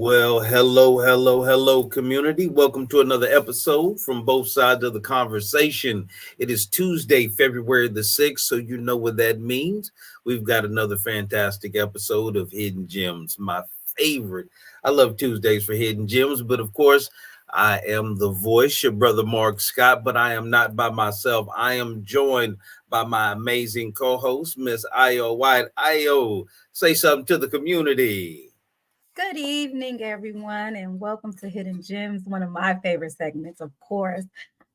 Well, hello, community. Welcome to another episode from both sides of the conversation. It is Tuesday, February the 6th, so you know what that means. We've got another fantastic episode of Hidden Gems, my favorite. I love Tuesdays for Hidden Gems, but of course, I am the voice, your brother Mark Scott, but I am not by myself. I am joined by my amazing co host, Miss Io White. Io, say something to the community. Good evening, everyone, and welcome to Hidden Gems, one of my favorite segments, of course.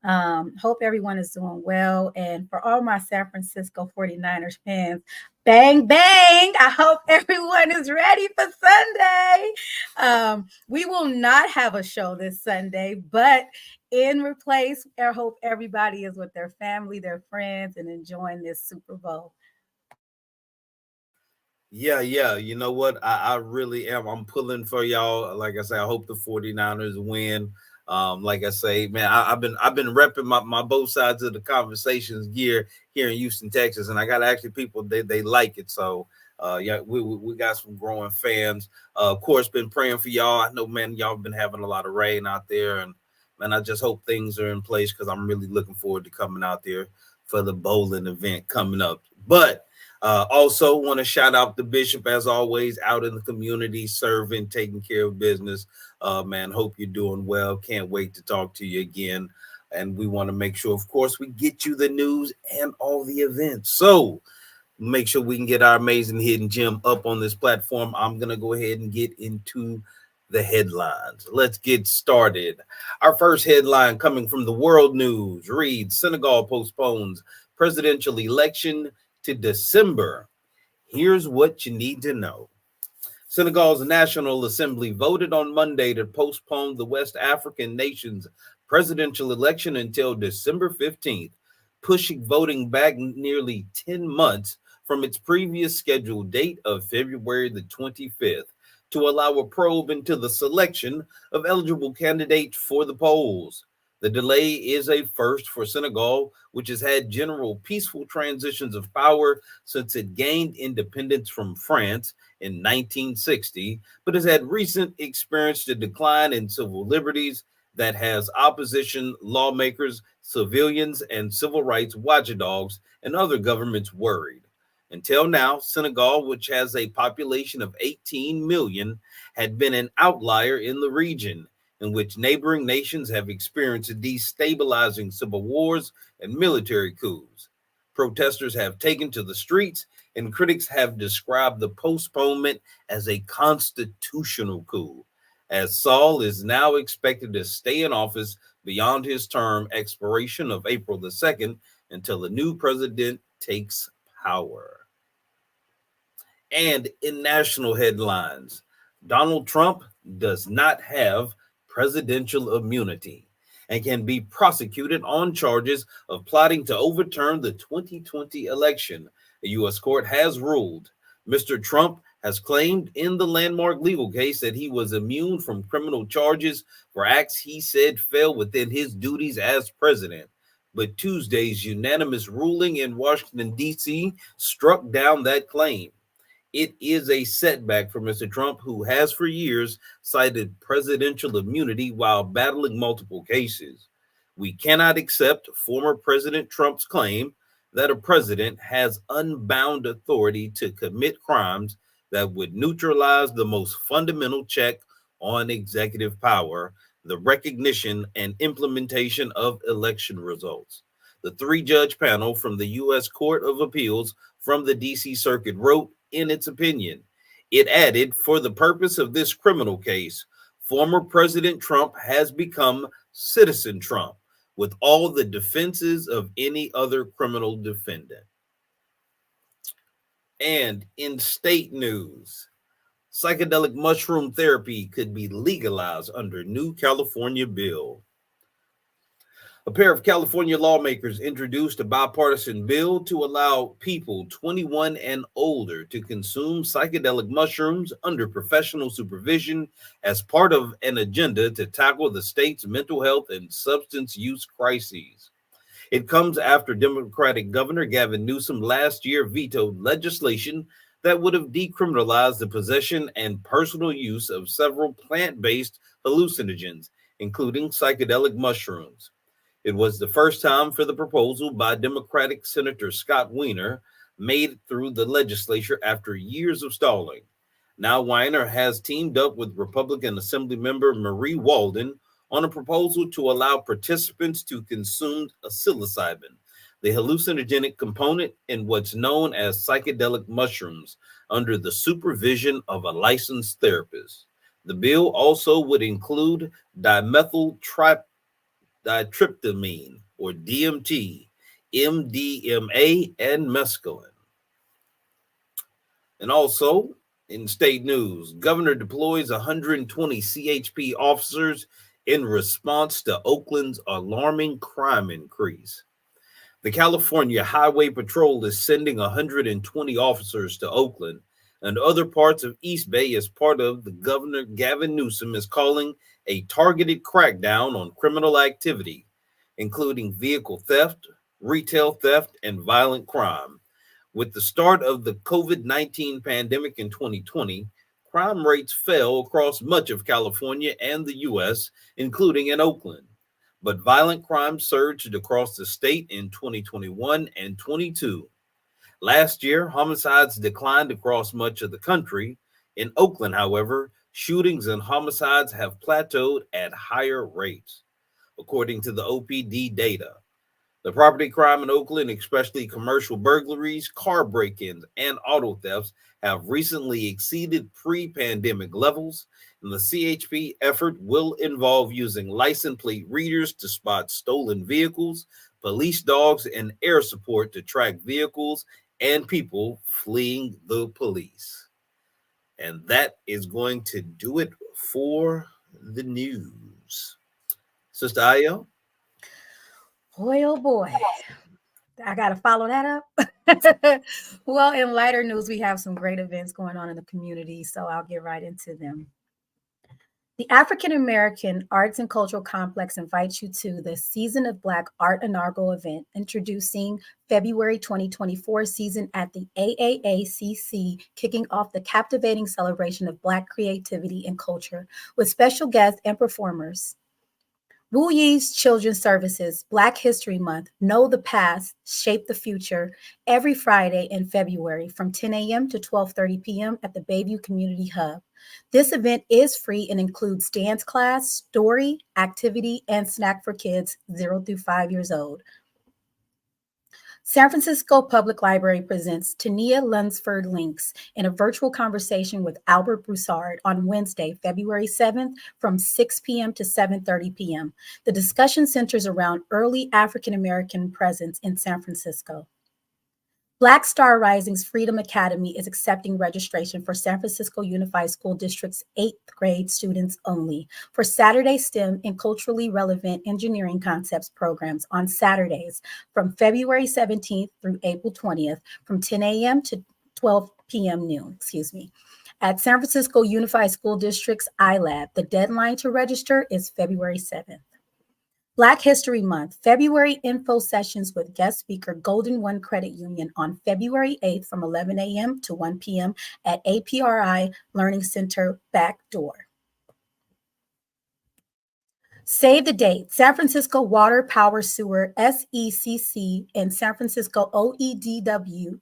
Hope everyone is doing well. And for all my San Francisco 49ers fans, bang, bang. I hope everyone is ready for Sunday. We will not have a show this Sunday, but in replace, I hope everybody is with their family, their friends, and enjoying this Super Bowl. Yeah. You know what? I really am. I'm pulling for y'all. Like I say, I hope the 49ers win. Like I say, man, I've been repping my both sides of the conversations gear here in Houston, Texas, and I got actually people they like it. So yeah, we got some growing fans. Of course, been praying for y'all. I know, man, y'all been having a lot of rain out there, and man, I just hope things are in place because I'm really looking forward to coming out there for the bowling event coming up. But also, want to shout out the bishop as always, out in the community, serving, taking care of business. Man, hope you're doing well. Can't wait to talk to you again. And we want to make sure, of course, we get you the news and all the events. So make sure we can get our amazing hidden gem up on this platform. I'm going to go ahead and get into the headlines. Let's get started. Our first headline coming from the world news reads Senegal postpones presidential election to December. Here's what you need to know. Senegal's National Assembly voted on Monday to postpone the West African nation's presidential election until December 15th, pushing voting back nearly 10 months from its previous scheduled date of February the 25th to allow a probe into the selection of eligible candidates for the polls. The delay is a first for Senegal, which has had general peaceful transitions of power since it gained independence from France in 1960, but has had recent experienced a decline in civil liberties that has opposition lawmakers, civilians, and civil rights watchdogs and other governments worried. Until now, Senegal, which has a population of 18 million, had been an outlier in the region, in which neighboring nations have experienced destabilizing civil wars and military coups. Protesters have taken to the streets, and critics have described the postponement as a constitutional coup, as Saul is now expected to stay in office beyond his term expiration of April the 2nd until a new president takes power. And in national headlines, Donald Trump does not have presidential immunity and can be prosecuted on charges of plotting to overturn the 2020 election. A U.S. court has ruled Mr. Trump has claimed in the landmark legal case that he was immune from criminal charges for acts he said fell within his duties as president. But Tuesday's unanimous ruling in Washington, D.C. struck down that claim. It is a setback for Mr. Trump, who has for years cited presidential immunity while battling multiple cases. We cannot accept former President Trump's claim that a president has unbound authority to commit crimes that would neutralize the most fundamental check on executive power, the recognition and implementation of election results. The three-judge panel from the U.S. Court of Appeals from the D.C. Circuit wrote in its opinion. It added, for the purpose of this criminal case, former President Trump has become Citizen Trump with all the defenses of any other criminal defendant. And in state news, psychedelic mushroom therapy could be legalized under new California bill. A pair of California lawmakers introduced a bipartisan bill to allow people 21 and older to consume psychedelic mushrooms under professional supervision as part of an agenda to tackle the state's mental health and substance use crises. It comes after Democratic Governor Gavin Newsom last year vetoed legislation that would have decriminalized the possession and personal use of several plant based hallucinogens, including psychedelic mushrooms. It was the first time for the proposal by Democratic Senator Scott Weiner made it through the legislature after years of stalling. Now, Weiner has teamed up with Republican Assemblymember Marie Walden on a proposal to allow participants to consume psilocybin, the hallucinogenic component in what's known as psychedelic mushrooms, under the supervision of a licensed therapist. The bill also would include ditryptamine, or DMT, MDMA, and mescaline. And also, in state news, governor deploys 120 CHP officers in response to Oakland's alarming crime increase. The California Highway Patrol is sending 120 officers to Oakland and other parts of East Bay as part of the Governor Gavin Newsom is calling a targeted crackdown on criminal activity, including vehicle theft, retail theft, and violent crime. With the start of the COVID-19 pandemic in 2020, crime rates fell across much of California and the U.S., including in Oakland. But violent crime surged across the state in 2021 and 22. Last year, homicides declined across much of the country. In Oakland, however, shootings and homicides have plateaued at higher rates, according to the OPD data. The property crime in Oakland, especially commercial burglaries, car break-ins, and auto thefts, have recently exceeded pre-pandemic levels, and the CHP effort will involve using license plate readers to spot stolen vehicles, police dogs, and air support to track vehicles and people fleeing the police. And that is going to do it for the news. Sister Aya? Boy, oh boy. I got to follow that up. Well, in lighter news, we have some great events going on in the community, so I'll get right into them. The African American Arts and Cultural Complex invites you to the Season of Black Art Inaugural event, introducing February 2024 season at the AAACC, kicking off the captivating celebration of Black creativity and culture with special guests and performers. Wu Yi's Children's Services, Black History Month, Know the Past, Shape the Future, every Friday in February from 10 a.m. to 12:30 p.m. at the Bayview Community Hub. This event is free and includes dance class, story, activity, and snack for kids 0 through 5 years old. San Francisco Public Library presents Tania Lunsford Links in a virtual conversation with Albert Broussard on Wednesday, February 7th from 6 p.m. to 7:30 p.m. The discussion centers around early African American presence in San Francisco. Black Star Rising's Freedom Academy is accepting registration for San Francisco Unified School District's 8th grade students only for Saturday STEM and culturally relevant engineering concepts programs on Saturdays from February 17th through April 20th from 10 a.m. to 12 p.m. noon, at San Francisco Unified School District's iLab. The deadline to register is February 7th. Black History Month, February info sessions with guest speaker Golden One Credit Union on February 8th from 11 a.m. to 1 p.m. at APRI Learning Center back door. Save the date. San Francisco Water, Power, Sewer, SECC, and San Francisco OEDWD,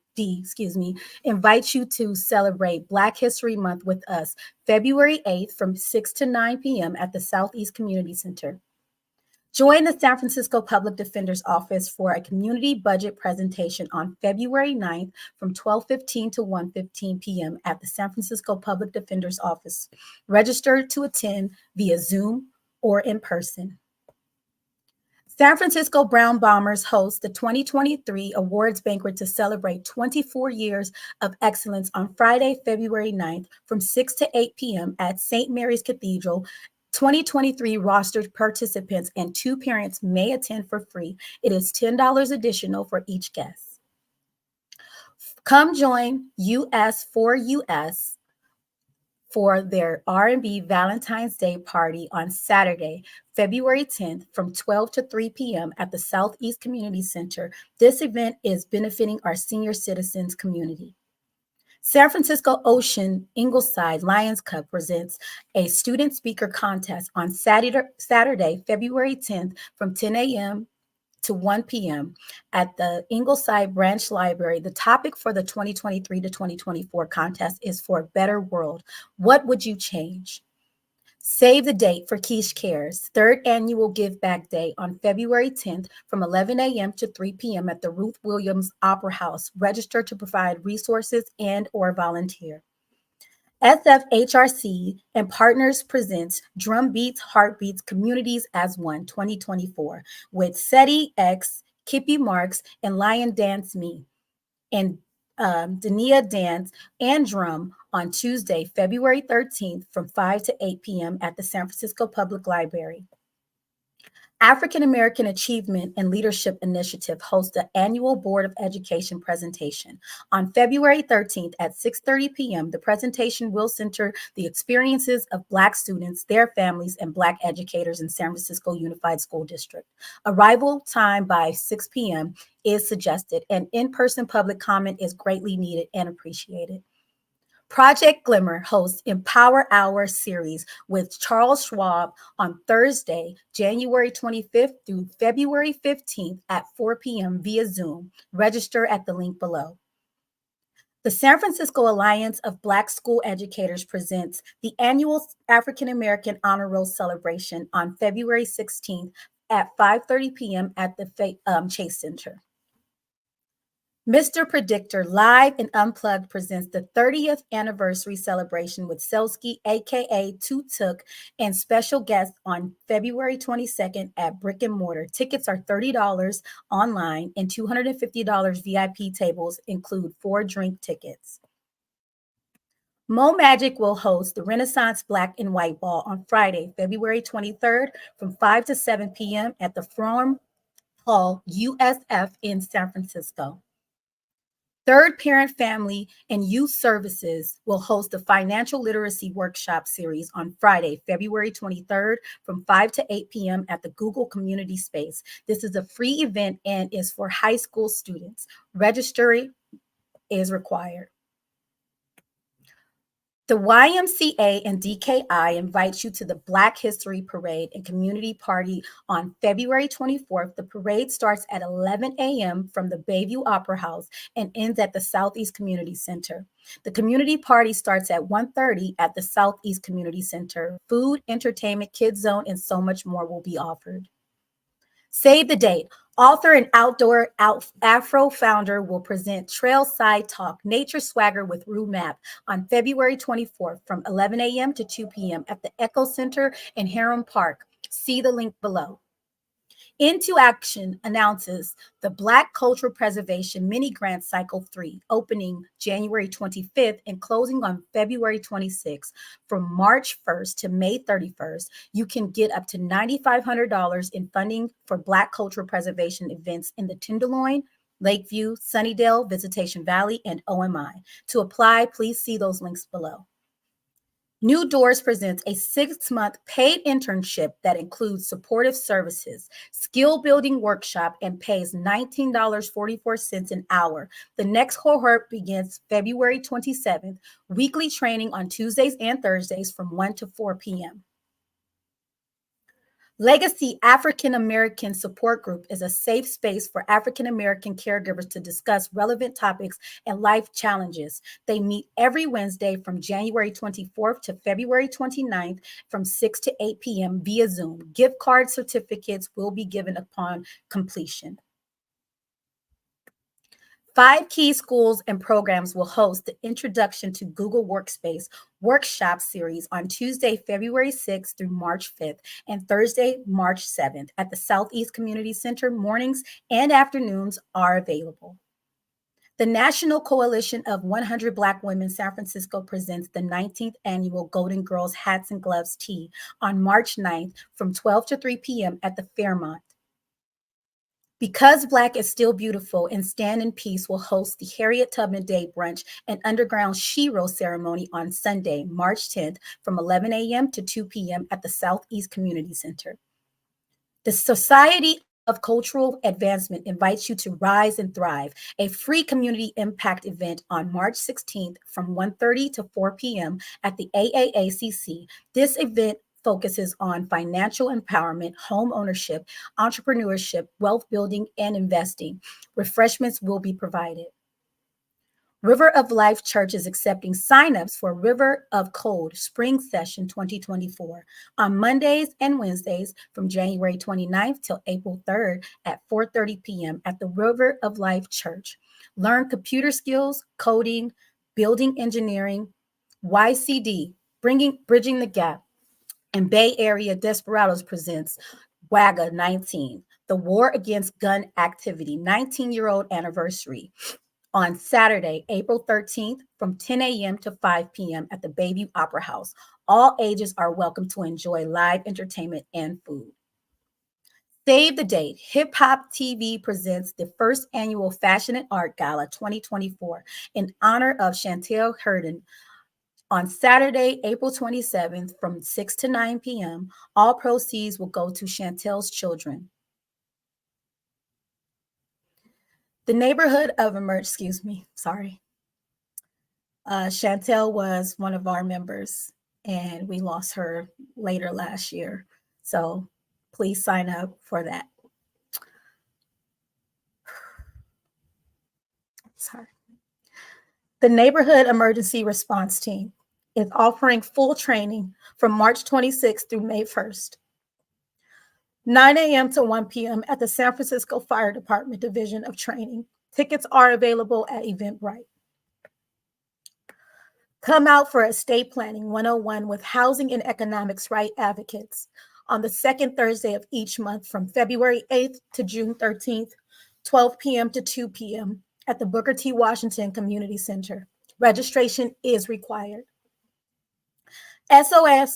invite you to celebrate Black History Month with us February 8th from 6 to 9 p.m. at the Southeast Community Center. Join the San Francisco Public Defender's Office for a community budget presentation on February 9th from 12:15 to 1:15 p.m. at the San Francisco Public Defender's Office. Register to attend via Zoom or in person. San Francisco Brown Bombers host the 2023 awards banquet to celebrate 24 years of excellence on Friday, February 9th from 6 to 8 p.m. at St. Mary's Cathedral. 2023 rostered participants and 2 parents may attend for free. It is $10 additional for each guest. Come join US4US for their R&B Valentine's Day party on Saturday, February 10th from 12 to 3 p.m. at the Southeast Community Center. This event is benefiting our senior citizens community. San Francisco Ocean Ingleside Lions Cup presents a student speaker contest on Saturday, February 10th from 10 a.m. to 1 p.m. at the Ingleside Branch Library. The topic for the 2023 to 2024 contest is For a Better World. What would you change? Save the date for Quiche Cares, third annual Give Back Day on February 10th from 11 a.m. to 3 p.m. at the Ruth Williams Opera House. Register to provide resources and or volunteer. SFHRC and Partners presents Drum Beats, Heartbeats, Communities as One 2024 with SETI X, Kippy Marks, and Lion Dance Me, and Dania Dance and Drum on Tuesday, February 13th from 5 to 8 p.m. at the San Francisco Public Library. African American Achievement and Leadership Initiative hosts the annual Board of Education presentation. On February 13th at 6:30 p.m., the presentation will center the experiences of Black students, their families, and Black educators in San Francisco Unified School District. Arrival time by 6 p.m. is suggested, and in-person public comment is greatly needed and appreciated. Project Glimmer hosts Empower Hour series with Charles Schwab on Thursday, January 25th through February 15th at 4 p.m. via Zoom. Register at the link below. The San Francisco Alliance of Black School Educators presents the annual African American Honor Roll celebration on February 16th at 5:30 p.m. at the Chase Center. Mr. Predictor Live and Unplugged presents the 30th anniversary celebration with Selsky, aka Two Took, and special guests on February 22nd at Brick and Mortar. Tickets are $30 online and $250 VIP tables include 4 drink tickets. Mo Magic will host the Renaissance Black and White Ball on Friday, February 23rd from 5 to 7 p.m. at the Forum Hall, USF in San Francisco. Third Parent Family and Youth Services will host the Financial Literacy Workshop Series on Friday, February 23rd from 5 to 8 p.m. at the Google Community Space. This is a free event and is for high school students. Registering is required. The YMCA and DKI invites you to the Black History Parade and Community Party on February 24th. The parade starts at 11 a.m. from the Bayview Opera House and ends at the Southeast Community Center. The community party starts at 1:30 at the Southeast Community Center. Food, entertainment, kids zone, and so much more will be offered. Save the date. Author and outdoor Afro founder will present Trailside Talk, Nature Swagger with Rue Map on February 24th from 11 a.m. to 2 p.m. at the Echo Center in Heron Park. See the link below. Into Action announces the Black Cultural Preservation Mini Grant Cycle 3, opening January 25th and closing on February 26th. From March 1st to May 31st, you can get up to $9,500 in funding for Black cultural preservation events in the Tenderloin, Lakeview, Sunnydale, Visitation Valley, and OMI. To apply, please see those links below. New Doors presents a 6-month paid internship that includes supportive services, skill building workshop, and pays $19.44 an hour. The next cohort begins February 27th, weekly training on Tuesdays and Thursdays from 1 to 4 p.m. Legacy African American Support Group is a safe space for African American caregivers to discuss relevant topics and life challenges. They meet every Wednesday from January 24th to February 29th from 6 to 8 p.m. via Zoom. Gift card certificates will be given upon completion. 5 key schools and programs will host the Introduction to Google Workspace workshop series on Tuesday, February 6th through March 5th and Thursday, March 7th at the Southeast Community Center. Mornings and afternoons are available. The National Coalition of 100 Black Women San Francisco presents the 19th annual Golden Girls Hats and Gloves Tea on March 9th from 12 to 3 p.m. at the Fairmont. Because Black is Still Beautiful and Stand in Peace will host the Harriet Tubman Day Brunch and Underground Shiro ceremony on Sunday, March 10th from 11 a.m. to 2 p.m. at the Southeast Community Center. The Society of Cultural Advancement invites you to Rise and Thrive, a free community impact event on March 16th from 1:30 to 4 p.m. at the AAACC. This event focuses on financial empowerment, home ownership, entrepreneurship, wealth building, and investing. Refreshments will be provided. River of Life Church is accepting signups for River of Cold Spring Session 2024 on Mondays and Wednesdays from January 29th till April 3rd at 4:30 p.m. at the River of Life Church. Learn computer skills, coding, building engineering, YCD, bridging the gap, and Bay Area Desperados presents WAGA 19, the War Against Gun Activity 19-year-old anniversary, on Saturday, April 13th from 10 a.m. to 5 p.m. at the Bayview Opera House. All ages are welcome to enjoy live entertainment and food. Save the date. Hip Hop TV presents the first annual Fashion and Art Gala 2024 in honor of Chantel Herndon on Saturday, April 27th from 6 to 9 p.m. All proceeds will go to Chantel's children. The neighborhood of Chantel was one of our members, and we lost her later last year. So please sign up for that. Sorry. The Neighborhood Emergency Response Team is offering full training from March 26th through May 1st. 9 a.m. to 1 p.m. at the San Francisco Fire Department Division of Training. Tickets are available at Eventbrite. Come out for Estate Planning 101 with Housing and Economics Right Advocates on the second Thursday of each month from February 8th to June 13th, 12 p.m. to 2 p.m. at the Booker T. Washington Community Center. Registration is required. SOA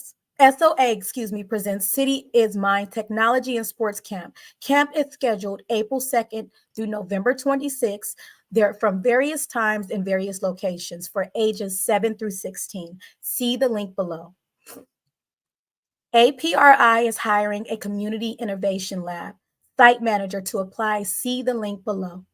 presents City is Mine Technology and Sports Camp. Camp is scheduled April 2nd through November 26th. They're from various times and various locations for ages 7 through 16. See the link below. APRI is hiring a community innovation lab site manager to apply. See the link below.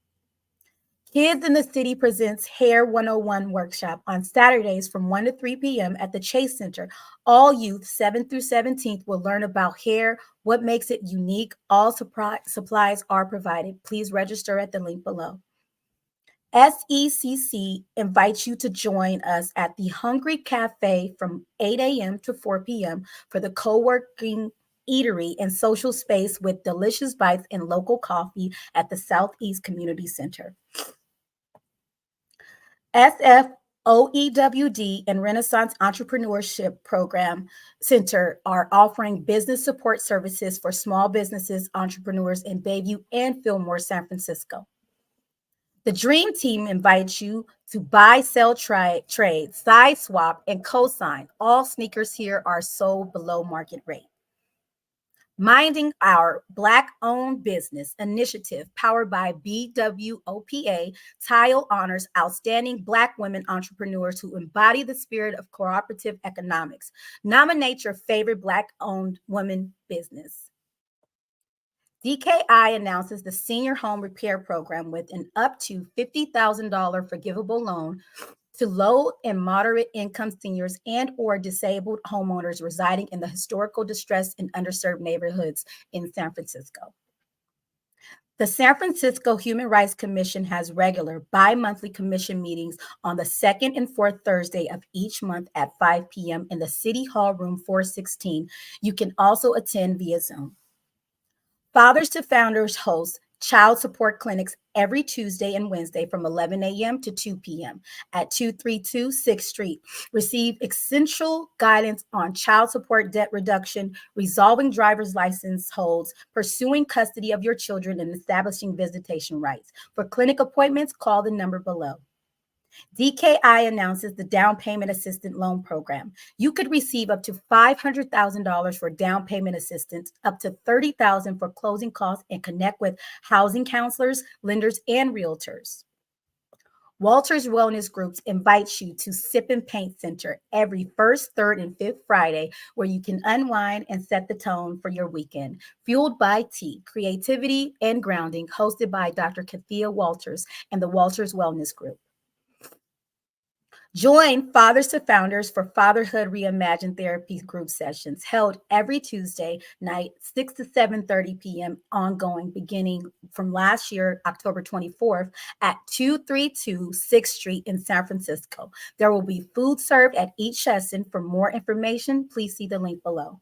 Kids in the City presents Hair 101 workshop on Saturdays from 1 to 3 p.m. at the Chase Center. All youth 7 through 17th will learn about hair, what makes it unique. All supplies are provided. Please register at the link below. SECC invites you to join us at the Hungry Cafe from 8 a.m. to 4 p.m. for the co-working eatery and social space with delicious bites and local coffee at the Southeast Community Center. SFOEWD and Renaissance Entrepreneurship Program Center are offering business support services for small businesses, entrepreneurs in Bayview and Fillmore, San Francisco. The Dream Team invites you to buy, sell, trade, side swap, and co-sign. All sneakers here are sold below market rate. Minding Our Black-Owned Business initiative powered by BWOPA Tile honors outstanding Black women entrepreneurs who embody the spirit of cooperative economics. Nominate your favorite Black-owned women business. DKI announces the Senior Home Repair Program with an up to $50,000 forgivable loan to low and moderate income seniors and or disabled homeowners residing in the historical distressed and underserved neighborhoods in San Francisco. The San Francisco Human Rights Commission has regular bi-monthly commission meetings on the second and fourth Thursday of each month at 5 p.m. in the City Hall Room 416. You can also attend via Zoom. Fathers to Founders hosts child support clinics every Tuesday and Wednesday from 11 a.m. to 2 p.m. at 232 6th Street. Receive essential guidance on child support debt reduction, resolving driver's license holds, pursuing custody of your children, and establishing visitation rights. For clinic appointments, call the number below. DKI announces the Down Payment Assistance Loan Program. You could receive up to $500,000 for down payment assistance, up to $30,000 for closing costs, and connect with housing counselors, lenders, and realtors. Walters Wellness Groups invites you to Sip and Paint Center every first, third, and fifth Friday, where you can unwind and set the tone for your weekend. Fueled by tea, creativity, and grounding, hosted by Dr. Kathia Walters and the Walters Wellness Group. Join Fathers to Founders for Fatherhood Reimagined Therapy group sessions held every Tuesday night, 6 to 7:30 p.m. ongoing, beginning from last year, October 24th at 232 6th Street in San Francisco. There will be food served at each session. For more information, please see the link below.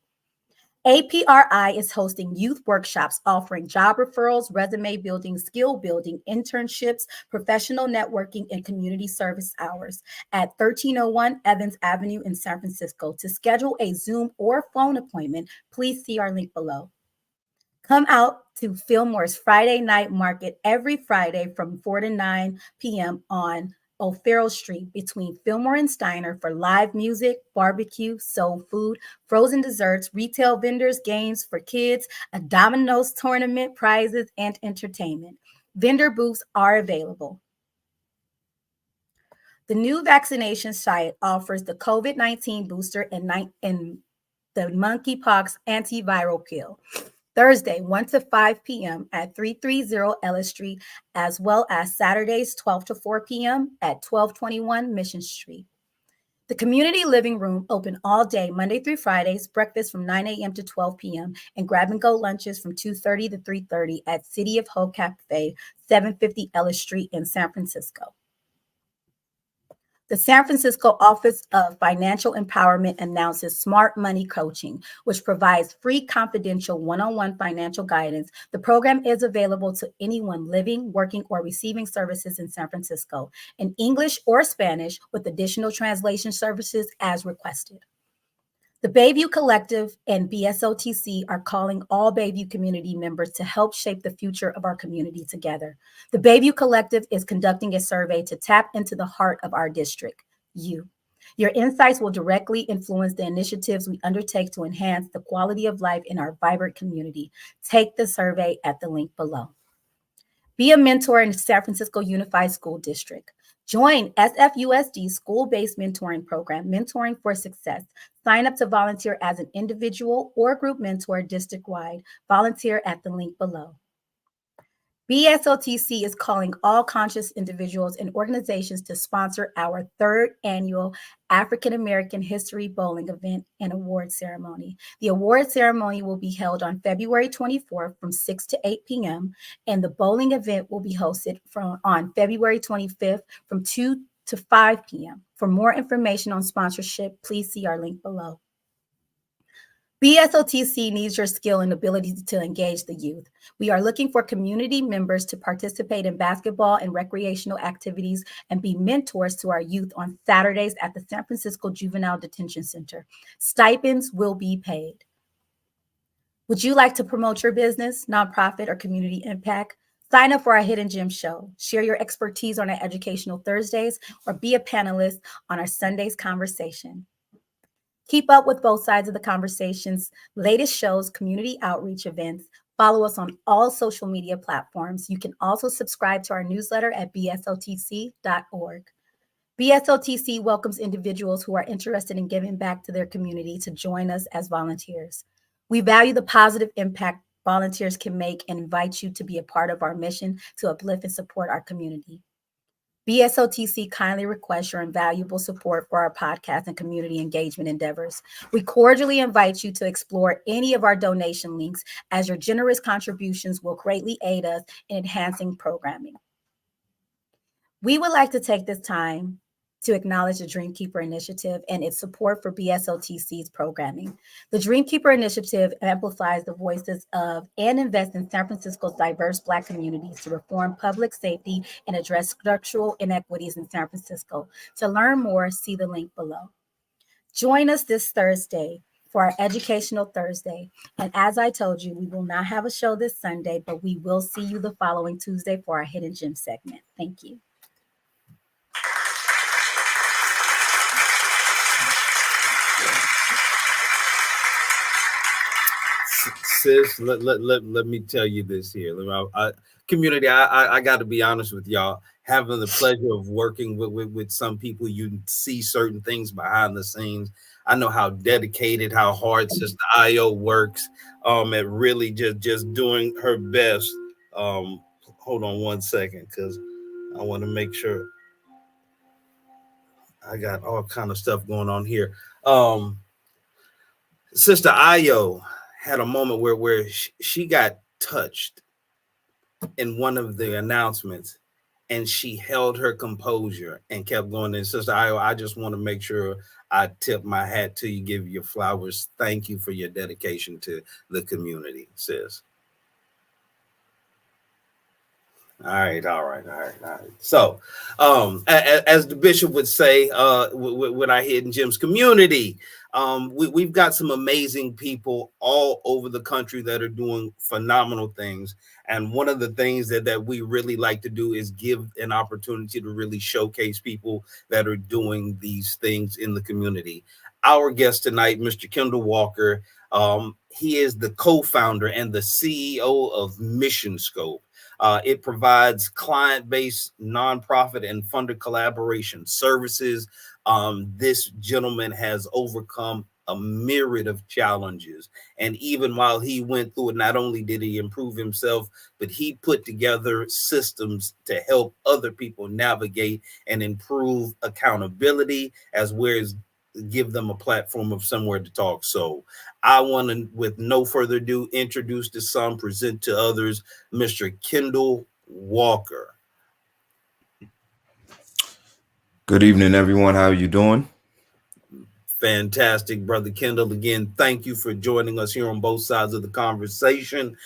APRI is hosting youth workshops offering job referrals, resume building, skill building, internships, professional networking, and community service hours at 1301 Evans Avenue in San Francisco. To schedule a Zoom or phone appointment, please see our link below. Come out to Fillmore's Friday Night Market every Friday from 4 to 9 p.m. on O'Farrell Street between Fillmore and Steiner for live music, barbecue, soul food, frozen desserts, retail vendors, games for kids, a dominoes tournament, prizes, and entertainment. Vendor booths are available. The new vaccination site offers the COVID-19 booster and the monkeypox antiviral pill. Thursday, 1 to 5 p.m. at 330 Ellis Street, as well as Saturdays, 12 to 4 p.m. at 1221 Mission Street. The community living room open all day, Monday through Fridays, breakfast from 9 a.m. to 12 p.m., and grab-and-go lunches from 2:30 to 3:30 at City of Hope Cafe, 750 Ellis Street in San Francisco. The San Francisco Office of Financial Empowerment announces Smart Money Coaching, which provides free confidential one-on-one financial guidance. The program is available to anyone living, working, or receiving services in San Francisco in English or Spanish, with additional translation services as requested. The Bayview Collective and BSOTC are calling all Bayview community members to help shape the future of our community together. The Bayview Collective is conducting a survey to tap into the heart of our district, you. Your insights will directly influence the initiatives we undertake to enhance the quality of life in our vibrant community. Take the survey at the link below. Be a mentor in the San Francisco Unified School District. Join SFUSD's school-based mentoring program, Mentoring for Success. Sign up to volunteer as an individual or group mentor district-wide. Volunteer at the link below. BSOTC is calling all conscious individuals and organizations to sponsor our third annual African American History Bowling event and award ceremony. The award ceremony will be held on February 24th from 6 to 8 p.m. and the bowling event will be hosted on February 25th from 2 to 5 p.m. For more information on sponsorship, please see our link below. BSOTC needs your skill and ability to engage the youth. We are looking for community members to participate in basketball and recreational activities and be mentors to our youth on Saturdays at the San Francisco Juvenile Detention Center. Stipends will be paid. Would you like to promote your business, nonprofit, or community impact? Sign up for our Hidden Gem show. Share your expertise on our Educational Thursdays or be a panelist on our Sunday's conversation. Keep up with both sides of the conversations, latest shows, community outreach events. Follow us on all social media platforms. You can also subscribe to our newsletter at bsotc.org. BSOTC welcomes individuals who are interested in giving back to their community to join us as volunteers. We value the positive impact volunteers can make and invite you to be a part of our mission to uplift and support our community. BSOTC kindly requests your invaluable support for our podcast and community engagement endeavors. We cordially invite you to explore any of our donation links, as your generous contributions will greatly aid us in enhancing programming. We would like to take this time to acknowledge the Dreamkeeper Initiative and its support for BSOTC's programming. The Dreamkeeper Initiative amplifies the voices of and invests in San Francisco's diverse Black communities to reform public safety and address structural inequities in San Francisco. To learn more, see the link below. Join us this Thursday for our Educational Thursday. And as I told you, we will not have a show this Sunday, but we will see you the following Tuesday for our Hidden Gem segment. Thank you. Sis, let me tell you this here. Community, I got to be honest with y'all. having the pleasure of working with some people, you see certain things behind the scenes. I know how dedicated, how hard Sister Io works at really just doing her best. Hold on one second, because I want to make sure I got all kind of stuff going on here. Um, Sister Io had a moment where she got touched in one of the announcements, and she held her composure and kept going. And Sister Io, I just want to make sure I tip my hat to you, give you flowers. Thank you for your dedication to the community, sis. All right, all right, all right, all right. So, as the bishop would say, when I Hidden Gems community, we've got some amazing people all over the country that are doing phenomenal things. And one of the things that we really like to do is give an opportunity to really showcase people that are doing these things in the community. Our guest tonight, Mr. Kendall Walker, he is the co-founder and the CEO of Mission Scope. It provides client based, nonprofit, and funder collaboration services. This gentleman has overcome a myriad of challenges. And even while he went through it, not only did he improve himself, but he put together systems to help other people navigate and improve accountability, as well as give them a platform of somewhere to talk. So I want to, with no further ado, introduce to some, present to others, Mr. Kendall Walker. Good evening, everyone. How are you doing? Fantastic, Brother Kendall. Again, thank you for joining us here on both sides of the conversation.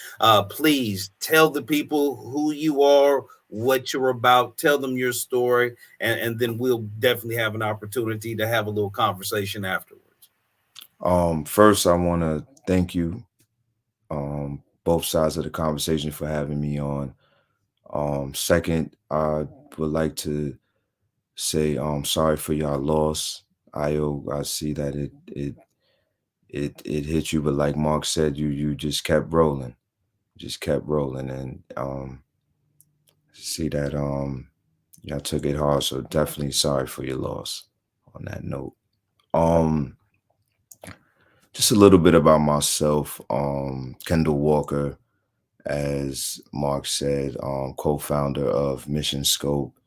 Please tell the people who you are, what you're about, tell them your story, and then we'll definitely have an opportunity to have a little conversation afterwards. First, I want to thank you, both sides of the conversation, for having me on. Second, I would like to say sorry for y'all loss. I see that it hit you, but like Mark said, you just kept rolling, and see that y'all took it hard. So definitely sorry for your loss. On that note, um. just a little bit about myself. Kendall Walker, as Mark said, co-founder of Mission Scope,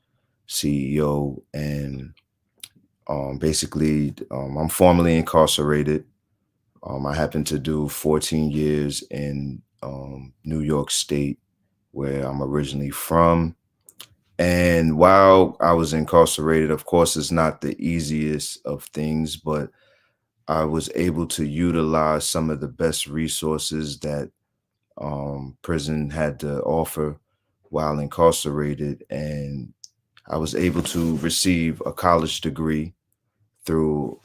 CEO, and basically, I'm formerly incarcerated. I happen to do 14 years in New York State, where I'm originally from. And while I was incarcerated, of course, it's not the easiest of things, but I was able to utilize some of the best resources that prison had to offer while incarcerated. And I was able to receive a college degree through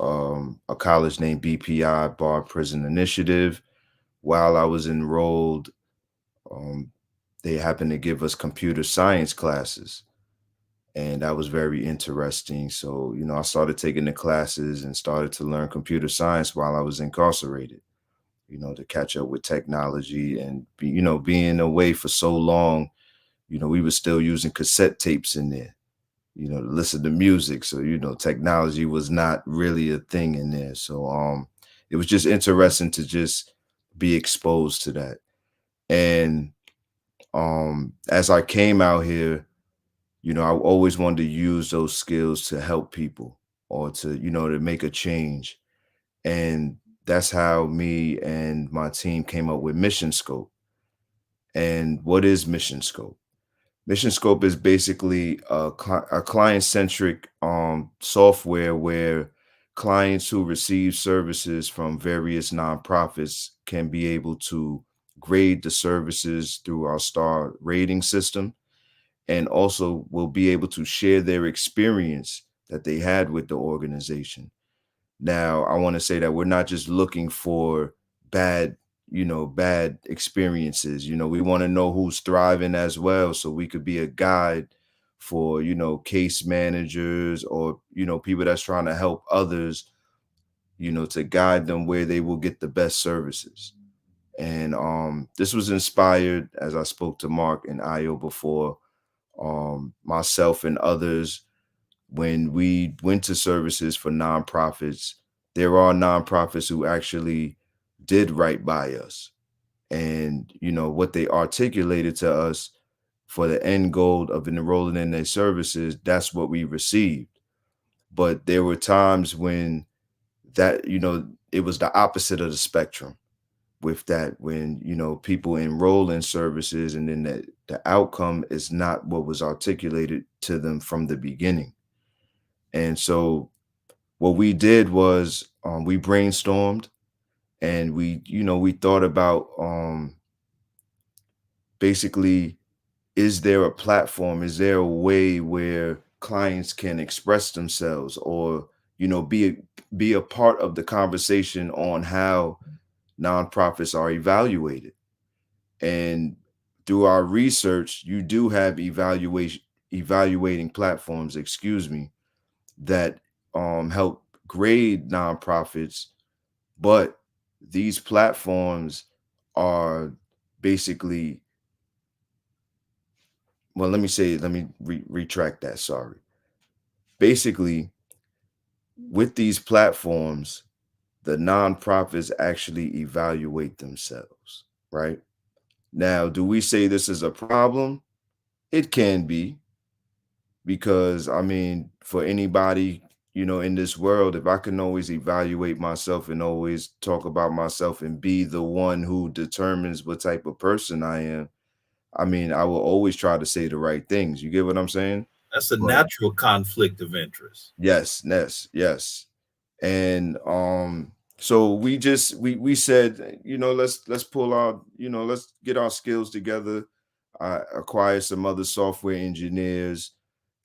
a college named BPI, Bar Prison Initiative. While I was enrolled, um, they happened to give us computer science classes. And that was very interesting. So, I started taking the classes and started to learn computer science while I was incarcerated, to catch up with technology and being away for so long, we were still using cassette tapes in there, to listen to music. So, technology was not really a thing in there. So it was just interesting to just be exposed to that. And as I came out here, I always wanted to use those skills to help people or to make a change. And that's how me and my team came up with Mission Scope. And what is Mission Scope? Mission Scope is basically a client-centric software where clients who receive services from various nonprofits can be able to grade the services through our star rating system, and also will be able to share their experience that they had with the organization. Now, I want to say that we're not just looking for bad experiences. We want to know who's thriving as well, so we could be a guide for, case managers or, people that's trying to help others, to guide them where they will get the best services. And this was inspired, as I spoke to Mark and Io before, myself and others, when we went to services for nonprofits, there are nonprofits who actually did right by us. And, what they articulated to us for the end goal of enrolling in their services, that's what we received. But there were times when that, it was the opposite of the spectrum with that, when, people enroll in services and then the outcome is not what was articulated to them from the beginning. And so what we did was we brainstormed and we thought about basically, is there a platform? Is there a way where clients can express themselves or, be a part of the conversation on how nonprofits are evaluated? And through our research, you do have evaluating platforms, that help grade nonprofits, but these platforms are basically, well, let me retract that. Sorry. Basically, with these platforms, the nonprofits actually evaluate themselves, right? Now, do we say this is a problem? It can be, because I mean, for anybody, in this world, if I can always evaluate myself and always talk about myself and be the one who determines what type of person I am, I mean, I will always try to say the right things. You get what I'm saying? That's a But natural conflict of interest. yes. And so we said, let's pull our, let's get our skills together. I acquired some other software engineers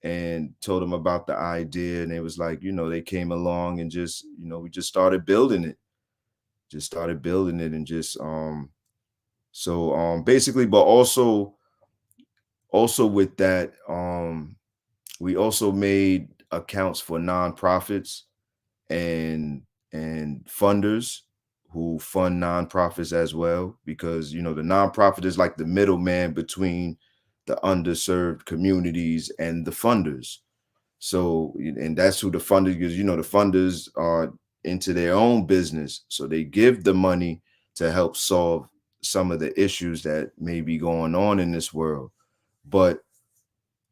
and told them about the idea, and it was like, they came along and just, we just started building it. And just basically, but also with that, we also made accounts for nonprofits and funders who fund nonprofits as well, because the nonprofit is like the middleman between the underserved communities and the funders. So, and that's who the funders, because the funders are into their own business, so they give the money to help solve some of the issues that may be going on in this world. But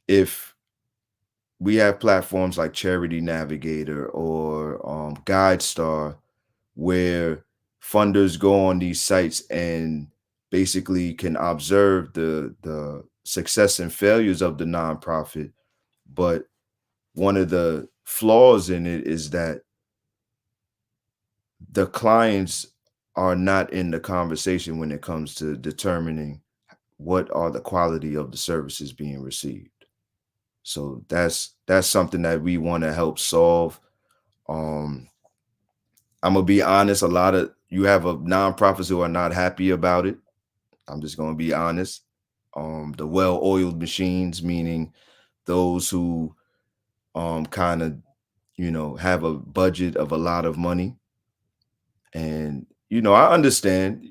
if we have platforms like Charity Navigator or GuideStar, where funders go on these sites and basically can observe the success and failures of the nonprofit. But one of the flaws in it is that the clients are not in the conversation when it comes to determining what are the quality of the services being received. So that's something that we want to help solve. I'm gonna be honest, you have nonprofits who are not happy about it. I'm just gonna be honest. The well-oiled machines, meaning those who kind of, have a budget of a lot of money. And I understand,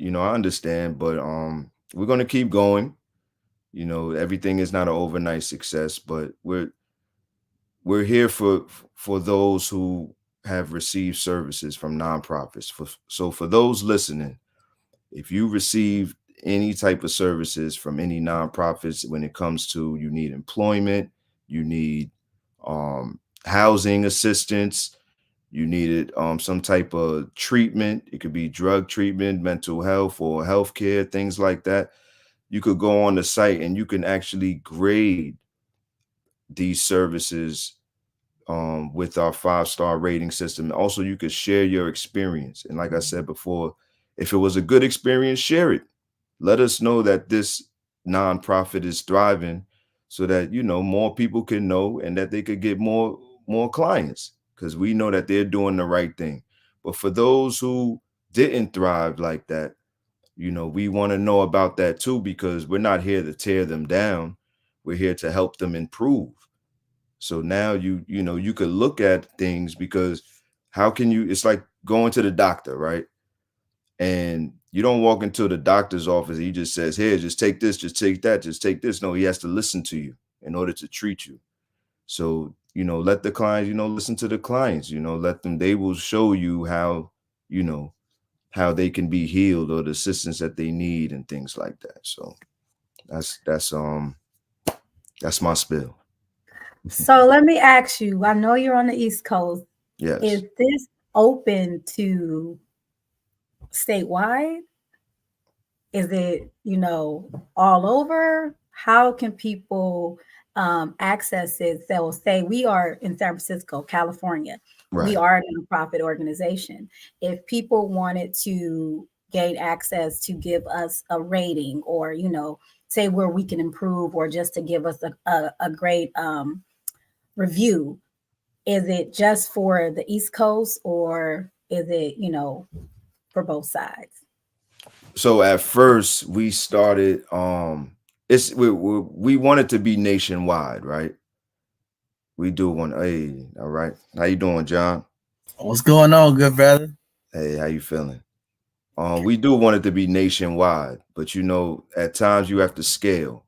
but we're gonna keep going. Everything is not an overnight success, but we're here for those who have received services from nonprofits. So for those listening, if you receive any type of services from any nonprofits, when it comes to, you need employment, you need housing assistance, you needed some type of treatment, it could be drug treatment, mental health, or healthcare, things like that, you could go on the site and you can actually grade these services with our 5-star rating system. Also, you could share your experience. And like I said before, if it was a good experience, share it. Let us know that this nonprofit is thriving, so that, more people can know and that they could get more clients, because we know that they're doing the right thing. But for those who didn't thrive like that, we want to know about that too, because we're not here to tear them down. We're here to help them improve. So now you could look at things, because how can you, it's like going to the doctor, right? And you don't walk into the doctor's office, he just says, here, just take this, just take that, just take this. No, he has to listen to you. in order to treat you. So, let the clients, listen to the clients, let them, they will show you how, how they can be healed or the assistance that they need and things like that. So that's my spill. So let me ask you, I know you're on the East Coast. Yes. Is this open to statewide? Is it, all over? How can people access it? So say we are in San Francisco, California. Right. We are a nonprofit organization. If people wanted to gain access to give us a rating or, say where we can improve or just to give us a great review, is it just for the East Coast or is it, for both sides? So at first we started, we wanted to be nationwide, right? We do want, hey, all right. How you doing, John? What's going on, good brother? Hey, how you feeling? We do want it to be nationwide, but at times you have to scale.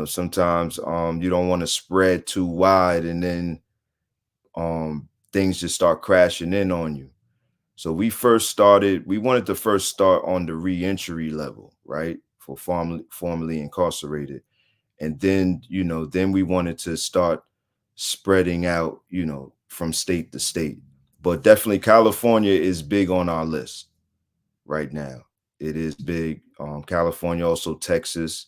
Sometimes you don't want to spread too wide and then things just start crashing in on you. So we wanted to first start on the reentry level, right? For formerly incarcerated. And then, then we wanted to start spreading out, from state to state. But definitely California is big on our list right now. It is big. California, also Texas,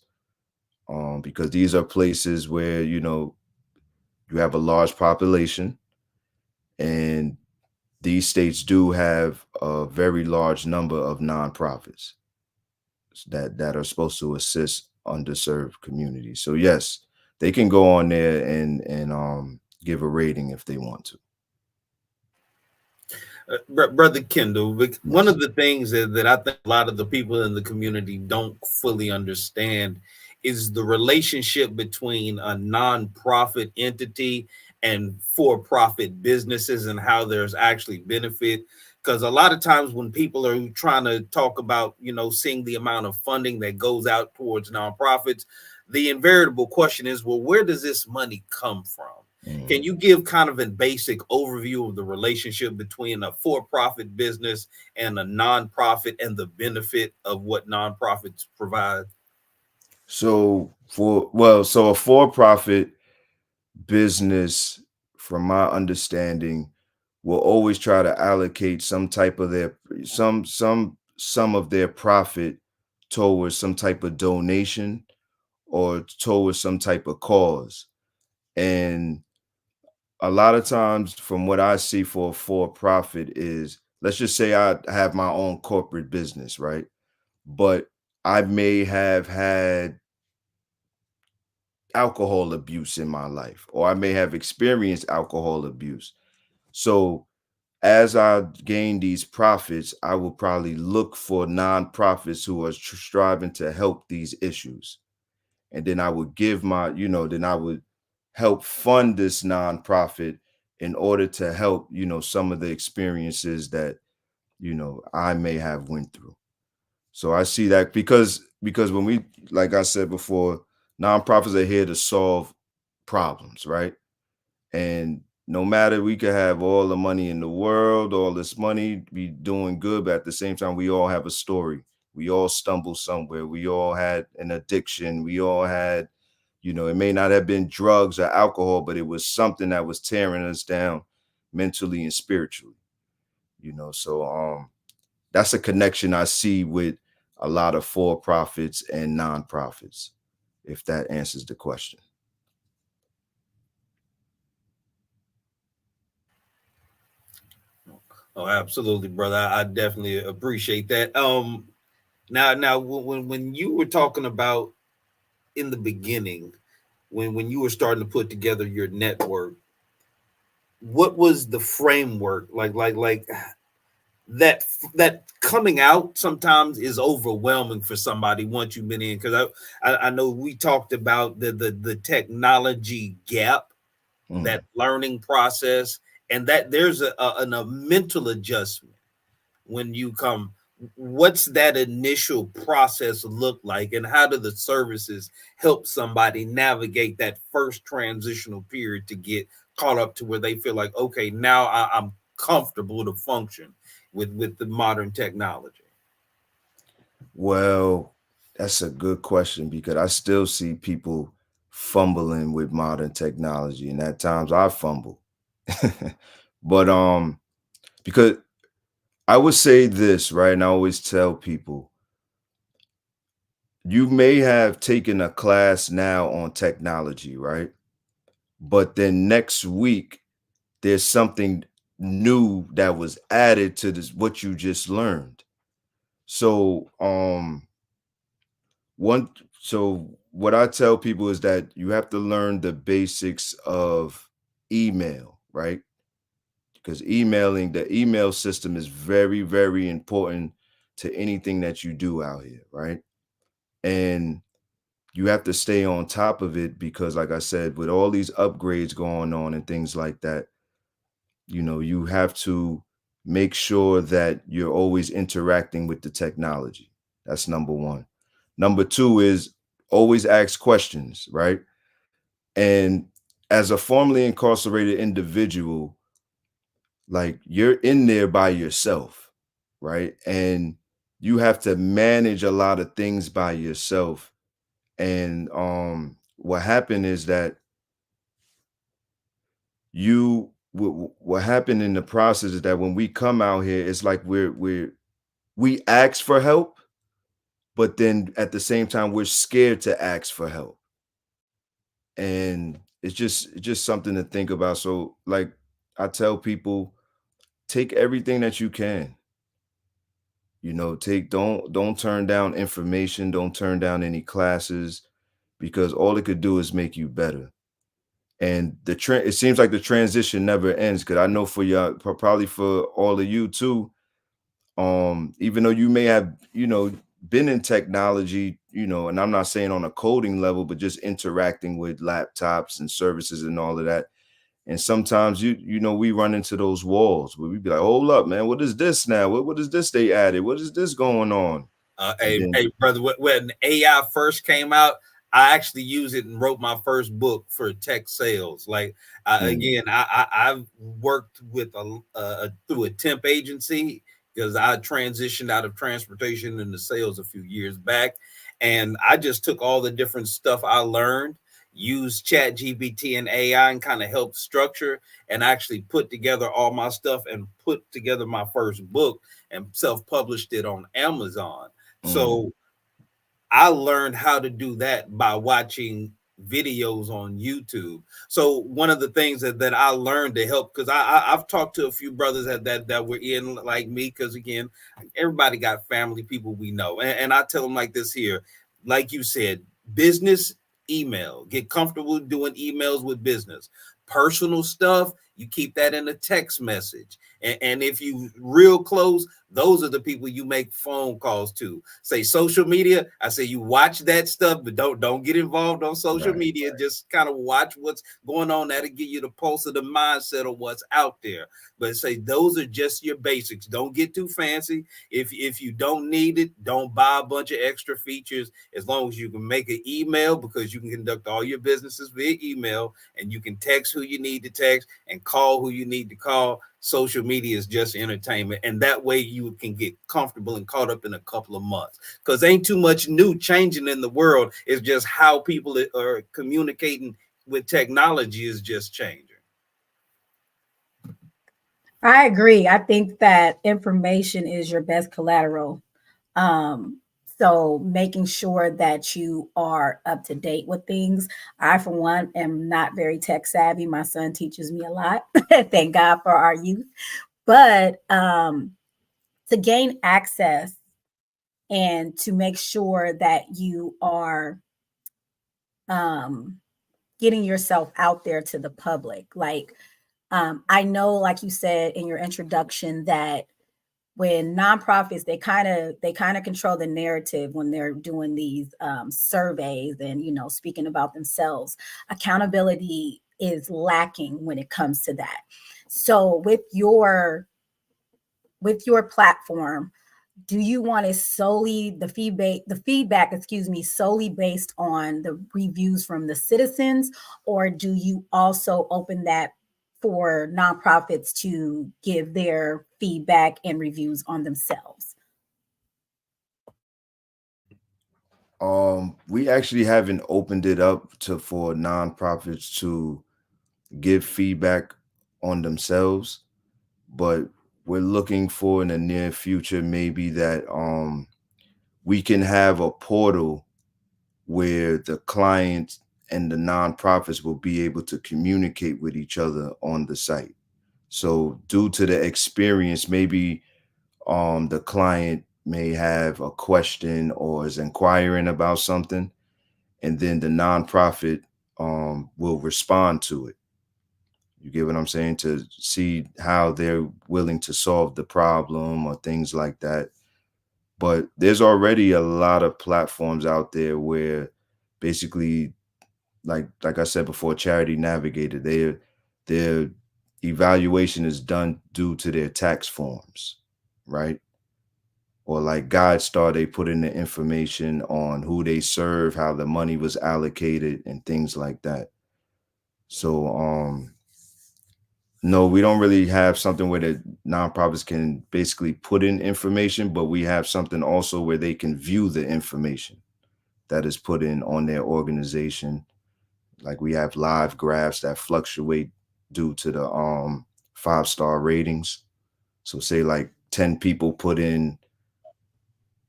because these are places where, you have a large population, and these states do have a very large number of nonprofits that are supposed to assist underserved communities. So yes, they can go on there and give a rating if they want to. Brother Kendall, one of the things that I think a lot of the people in the community don't fully understand is the relationship between a nonprofit entity and for-profit businesses and how there's actually benefit. Because a lot of times when people are trying to talk about, seeing the amount of funding that goes out towards nonprofits, the invariable question is, well, where does this money come from? Can you give kind of a basic overview of the relationship between a for-profit business and a nonprofit and the benefit of what nonprofits provide? So a for-profit business, from my understanding, will always try to allocate some type of some of their profit towards some type of donation or towards some type of cause. And a lot of times, from what I see for a for-profit is, let's just say I have my own corporate business, right? But I may have had alcohol abuse in my life, or I may have experienced alcohol abuse. So as I gain these profits, I will probably look for nonprofits who are striving to help these issues. And then I would give then I would help fund this nonprofit in order to help, some of the experiences that, I may have went through. So I see that because when we, like I said before, nonprofits are here to solve problems, right? And no matter, we could have all the money in the world, all this money, be doing good, but at the same time, we all have a story. We all stumble somewhere. We all had an addiction. We all had, it may not have been drugs or alcohol, but it was something that was tearing us down mentally and spiritually, so that's a connection I see with a lot of for-profits and nonprofits, if that answers the question. Oh, absolutely, brother. I definitely appreciate that. Now, when you were talking about in the beginning, when you were starting to put together your network, what was the framework like that coming out sometimes is overwhelming for somebody once you've been in? Because I know we talked about the technology gap, that learning process, and that there's a mental adjustment when you come. what's that initial process look like, and how do the services help somebody navigate that first transitional period to get caught up to where they feel like, okay, now I'm comfortable to function with the modern technology? Well, that's a good question because I still see people fumbling with modern technology, and at times I fumble. But because I would say this, right? And I always tell people, you may have taken a class now on technology, right? But then next week there's something new that was added to this what you just learned. So one so what I tell people is that you have to learn the basics of email, right? Because the email system is very, very important to anything that you do out here, right? And you have to stay on top of it because, like I said, with all these upgrades going on and things like that, you have to make sure that you're always interacting with the technology. That's number one. Number two is always ask questions, right? And as a formerly incarcerated individual, like you're in there by yourself, right? And you have to manage a lot of things by yourself. And what happened is that what happened in the process is that when we come out here, it's like we ask for help, but then at the same time we're scared to ask for help. And it's just something to think about. So like I tell people, take everything that you can. Take don't turn down information, don't turn down any classes because all it could do is make you better. And it seems like the transition never ends because I know for y'all, probably for all of you too, even though you may have, been in technology, and I'm not saying on a coding level, but just interacting with laptops and services and all of that. And sometimes we run into those walls where we be like, hold up, man, what is this now? What is this they added? What is this going on? And Hey, then, hey, brother, when AI first came out, I actually used it and wrote my first book for tech sales. Like mm, again, I've worked with through a temp agency because I transitioned out of transportation into sales a few years back, and I just took all the different stuff I learned, used Chat GPT and AI, and kind of helped structure and actually put together all my stuff and put together my first book and self-published it on Amazon. mm, So I learned how to do that by watching videos on YouTube. So one of the things that I learned to help, because I've talked to a few brothers that were in like me, because again, everybody got family people we know. And I tell them like this here, like you said, business email, get comfortable doing emails with business. Personal stuff, you keep that in a text message. And if you real close, those are the people you make phone calls to. Say social media, I say you watch that stuff, but don't get involved on social right. media. Just kind of watch what's going on. That'll give you the pulse of the mindset of what's out there. But say those are just your basics. Don't get too fancy. If you don't need it, don't buy a bunch of extra features. As long as you can make an email, because you can conduct all your businesses via email, and you can text who you need to text and call who you need to call. Social media is just entertainment, and that way you can get comfortable and caught up in a couple of months, because ain't too much new changing in the world. It's just how people are communicating with technology is just changing. I agree. I think that information is your best collateral. Um, so making sure that you are up to date with things. I, for one, am not very tech savvy. My son teaches me a lot. Thank God for our youth. But to gain access and to make sure that you are getting yourself out there to the public. Like, I know, like you said in your introduction, that when nonprofits, they kind of control the narrative when they're doing these surveys and speaking about themselves. Accountability is lacking when it comes to that. So with your platform, do you want it solely the feedback, solely based on the reviews from the citizens, or do you also open that for nonprofits to give their feedback and reviews on themselves? We actually haven't opened it up for nonprofits to give feedback on themselves, but we're looking for in the near future maybe that we can have a portal where the clients and the nonprofits will be able to communicate with each other on the site. So due to the experience, maybe the client may have a question or is inquiring about something, and then the nonprofit will respond to it. You get what I'm saying? To see how they're willing to solve the problem or things like that. But there's already a lot of platforms out there where basically, like I said before, Charity Navigator, their evaluation is done due to their tax forms, right? Or like GuideStar, they put in the information on who they serve, how the money was allocated, and things like that. So no, we don't really have something where the nonprofits can basically put in information, but we have something also where they can view the information that is put in on their organization. Like we have live graphs that fluctuate due to the 5-star ratings. So say like 10 people put in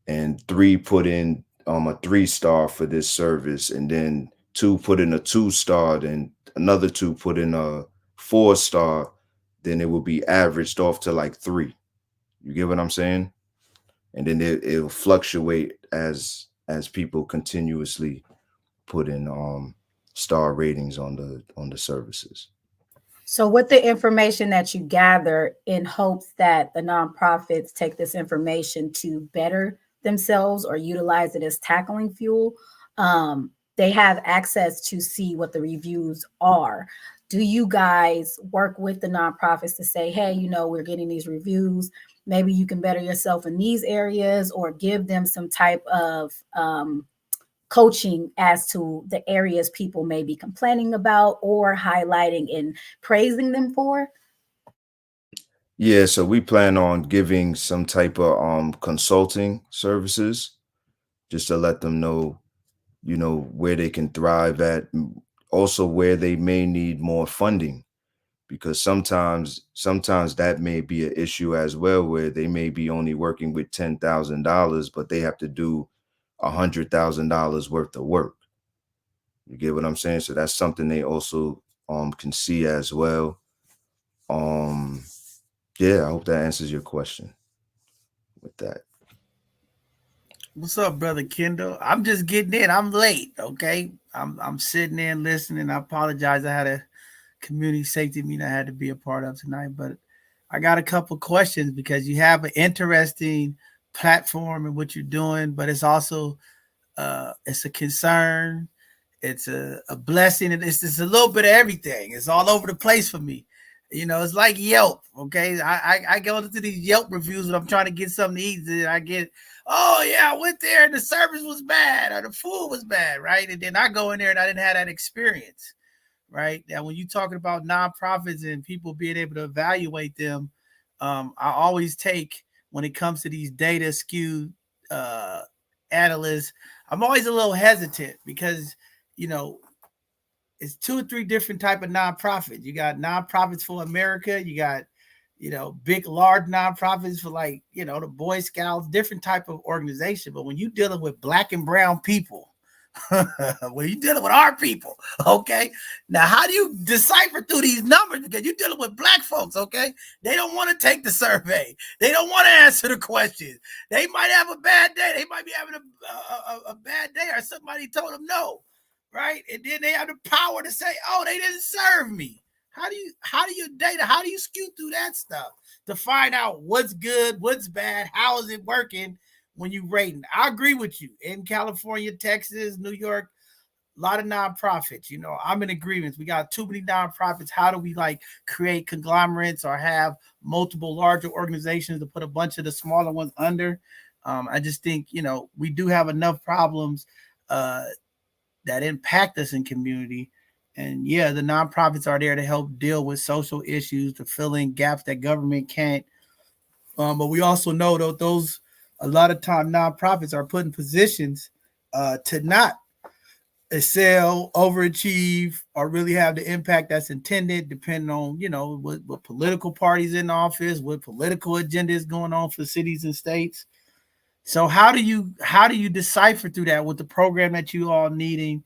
and 3 put in a 3-star for this service, and then 2 put in a 2-star, then another 2 put in a 4-star, then it will be averaged off to like 3. You get what I'm saying? And then it'll fluctuate as people continuously put in star ratings on the services. So with the information that you gather, in hopes that the nonprofits take this information to better themselves or utilize it as tackling fuel, they have access to see what the reviews are. Do you guys work with the nonprofits to say, hey, we're getting these reviews, maybe you can better yourself in these areas, or give them some type of coaching as to the areas people may be complaining about or highlighting and praising them for? Yeah, so we plan on giving some type of consulting services just to let them know, where they can thrive at, and also where they may need more funding, because sometimes that may be an issue as well, where they may be only working with $10,000, but they have to do $100,000 worth of work. You get what I'm saying? So that's something they also can see as well. Yeah, I hope that answers your question with that. What's up, brother Kendall? I'm just getting in. I'm late. Okay, I'm sitting in listening. I apologize. I had a community safety meeting I had to be a part of tonight, but I got a couple questions because you have an interesting platform in what you're doing, but it's also it's a concern. It's a blessing, and it's just a little bit of everything. It's all over the place for me. It's like Yelp. Okay, I go into these Yelp reviews when I'm trying to get something to eat, and I get, oh yeah, I went there and the service was bad or the food was bad, right? And then I go in there and I didn't have that experience, right? Now, when you're talking about nonprofits and people being able to evaluate them, I always take, when it comes to these data skewed analysts, I'm always a little hesitant because it's 2 or 3 different type of nonprofits. You got Nonprofits for America. You got, big, large nonprofits for like, the Boy Scouts, different type of organization. But when you're dealing with Black and brown people, when you're dealing with our people, okay? Now, how do you decipher through these numbers? Because you're dealing with Black folks, okay? They don't want to take the survey. They don't want to answer the questions. They might have a bad day. They might be having a bad day, or somebody told them no. Right? And then they have the power to say, oh, they didn't serve me. How do you data? How do you skew through that stuff to find out what's good, what's bad? How is it working when you rating? I agree with you. In California, Texas, New York, a lot of nonprofits, you know, I'm in agreement. We got too many nonprofits. How do we like create conglomerates or have multiple larger organizations to put a bunch of the smaller ones under? I just think, you know, we do have enough problems that impact us in community. And yeah, the nonprofits are there to help deal with social issues, to fill in gaps that government can't. But we also know that those, a lot of time nonprofits are put in positions to not excel, overachieve, or really have the impact that's intended, depending on, you know, what political parties in office, what political agenda is going on for cities and states. So how do you decipher through that with the program that you all needing?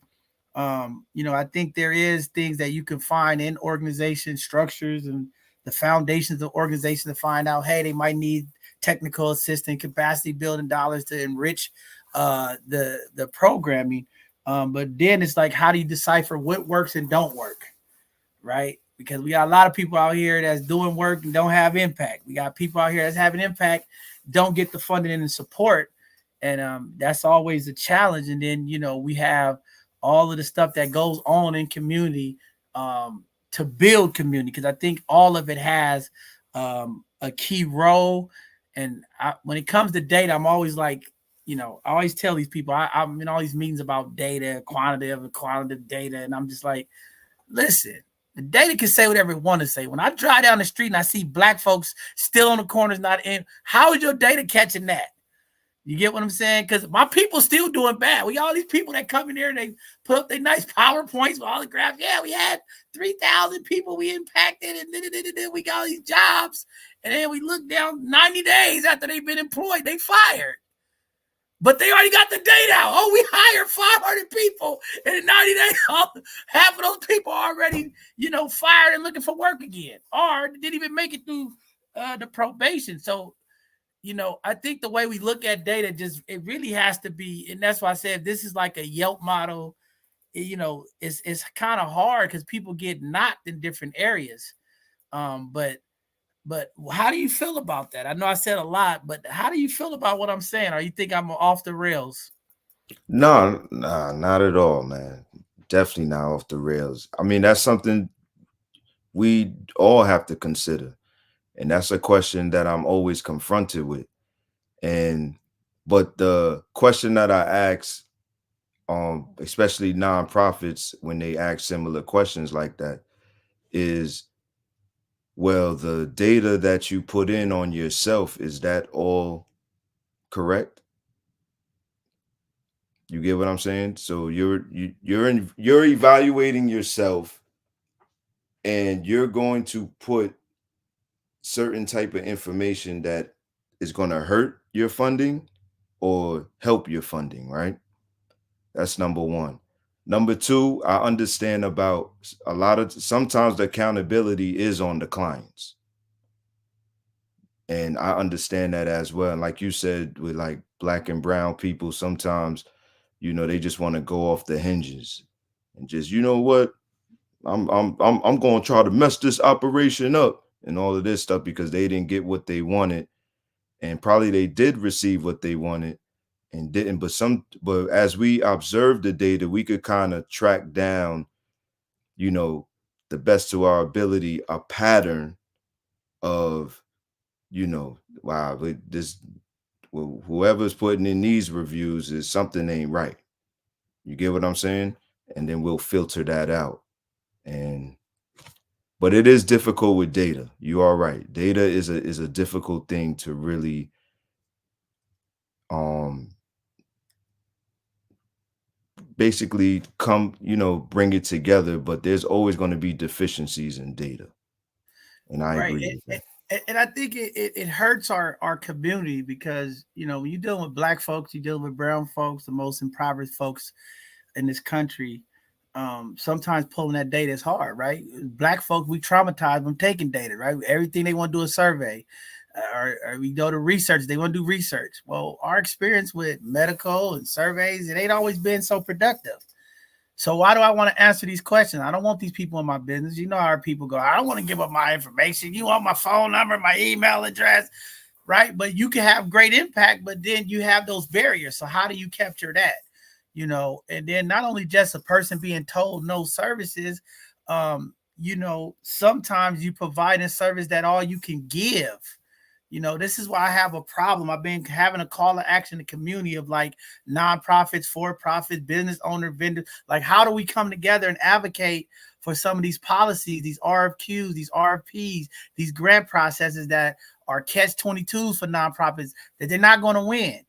You know, I think there is things that you can find in organization structures and the foundations of organizations to find out, hey, they might need technical assistance, capacity building dollars to enrich the programming. But then it's like, how do you decipher what works and don't work, right? Because we got a lot of people out here that's doing work and don't have impact. We got people out here that's having impact, don't get the funding and the support. And that's always a challenge. And then, you know, we have all of the stuff that goes on in community to build community, because I think all of it has a key role. And when it comes to data, I'm always like, you know, I always tell these people, I'm in all these meetings about data, quantitative and qualitative data. And I'm just like, listen, the data can say whatever it want to say. When I drive down the street and I see black folks still on the corners, not in, how is your data catching that? You get what I'm saying? Because my people still doing bad. We got all these people that come in here and they put up their nice PowerPoints with all the graphs. Yeah, we had 3,000 people we impacted, and then we got all these jobs. And then we look down 90 days after they've been employed, they fired. But they already got the data out. Oh, we hired 500 people, and in 90 days, half of those people are already, you know, fired and looking for work again, or didn't even make it through the probation. So, you know, I think the way we look at data, just it really has to be, and that's why I said this is like a Yelp model. You know, it's kind of hard because people get knocked in different areas. But how do you feel about that? I know I said a lot, but how do you feel about what I'm saying? Or you think I'm off the rails? No, nah, not at all, man. Definitely not off the rails. I mean, that's something we all have to consider. And that's a question that I'm always confronted with. But the question that I ask, especially nonprofits, when they ask similar questions like that, is, well, the data that you put in on yourself, is that all correct? You get what I'm saying? So you're evaluating yourself, and you're going to put certain type of information that is going to hurt your funding or help your funding, right? That's number one. Number two, I understand about sometimes the accountability is on the clients. And I understand that as well. And like you said, with like black and brown people, sometimes, you know, they just want to go off the hinges and just, you know what, I'm going to try to mess this operation up and all of this stuff because they didn't get what they wanted. And probably they did receive what they wanted and didn't. But as we observe the data, we could kind of track down, you know, the best to our ability, a pattern of, you know, wow, whoever's putting in these reviews is something ain't right. You get what I'm saying? And then we'll filter that out. But it is difficult with data. You are right. Data is a difficult thing to really basically bring it together, but there's always going to be deficiencies in data. And I agree with that. And I think it hurts our community because, you know, when you're dealing with black folks, you're dealing with brown folks, the most impoverished folks in this country. Sometimes pulling that data is hard, right? Black folks, we traumatize them taking data, right? Everything they want to do a survey, or we go to research, they want to do research. Well, our experience with medical and surveys, it ain't always been so productive. So why do I want to answer these questions? I don't want these people in my business. You know how our people go, I don't want to give up my information. You want my phone number, my email address, right? But you can have great impact, but then you have those barriers. So how do you capture that? you know, and then not only just a person being told no services, you know, sometimes you provide a service that all you can give. You know, this is why I have a problem. I've been having a call to action in the community of like nonprofits, for-profits, business owner, vendors. Like, how do we come together and advocate for some of these policies, these RFQs, these RFPs, these grant processes that are catch-22s for nonprofits that they're not going to win,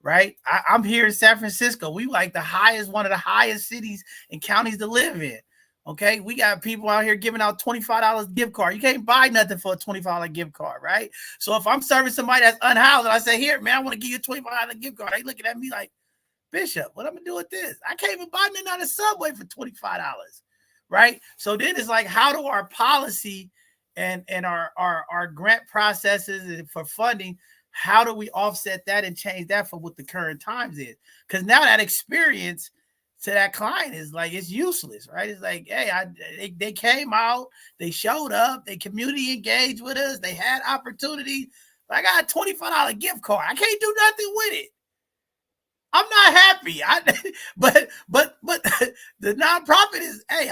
right? I'm here in San Francisco. We like the highest, one of the highest cities and counties to live in. Okay, we got people out here giving out $25 gift card. You can't buy nothing for a $25 gift card, right? So if I'm serving somebody that's unhoused and I say, here, man, I want to give you a $25 gift card, they looking at me like, Bishop, what I'm gonna do with this? I can't even buy nothing on the subway for $25, right? So then it's like, how do our policy and our grant processes for funding, how do we offset that and change that for what the current times is? Because now that experience to that client is like, it's useless, right? It's like, hey, they came out, they showed up, they community engaged with us, they had opportunity. I got a $25 gift card. I can't do nothing with it. I'm not happy. But the nonprofit is, hey,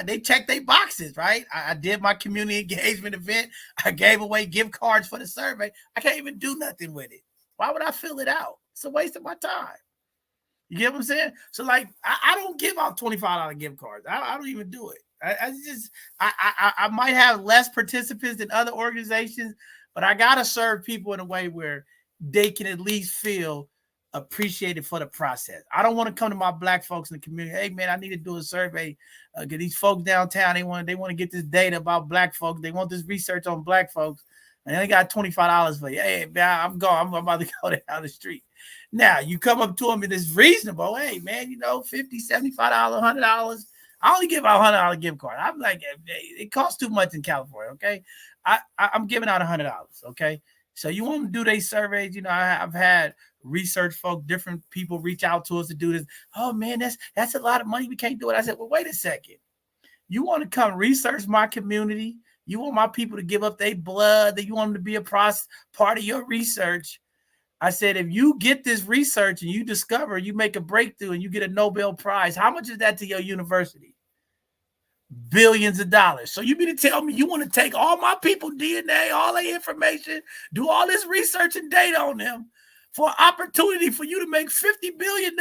they checked their boxes, right? I did my community engagement event. I gave away gift cards for the survey. I can't even do nothing with it. Why would I fill it out? It's a waste of my time. You get what I'm saying? So like, I don't give out $25 gift cards. I don't even do it. I might have less participants than other organizations, but I gotta serve people in a way where they can at least feel appreciated for the process. I don't want to come to my Black folks in the community. Hey man, I need to do a survey. Get these folks downtown. They want to get this data about Black folks. They want this research on Black folks, and they got $25 for you. Hey man, I'm going. I'm about to go down the street. Now, you come up to them and it's reasonable. Hey, man, you know, $50, $75, $100. I only give out $100 gift card. I'm like, it costs too much in California, okay? I'm giving out $100, okay? So you want to do these surveys? You know, I've had research folk, different people reach out to us to do this. Oh, man, that's a lot of money. We can't do it. I said, well, wait a second. You want to come research my community? You want my people to give up their blood? That you want them to be a part of your research? I said, if you get this research and you discover, you make a breakthrough and you get a Nobel Prize, how much is that to your university? Billions of dollars. So you mean to tell me you want to take all my people DNA, all their information, do all this research and data on them for an opportunity for you to make $50 billion,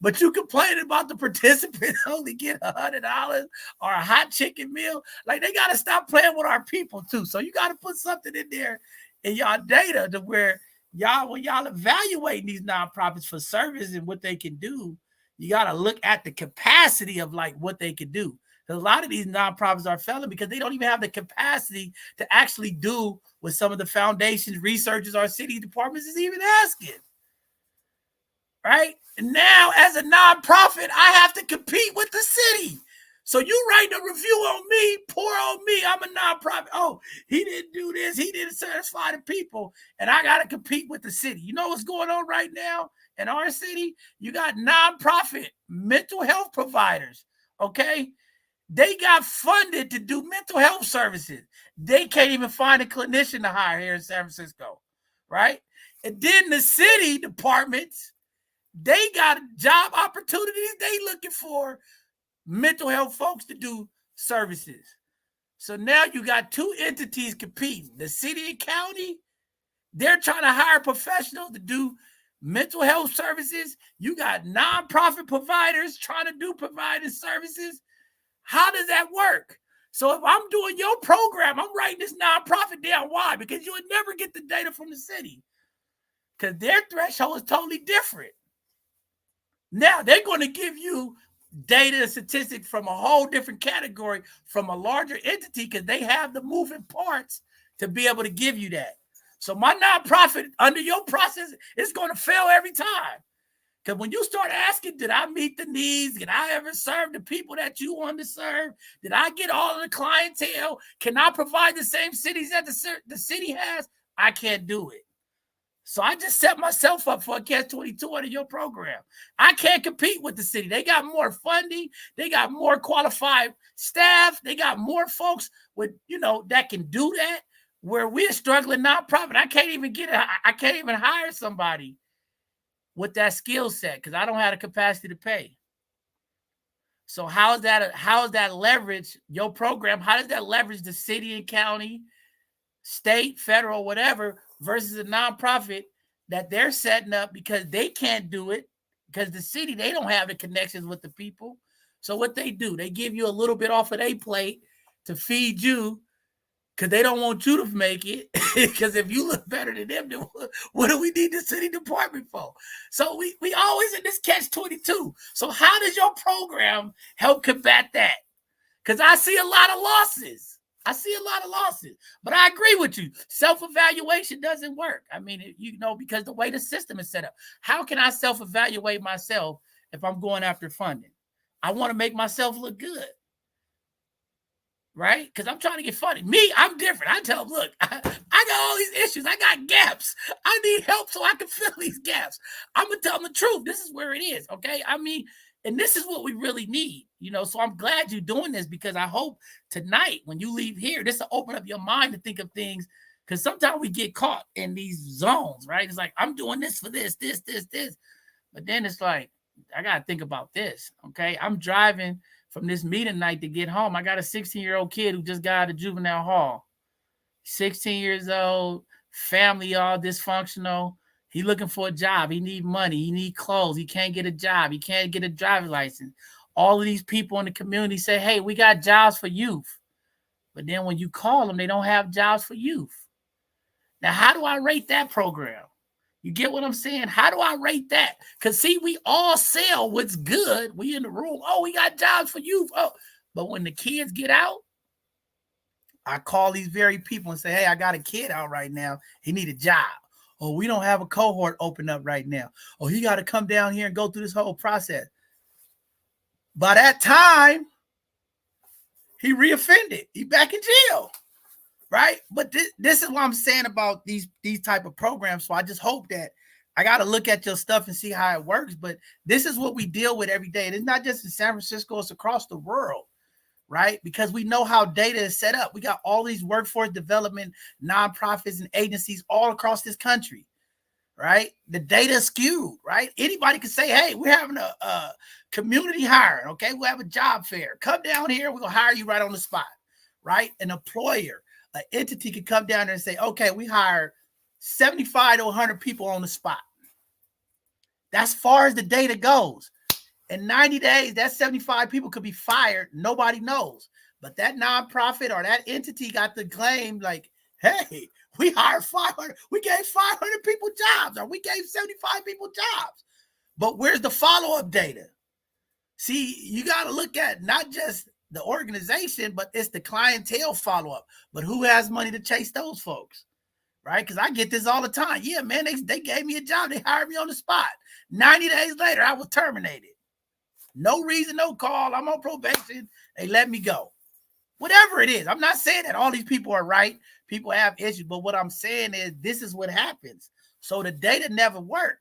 but you complaining about the participants only get $100 or a hot chicken meal? Like, they got to stop playing with our people too. So you got to put something in there in y'all data to where when y'all evaluating these nonprofits for service and what they can do, you got to look at the capacity of like what they can do. A lot of these nonprofits are failing because they don't even have the capacity to actually do what some of the foundations, researchers, or city departments is even asking. Right? And now, as a nonprofit, I have to compete with the city. So you write a review on me, pour on me. I'm a nonprofit. Oh, he didn't do this. He didn't satisfy the people. And I got to compete with the city. You know what's going on right now in our city? You got nonprofit mental health providers, okay? They got funded to do mental health services. They can't even find a clinician to hire here in San Francisco, right? And then the city departments, they got job opportunities. They looking for mental health folks to do services. So now you got two entities competing. The city and county, they're trying to hire professionals to do mental health services. You got nonprofit providers trying to do providing services. How does that work? So if I'm doing your program, I'm writing this nonprofit down. Why? Because you would never get the data from the city because their threshold is totally different. Now they're going to give you data and statistics from a whole different category from a larger entity because they have the moving parts to be able to give you that. So my nonprofit under your process is going to fail every time. Because when you start asking, did I meet the needs? Did I ever serve the people that you want to serve? Did I get all of the clientele? Can I provide the same cities that the city has? I can't do it. So I just set myself up for a catch-22 under your program. I can't compete with the city. They got more funding. They got more qualified staff. They got more folks with, that can do that. Where we're struggling nonprofit, I can't even hire somebody with that skill set because I don't have the capacity to pay. So how is that leverage your program? How does that leverage the city and county, state, federal, whatever, versus a nonprofit that they're setting up because they can't do it because the city, they don't have the connections with the people. So what they do, they give you a little bit off of their plate to feed you because they don't want you to make it. Because if you look better than them, then what do we need the city department for? So we always in this catch-22. So how does your program help combat that? Because I see a lot of losses. But I agree with you. Self-evaluation doesn't work. I mean, because the way the system is set up, how can I self-evaluate myself if I'm going after funding? I want to make myself look good. Right? Because I'm trying to get funded. Me, I'm different. I tell them, look, I got all these issues. I got gaps. I need help so I can fill these gaps. I'm going to tell them the truth. This is where it is. Okay? I mean, and this is what we really need. So I'm glad you're doing this because I hope tonight when you leave here, this will open up your mind to think of things because sometimes we get caught in these zones, right? It's like, I'm doing this for this. But then it's like, I got to think about this. Okay? I'm driving from this meeting night to get home. I got a 16-year-old kid who just got out of juvenile hall. 16 years old, family all dysfunctional. He looking for a job. He need money. He need clothes. He can't get a job. He can't get a driver's license. All of these people in the community say, hey, we got jobs for youth. But then when you call them, they don't have jobs for youth. Now, how do I rate that program? You get what I'm saying? How do I rate that? Because, see, we all sell what's good. We in the room. Oh, we got jobs for youth. Oh, but when the kids get out, I call these very people and say, hey, I got a kid out right now. He need a job. Or we don't have a cohort open up right now. Or he got to come down here and go through this whole process. By that time, he reoffended. He back in jail. Right. But this is what I'm saying about these type of programs. So I just hope that I got to look at your stuff and see how it works. But this is what we deal with every day. And it's not just in San Francisco, it's across the world. Right. Because we know how data is set up. We got all these workforce development nonprofits and agencies all across this country. Right. The data is skewed. Right. Anybody can say, hey, we're having a community hiring. OK, we'll have a job fair. Come down here. We're going to hire you right on the spot. Right. An employer. An entity could come down there and say, okay, we hired 75 to 100 people on the spot. That's far as the data goes. In 90 days, that 75 people could be fired. Nobody knows. But that nonprofit or that entity got the claim like, hey, we hired 500. We gave 500 people jobs or we gave 75 people jobs. But where's the follow-up data? See, you got to look at not just the organization, but it's the clientele follow-up. But who has money to chase those folks? Right? Because I get this all the time. Yeah, man, they gave me a job. They hired me on the spot. 90 days later, I was terminated. No reason, no call. I'm on probation. They let me go. Whatever it is. I'm not saying that all these people are right. People have issues. But what I'm saying is this is what happens. So the data never work.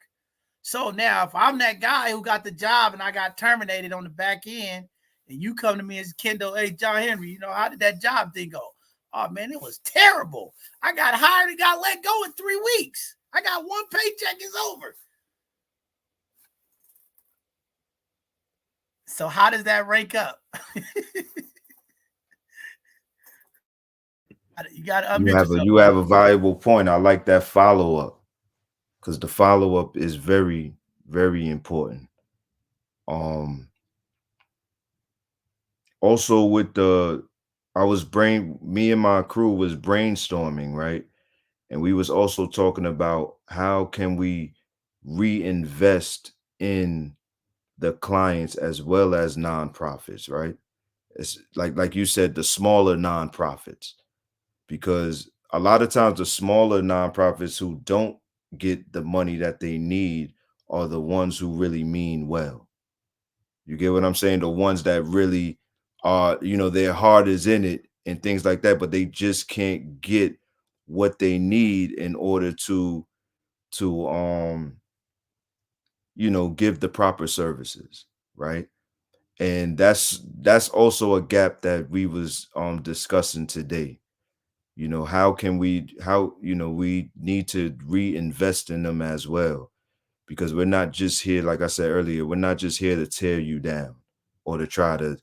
So now if I'm that guy who got the job and I got terminated on the back end, and you come to me as Kendall, hey, John Henry, how did that job thing go? Oh, man, it was terrible. I got hired and got let go in 3 weeks. I got one paycheck, it's over. So how does that rank up? You got to unmute you have a valuable point. I like that follow-up because the follow-up is very, very important. Also with me and my crew was brainstorming, right? And we was also talking about how can we reinvest in the clients as well as nonprofits, right? It's like you said, the smaller nonprofits, because a lot of times the smaller nonprofits who don't get the money that they need are the ones who really mean well. You get what I'm saying? The ones that really are, their heart is in it and things like that, but they just can't get what they need in order to give the proper services, right? And that's also a gap that we was discussing today. How we need to reinvest in them as well, because we're not just here, like I said earlier, we're not just here to tear you down or to try to,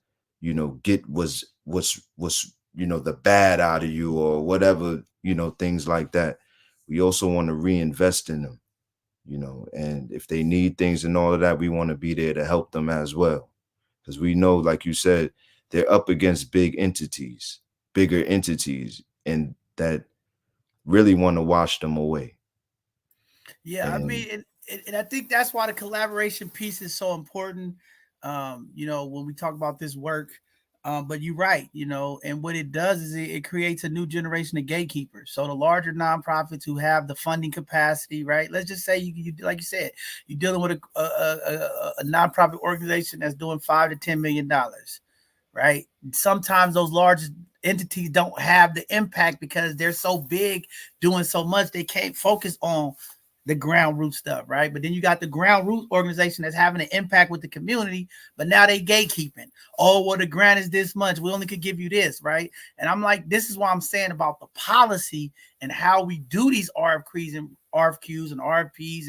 get what's the bad out of you or whatever, things like that. We also want to reinvest in them, and if they need things and all of that, we want to be there to help them as well. Because we know, like you said, they're up against bigger entities, and that really want to wash them away. Yeah, I mean, and I think that's why the collaboration piece is so important. When we talk about this work, but you're right, and what it does is it creates a new generation of gatekeepers. So the larger nonprofits who have the funding capacity, right? Let's just say you like you said, you're dealing with a nonprofit organization that's doing $5 to $10 million, right? Sometimes those large entities don't have the impact because they're so big, doing so much, they can't focus on the ground root stuff, right? But then you got the ground root organization that's having an impact with the community, but now they gatekeeping. Oh, well, the grant is this much. We only could give you this, right? And I'm like, this is why I'm saying about the policy and how we do these RFQs and RFPs and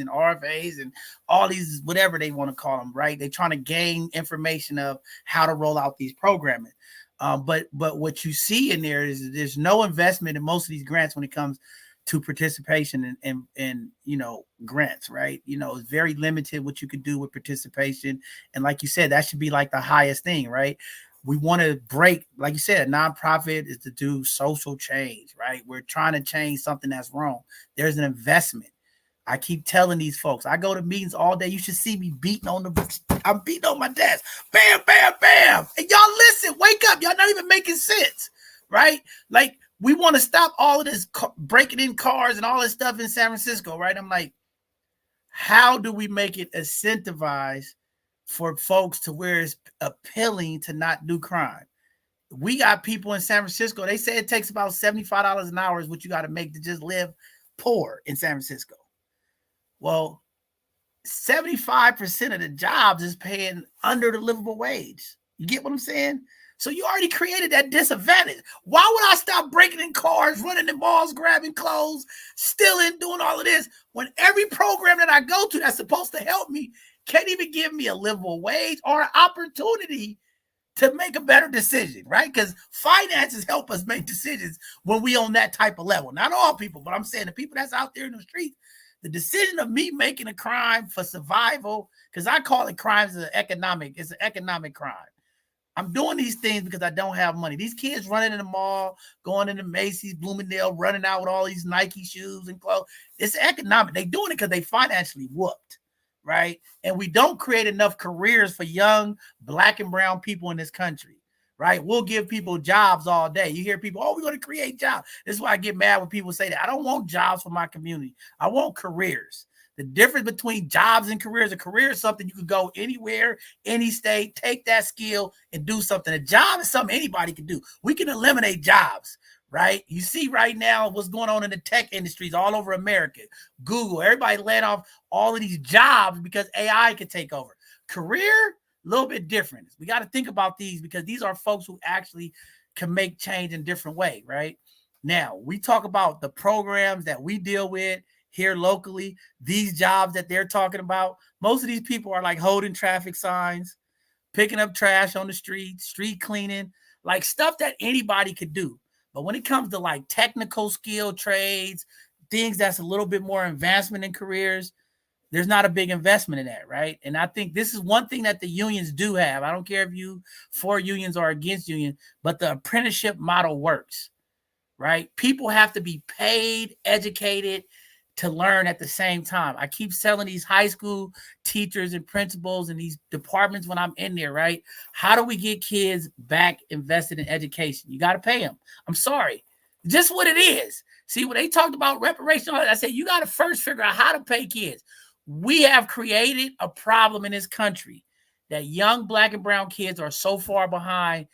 RFAs and all these, whatever they want to call them, right? They're trying to gain information of how to roll out these programming. But what you see in there is there's no investment in most of these grants when it comes to participation and grants, right? It's very limited what you could do with participation. And like you said, that should be like the highest thing, right? We want to break, like you said, a nonprofit is to do social change, right? We're trying to change something that's wrong. There's an investment. I keep telling these folks, I go to meetings all day. You should see me I'm beating on my desk. Bam, bam, bam. And y'all listen, wake up. Y'all not even making sense, right? Like, we want to stop all of this breaking in cars and all this stuff in San Francisco, right? I'm like, how do we make it incentivized for folks to where it's appealing to not do crime? We got people in San Francisco, they say it takes about $75 an hour is what you got to make to just live poor in San Francisco. Well, 75% of the jobs is paying under the livable wage. You get what I'm saying? So you already created that disadvantage. Why would I stop breaking in cars, running in malls, grabbing clothes, stealing, doing all of this, when every program that I go to that's supposed to help me can't even give me a livable wage or an opportunity to make a better decision, right? Because finances help us make decisions when we on that type of level. Not all people, but I'm saying the people that's out there in the streets, the decision of me making a crime for survival, because I call it crimes it's an economic crime. I'm doing these things because I don't have money. These kids running in the mall, going into Macy's, Bloomingdale, running out with all these Nike shoes and clothes. It's economic. They're doing it because they financially whooped, right? And we don't create enough careers for young Black and brown people in this country, right? We'll give people jobs all day. You hear people, oh, we're going to create jobs. This is why I get mad when people say that. I don't want jobs for my community. I want careers. The difference between jobs and careers, a career is something you could go anywhere, any state, take that skill and do something. A job is something anybody can do. We can eliminate jobs, right? You see right now what's going on in the tech industries all over America. Google, everybody laying off all of these jobs because AI can take over. Career, a little bit different. We got to think about these because these are folks who actually can make change in different ways, right? Now, we talk about the programs that we deal with here locally, these jobs that they're talking about. Most of these people are like holding traffic signs, picking up trash on the street cleaning, like stuff that anybody could do. But when it comes to like technical skill trades, things that's a little bit more advancement in careers, there's not a big investment in that, right? And I think this is one thing that the unions do have. I don't care if you for unions or against unions, but the apprenticeship model works, right? People have to be paid, educated to learn at the same time. I keep selling these high school teachers and principals and these departments when I'm in there, right? How do we get kids back invested in education? You got to pay them. I'm sorry. Just what it is. See, when they talked about reparation, I said, you got to first figure out how to pay kids. We have created a problem in this country that young Black and brown kids are so far behind.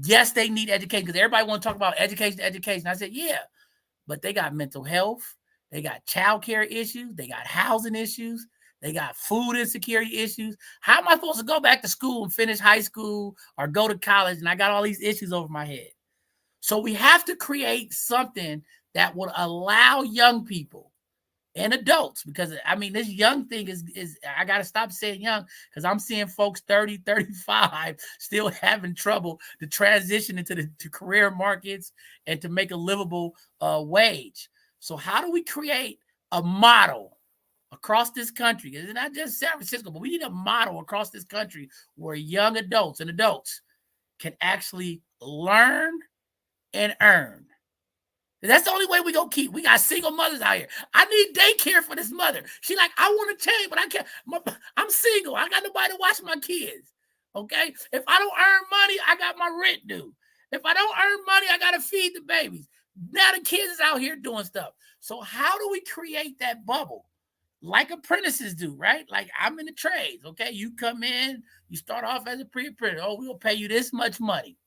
Yes, they need education because everybody want to talk about education. I said, yeah, but they got mental health. They got childcare issues. They got housing issues. They got food insecurity issues. How am I supposed to go back to school and finish high school or go to college and I got all these issues over my head? So we have to create something that would allow young people and adults, because I mean, this young thing is I got to stop saying young, because I'm seeing folks 30, 35 still having trouble to transition into the career markets and to make a livable wage. So how do we create a model across this country? It's not just San Francisco, but we need a model across this country where young adults and adults can actually learn and earn. That's the only way we gonna keep. We got single mothers out here. I need daycare for this mother. She like, I want to change, but I can't. I'm single. I got nobody to watch my kids. Okay. If I don't earn money, I got my rent due. If I don't earn money, I gotta feed the babies. Now the kids is out here doing stuff. So how do we create that bubble? Like apprentices do, right? Like I'm in the trades. Okay. You come in, you start off as a pre-apprentice. Oh, we'll pay you this much money.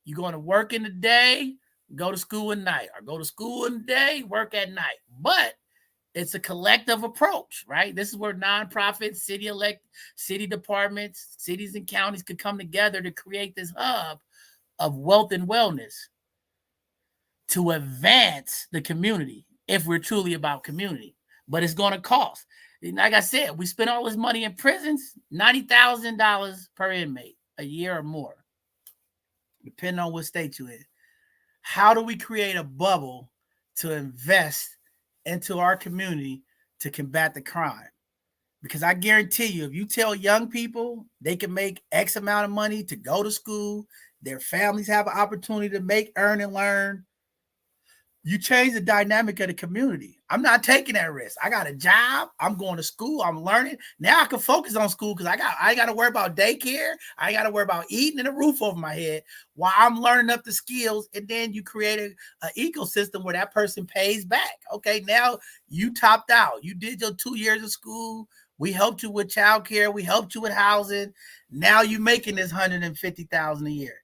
You're going to work in the day, go to school at night, or go to school in the day, work at night. But it's a collective approach, right? This is where nonprofits, city departments, cities and counties could come together to create this hub of wealth and wellness to advance the community if we're truly about community. But it's going to cost. Like I said, we spend all this money in prisons, $90,000 per inmate a year or more, depending on what state you're in. How do we create a bubble to invest into our community to combat the crime? Because I guarantee you, if you tell young people they can make X amount of money to go to school, their families have an opportunity to make, earn, and learn, you change the dynamic of the community. I'm not taking that risk. I got a job. I'm going to school. I'm learning. Now I can focus on school because I ain't got to worry about daycare. I ain't got to worry about eating and a roof over my head while I'm learning up the skills. And then you create an ecosystem where that person pays back. Okay, now you topped out. You did your 2 years of school. We helped you with childcare. We helped you with housing. Now you're making this $150,000 a year.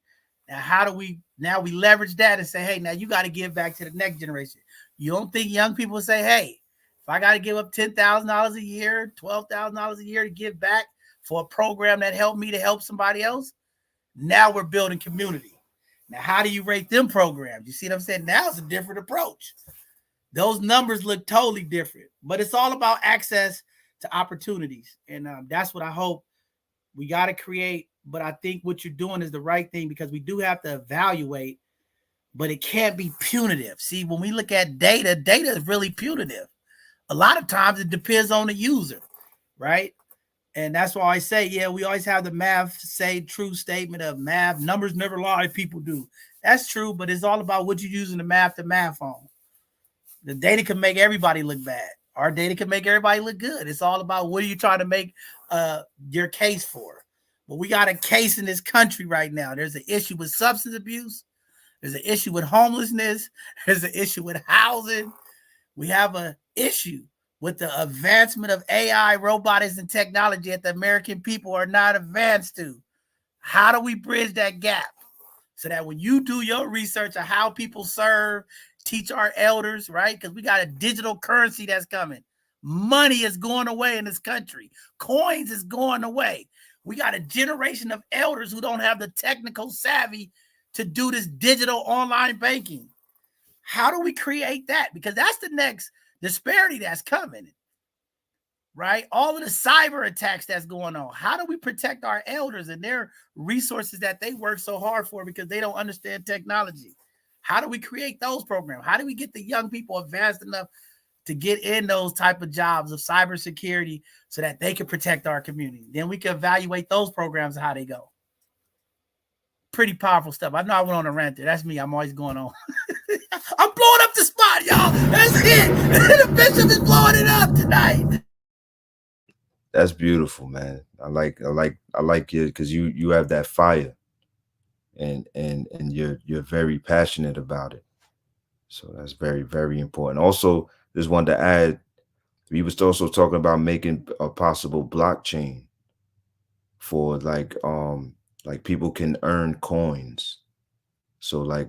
Now, how do we leverage that and say, hey, now you got to give back to the next generation? You don't think young people say, hey, if I got to give up $10,000 a year, $12,000 a year to give back for a program that helped me to help somebody else? Now we're building community. Now, how do you rate them programs? You see what I'm saying? Now it's a different approach. Those numbers look totally different, but it's all about access to opportunities. And that's what I hope we got to create. But I think what you're doing is the right thing, because we do have to evaluate, but it can't be punitive. See, when we look at data is really punitive. A lot of times it depends on the user, right? And that's why I say, yeah, we always have the math say true statement of math. Numbers never lie, people do. That's true, but it's all about what you're using the math to math on. The data can make everybody look bad. Our data can make everybody look good. It's all about what are you trying to make your case for. But we got a case in this country right now. There's an issue with substance abuse. There's an issue with homelessness. There's an issue with housing. We have an issue with the advancement of AI, robotics, and technology that the American people are not advanced to. How do we bridge that gap so that when you do your research on how people serve, teach our elders, right? Because we got a digital currency that's coming. Money is going away in this country. Coins is going away. We got a generation of elders who don't have the technical savvy to do this digital online banking. How do we create that? Because that's the next disparity that's coming, right? All of the cyber attacks that's going on. How do we protect our elders and their resources that they work so hard for because they don't understand technology? How do we create those programs? How do we get the young people advanced enough to get in those type of jobs of cybersecurity so that they can protect our community? Then we can evaluate those programs and how they go. Pretty powerful stuff. I know I went on a rant there. That's me. I'm always going on. I'm blowing up the spot, y'all. That's it. The bishop is blowing it up tonight. That's beautiful, man. I like it because you have that fire, and you're very passionate about it. So that's very, very important. Also, just wanted to add, we was also talking about making a possible blockchain for like people can earn coins. So like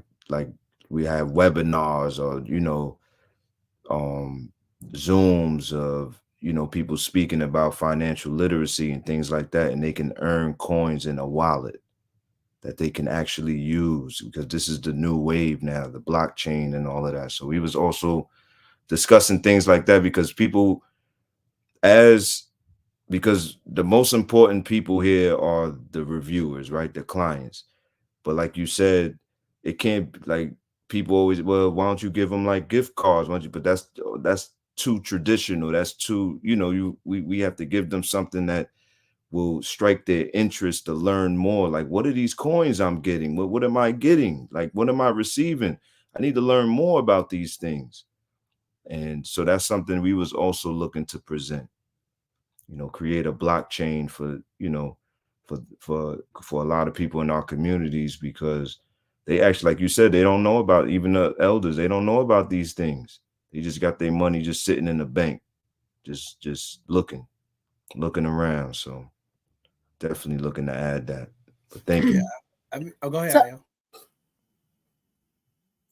we have webinars or Zooms of people speaking about financial literacy and things like that, and they can earn coins in a wallet that they can actually use, because this is the new wave now, the blockchain and all of that. So we was also discussing things like that, because because the most important people here are the reviewers, right? The clients. But like you said, it can't, like, people always, well, why don't you give them like gift cards? Why don't you? But that's too traditional. That's too, we have to give them something that will strike their interest to learn more. Like, what are these coins I'm getting? What am I getting? Like, what am I receiving? I need to learn more about these things. And so that's something we was also looking to present, create a blockchain for, for a lot of people in our communities, because they actually, like you said, they don't know about, even the elders, they don't know about these things. They just got their money just sitting in the bank, just looking around. So definitely looking to add that. But thank you. Go ahead, So- Ayo.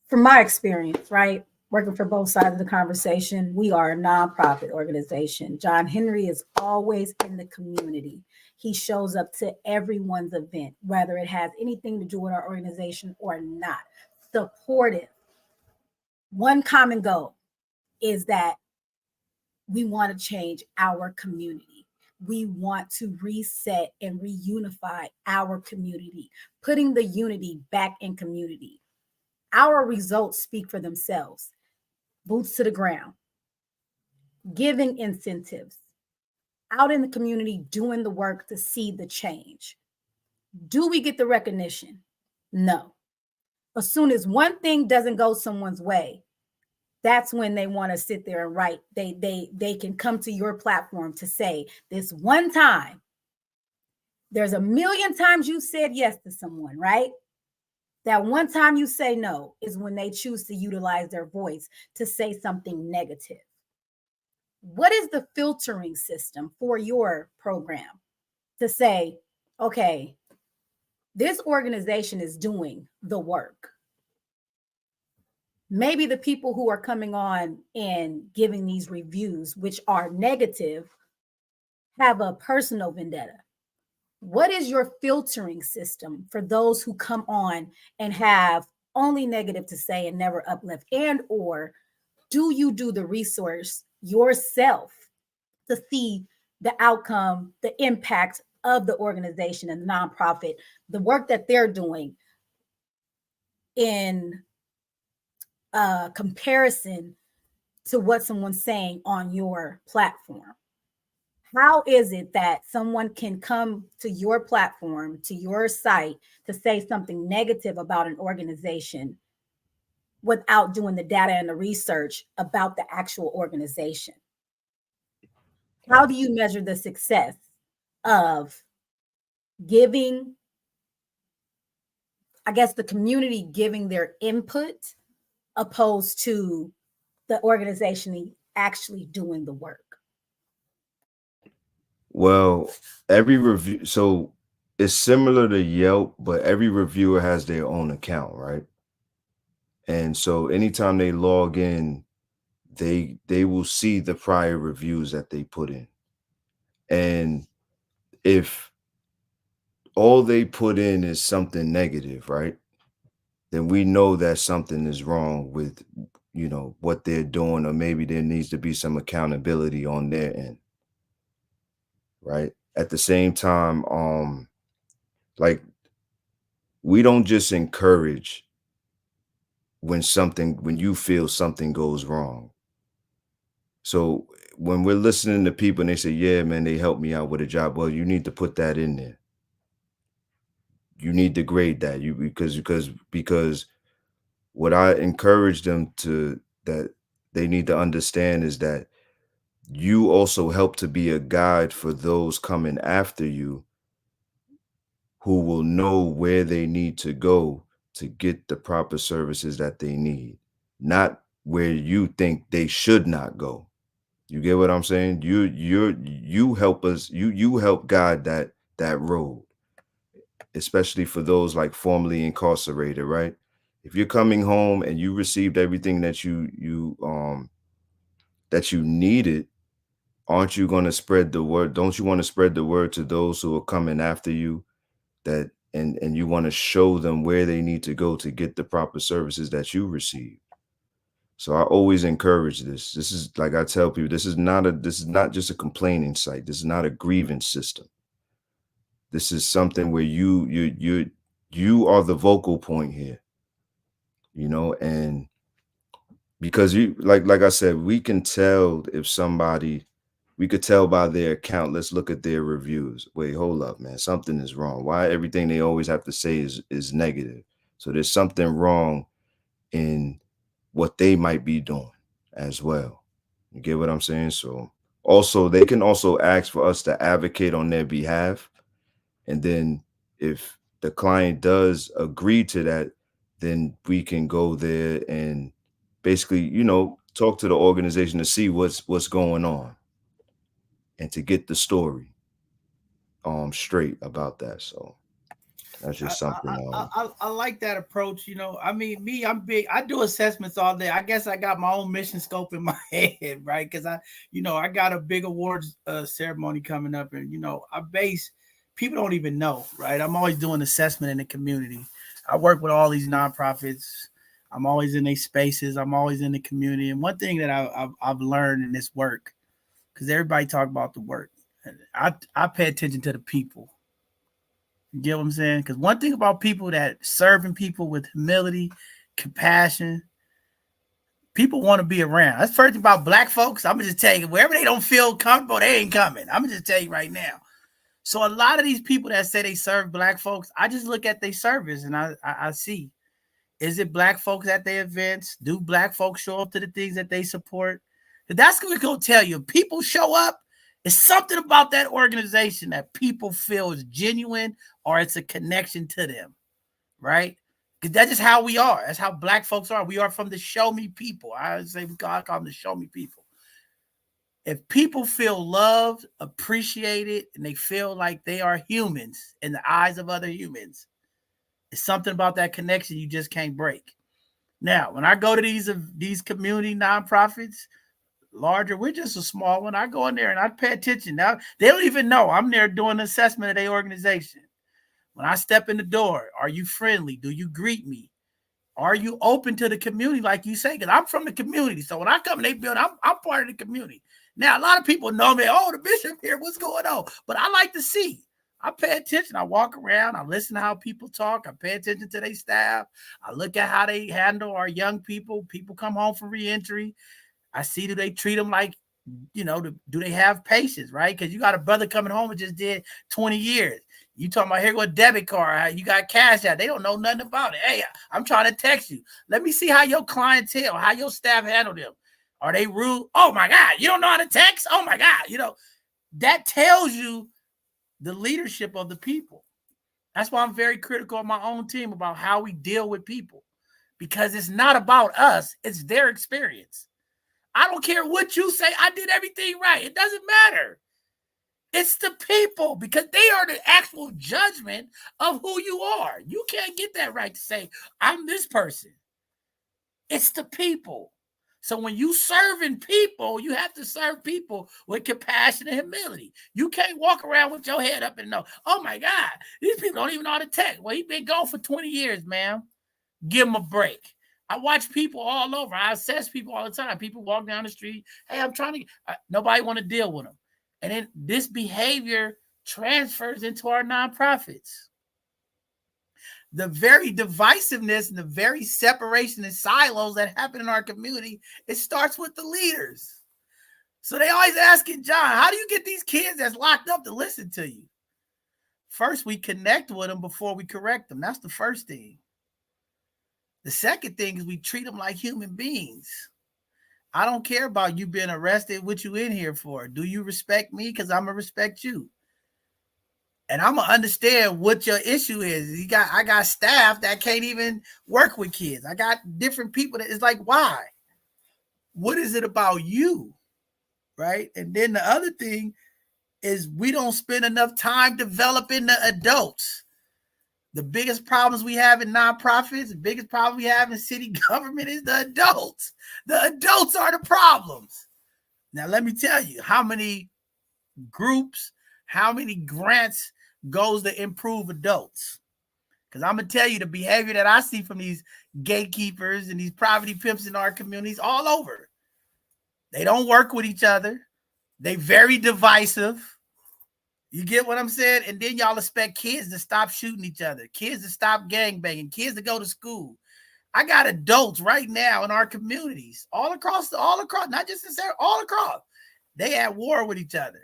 From my experience, right, working for both sides of the conversation, we are a nonprofit organization. John Henry is always in the community. He shows up to everyone's event, whether it has anything to do with our organization or not. Supportive. One common goal is that we want to change our community. We want to reset and reunify our community, putting the unity back in community. Our results speak for themselves. Boots to the ground, giving incentives, out in the community, doing the work to see the change. Do we get the recognition? No. As soon as one thing doesn't go someone's way, that's when they want to sit there and write. They can come to your platform to say, this one time, there's a million times you said yes to someone, right? That one time you say no is when they choose to utilize their voice to say something negative. What is the filtering system for your program to say, okay, this organization is doing the work? Maybe the people who are coming on and giving these reviews, which are negative, have a personal vendetta. What is your filtering system for those who come on and have only negative to say and never uplift? And or do you do the resource yourself to see the outcome, the impact of the organization and the nonprofit, the work that they're doing in comparison to what someone's saying on your platform? How is it that someone can come to your platform, to your site, to say something negative about an organization without doing the data and the research about the actual organization? How do you measure the success of giving, I guess, the community giving their input opposed to the organization actually doing the work? Well, every review, so it's similar to Yelp, but every reviewer has their own account, right? And so anytime they log in, they will see the prior reviews that they put in. And if all they put in is something negative, right, then we know that something is wrong with, what they're doing, or maybe there needs to be some accountability on their end. Right. At the same time, like, we don't just encourage when you feel something goes wrong. So when we're listening to people and they say, yeah, man, they helped me out with a job, well, you need to put that in there. You need to grade that, because what I encourage them that they need to understand is that you also help to be a guide for those coming after you, who will know where they need to go to get the proper services that they need, not where you think they should not go. You get what I'm saying? You help us, you help guide that road, especially for those like formerly incarcerated, right? If you're coming home and you received everything that you needed, aren't you going to spread the word? Don't you want to spread the word to those who are coming after you, that and you want to show them where they need to go to get the proper services that you receive? So I always encourage this. This is like I tell people, this is not just a complaining site. This is not a grievance system. This is something where you are the vocal point here, you know, and because you like I said, we can tell if somebody, we could tell by their account. Let's look at their reviews. Wait, hold up, man. Something is wrong. Why everything they always have to say is negative? So there's something wrong in what they might be doing as well. You get what I'm saying? So also they can also ask for us to advocate on their behalf. And then if the client does agree to that, then we can go there and basically, you know, talk to the organization to see what's going on and to get the story straight about that. So that's just something. I like that approach. You know, I mean, me, I'm big. I do assessments all day. I guess I got my own mission scope in my head, right? Because I got a big awards ceremony coming up, and people don't even know, right? I'm always doing assessment in the community. I work with all these nonprofits. I'm always in these spaces. I'm always in the community. And one thing that I've learned in this work, because everybody talk about the work, I pay attention to the people. You get what I'm saying? Because one thing about people that serving people with humility, compassion, people want to be around. That's the first thing about Black folks. I'm going to just tell you, wherever they don't feel comfortable, they ain't coming. I'm going to just tell you right now. So a lot of these people that say they serve Black folks, I just look at their service and I see, is it Black folks at their events? Do Black folks show up to the things that they support? That's what we're going to tell you. If people show up, it's something about that organization that people feel is genuine or it's a connection to them, right? Because that's just how we are. That's how Black folks are. We are from the show me people. I call them the show me people. If people feel loved, appreciated, and they feel like they are humans in the eyes of other humans, it's something about that connection you just can't break. Now, when I go to these community nonprofits, larger, we're just a small one. I go in there and I pay attention. Now, they don't even know I'm there doing an assessment of their organization. When I step in the door, are you friendly? Do you greet me? Are you open to the community, like you say? Because I'm from the community. So when I come in they build, I'm part of the community. Now, a lot of people know me. Oh, the bishop here, what's going on? But I like to see. I pay attention. I walk around. I listen to how people talk. I pay attention to their staff. I look at how they handle our young people. People come home from reentry. I see, do they treat them like, do they have patience, right? Because you got a brother coming home and just did 20 years. You talking about, here go a debit card, you got cash out. They don't know nothing about it. Hey, I'm trying to text you. Let me see how your clientele, how your staff handle them. Are they rude? Oh my God, you don't know how to text? Oh my God, that tells you the leadership of the people. That's why I'm very critical of my own team about how we deal with people, because it's not about us, it's their experience. I don't care what you say. I did everything right. It doesn't matter. It's the people, because they are the actual judgment of who you are. You can't get that right to say, I'm this person. It's the people. So when you serving people, you have to serve people with compassion and humility. You can't walk around with your head up and know, oh my God, these people don't even know how to text. Well, he's been gone for 20 years, man. Give him a break. I watch people all over. I assess people all the time. People walk down the street. Hey, I'm trying to, nobody want to deal with them. And then this behavior transfers into our nonprofits. The very divisiveness and the very separation and silos that happen in our community, it starts with the leaders. So they always asking John, how do you get these kids that's locked up to listen to you? First, we connect with them before we correct them. That's the first thing. The second thing is we treat them like human beings. I don't care about you being arrested. What you in here for? Do you respect me? Because I'm going to respect you. And I'm going to understand what your issue is. I got staff that can't even work with kids. I got different people that is like, why? What is it about you? Right? And then the other thing is we don't spend enough time developing the adults. The biggest problems we have in nonprofits, the biggest problem we have in city government is the adults. The adults are the problems. Now, let me tell you how many groups, how many grants goes to improve adults. Because I'm going to tell you the behavior that I see from these gatekeepers and these property pimps in our communities all over. They don't work with each other. They very divisive. You get what I'm saying? And then y'all expect kids to stop shooting each other, kids to stop gangbanging, kids to go to school. I got adults right now in our communities, all across, not just in Sarah, all across. They at war with each other.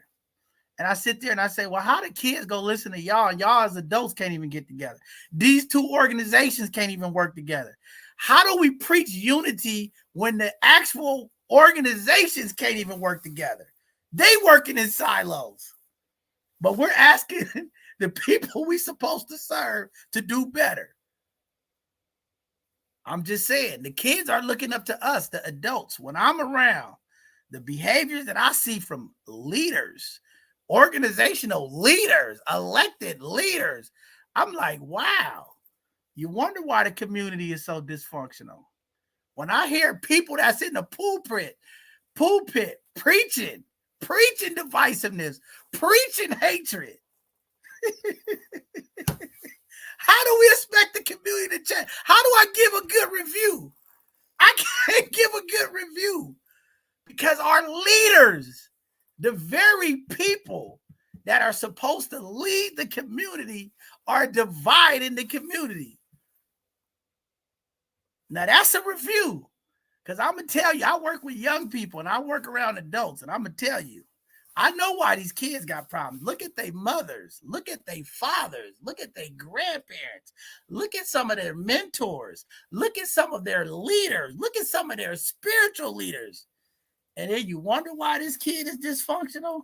And I sit there and I say, well, how do kids go listen to y'all? And y'all as adults can't even get together. These two organizations can't even work together. How do we preach unity when the actual organizations can't even work together? They working in silos. But we're asking the people we supposed to serve to do better. I'm just saying, the kids are looking up to us, the adults. When I'm around, the behaviors that I see from leaders, organizational leaders, elected leaders, I'm like, wow. You wonder why the community is so dysfunctional. When I hear people that's in the pulpit preaching divisiveness, preaching hatred, how do we expect the community to change? How do I give a good review? I can't give a good review because our leaders, the very people that are supposed to lead the community, are dividing the community. Now that's a review, because I'm going to tell you, I work with young people and I work around adults, and I'm going to tell you, I know why these kids got problems. Look at their mothers. Look at their fathers. Look at their grandparents. Look at some of their mentors. Look at some of their leaders. Look at some of their spiritual leaders. And then you wonder why this kid is dysfunctional?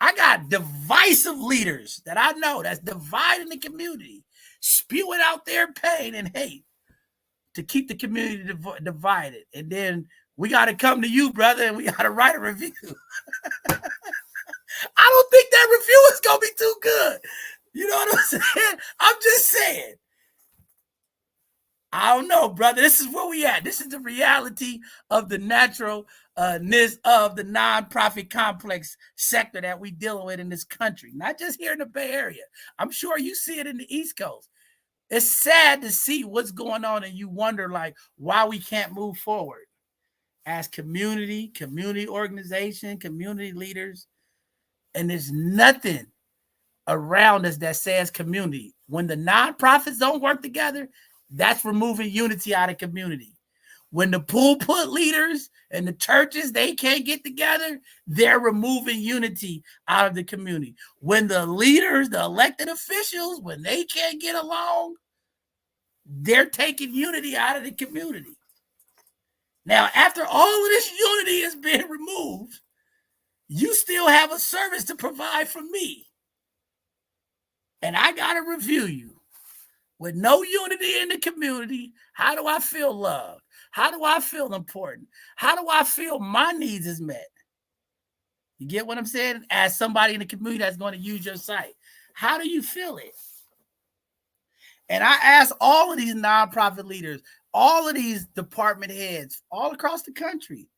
I got divisive leaders that I know that's dividing the community, spewing out their pain and hate to keep the community divided. And then we got to come to you, brother, and we got to write a review. I don't think that review is going to be too good. You know what I'm saying? I'm just saying. I don't know, brother. This is where we at. This is the reality of the naturalness of the nonprofit complex sector that we dealing with in this country. Not just here in the Bay Area. I'm sure you see it in the East Coast. It's sad to see what's going on, and you wonder, like, why we can't move forward as community organization, community leaders. And there's nothing around us that says community. When the nonprofits don't work together, that's removing unity out of community. When the pulpit leaders and the churches, they can't get together, they're removing unity out of the community. When the leaders, the elected officials, when they can't get along, they're taking unity out of the community. Now, after all of this unity has been removed, you still have a service to provide for me. And I got to review you. With no unity in the community, how do I feel loved? How do I feel important? How do I feel my needs is met? You get what I'm saying? As somebody in the community that's going to use your site, how do you feel it? And I ask all of these nonprofit leaders, all of these department heads all across the country,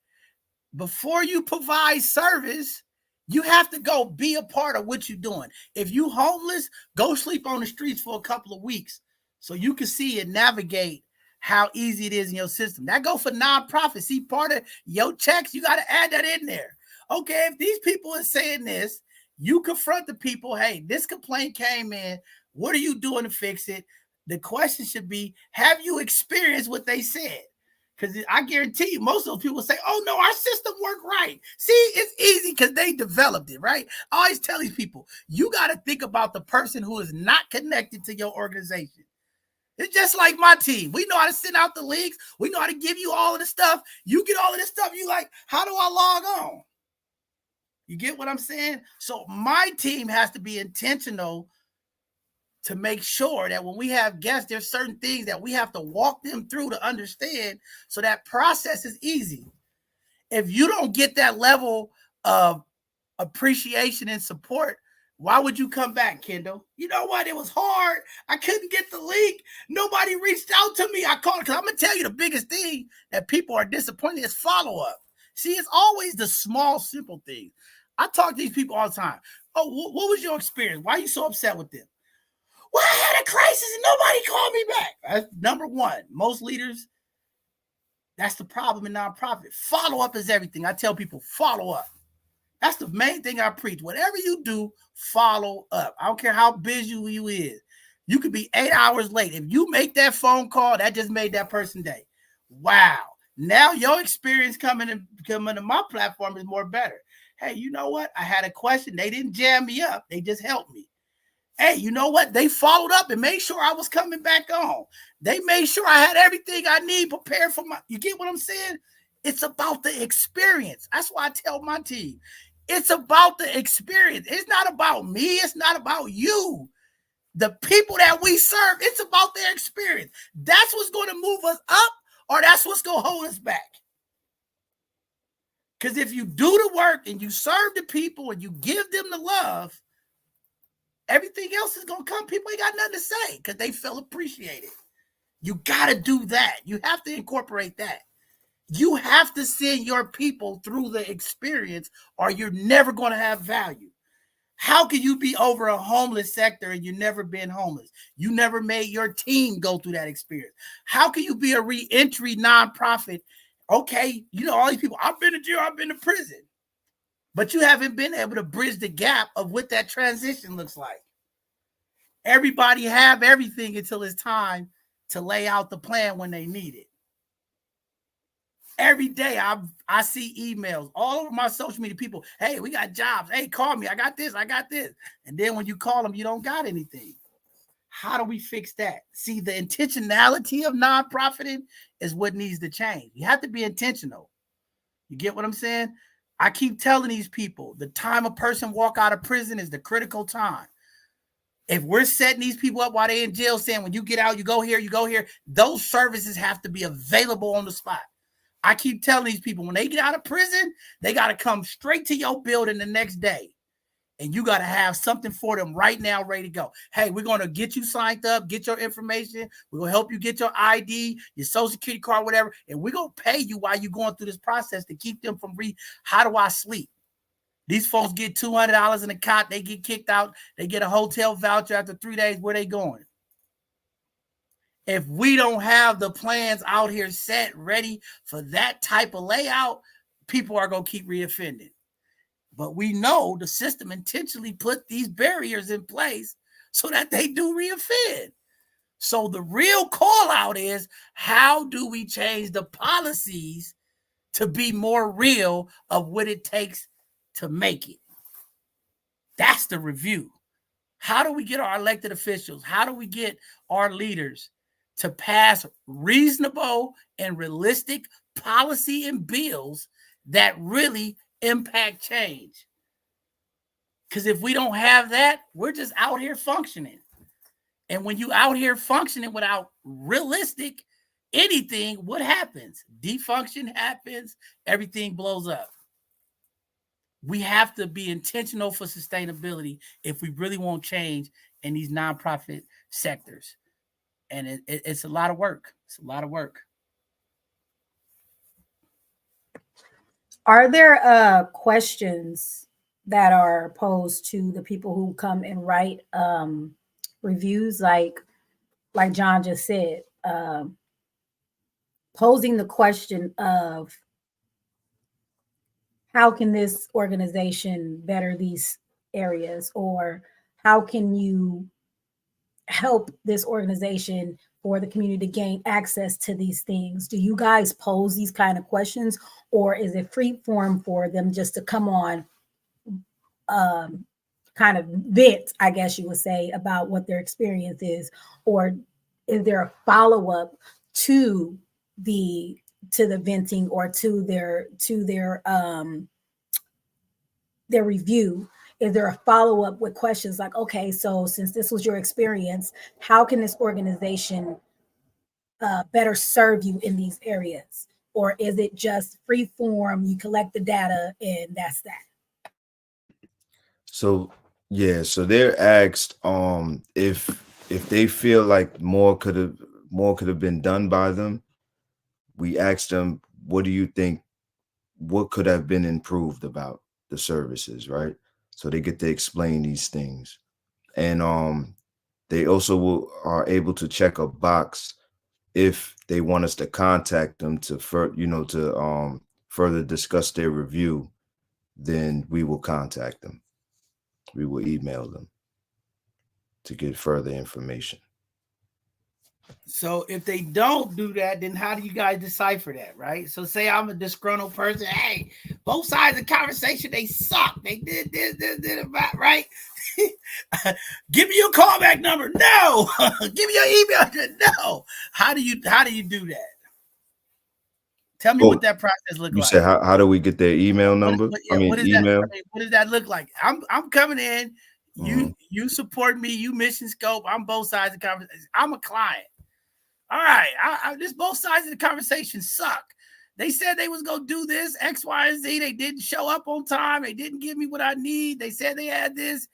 before you provide service, you have to go be a part of what you're doing. If you homeless, go sleep on the streets for a couple of weeks so you can see and navigate how easy it is in your system. That go for nonprofits. See, part of your checks, you got to add that in there. Okay, if these people are saying this, you confront the people. Hey, this complaint came in. What are you doing to fix it? The question should be, have you experienced what they said? Because I guarantee you, most of those people say, oh, no, our system worked right. See, it's easy because they developed it, right? I always tell these people, you got to think about the person who is not connected to your organization. It's just like my team. We know how to send out the links. We know how to give you all of the stuff. You get all of this stuff. You like, how do I log on? You get what I'm saying? So my team has to be intentional to make sure that when we have guests, there's certain things that we have to walk them through to understand, so that process is easy. If you don't get that level of appreciation and support, why would you come back, Kendall? You know what? It was hard. I couldn't get the link. Nobody reached out to me. I called, because I'm going to tell you the biggest thing that people are disappointed is follow-up. See, it's always the small, simple things. I talk to these people all the time. Oh, what was your experience? Why are you so upset with them? Well, I had a crisis and nobody called me back. That's number one. Most leaders, that's the problem in nonprofit. Follow up is everything. I tell people, follow up. That's the main thing I preach. Whatever you do, follow up. I don't care how busy you is. You could be 8 hours late. If you make that phone call, that just made that person's day. Wow. Now your experience coming to my platform is more better. Hey, you know what? I had a question. They didn't jam me up. They just helped me. Hey, you know what? They followed up and made sure I was coming back on. They made sure I had everything I need prepared for you get what I'm saying? It's about the experience. That's why I tell my team, it's about the experience. It's not about me. It's not about you. The people that we serve, it's about their experience. That's what's going to move us up, or that's what's going to hold us back. Because if you do the work and you serve the people and you give them the love, everything else is going to come. People ain't got nothing to say because they feel appreciated. You got to do that. You have to incorporate that. You have to send your people through the experience or you're never going to have value. How can you be over a homeless sector and you never been homeless? You never made your team go through that experience. How can you be a reentry nonprofit? Okay, you know, all these people, I've been to jail, I've been to prison. But you haven't been able to bridge the gap of what that transition looks like. Everybody have everything until it's time to lay out the plan when they need it. Every day I see emails all over my social media, people, hey, we got jobs. Hey, call me. I got this. I got this. And then when you call them, you don't got anything. How do we fix that? See, the intentionality of nonprofiting is what needs to change. You have to be intentional. You get what I'm saying? I keep telling these people, the time a person walk out of prison is the critical time. If we're setting these people up while they're in jail saying, when you get out, you go here, those services have to be available on the spot. I keep telling these people, when they get out of prison, they got to come straight to your building the next day. And you got to have something for them right now, ready to go. Hey, we're going to get you signed up, get your information. We're going to help you get your ID, your social security card, whatever. And we're going to pay you while you're going through this process to keep them from how do I sleep? These folks get $200 in a cot. They get kicked out. They get a hotel voucher after 3 days. Where they going? If we don't have the plans out here set, ready for that type of layout, people are going to keep reoffending. But we know the system intentionally put these barriers in place so that they do reoffend. So the real call out is, how do we change the policies to be more real of what it takes to make it? That's the review. How do we get our elected officials? How do we get our leaders to pass reasonable and realistic policy and bills that really impact change? Because if we don't have that, we're just out here functioning. And when you out here functioning without realistic anything, what happens? Defunction happens. Everything blows up. We have to be intentional for sustainability if we really want change in these nonprofit sectors. And it's a lot of work. It's a lot of work. Are there questions that are posed to the people who come and write reviews, like John just said, posing the question of how can this organization better these areas, or how can you help this organization for the community to gain access to these things? Do you guys pose these kind of questions, or is it free form for them just to come on, kind of vent, I guess you would say, about what their experience is? Or is there a follow-up to the venting or to their review? Is there a follow-up with questions like, okay, so since this was your experience, how can this organization better serve you in these areas? Or is it just free form, you collect the data and that's that? So yeah, so they're asked if they feel like more could have been done by them. We asked them, what do you think, what could have been improved about the services, right? So they get to explain these things. And They also are able to check a box if they want us to contact them to further discuss their review. Then we will contact them. We will email them to get further information. So if they don't do that, then how do you guys decipher that, right? So say I'm a disgruntled person. Hey, both sides of the conversation, they suck. They did this, about, right? Give me your callback number. No. Give me your email address. No. How do you do that? Tell me what that process looks like. You said how do we get their email number? What email. What does that look like? I'm coming in. You support me. You mission scope. I'm both sides of the conversation. I'm a client. All right, this both sides of the conversation suck. They said they was gonna do this X, Y, and Z. They didn't show up on time. They didn't give me what I need. They said they had this.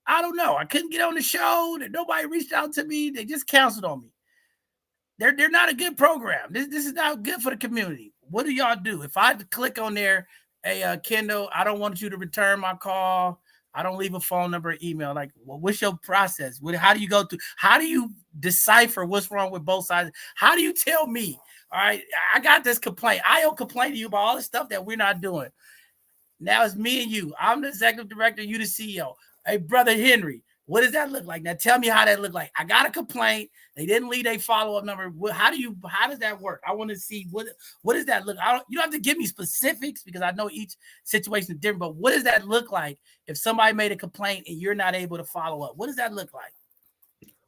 I don't know. I couldn't get on the show. Nobody reached out to me. They just canceled on me. They're not a good program. This is not good for the community. What do y'all do? If I had to click on there, hey, Kendall, I don't want you to return my call. I don't leave a phone number or email. Like, well, what's your process? How do you go through? How do you decipher what's wrong with both sides? How do you tell me, all right, I got this complaint. I'll complain to you about all the stuff that we're not doing. Now it's me and you. I'm the executive director. You the CEO. Hey, brother Henry, what does that look like? Now tell me how that look like. I got a complaint. They didn't leave a follow-up number. How does that work? I want to see what does that look? You don't have to give me specifics because I know each situation is different, but what does that look like if somebody made a complaint and you're not able to follow up? What does that look like?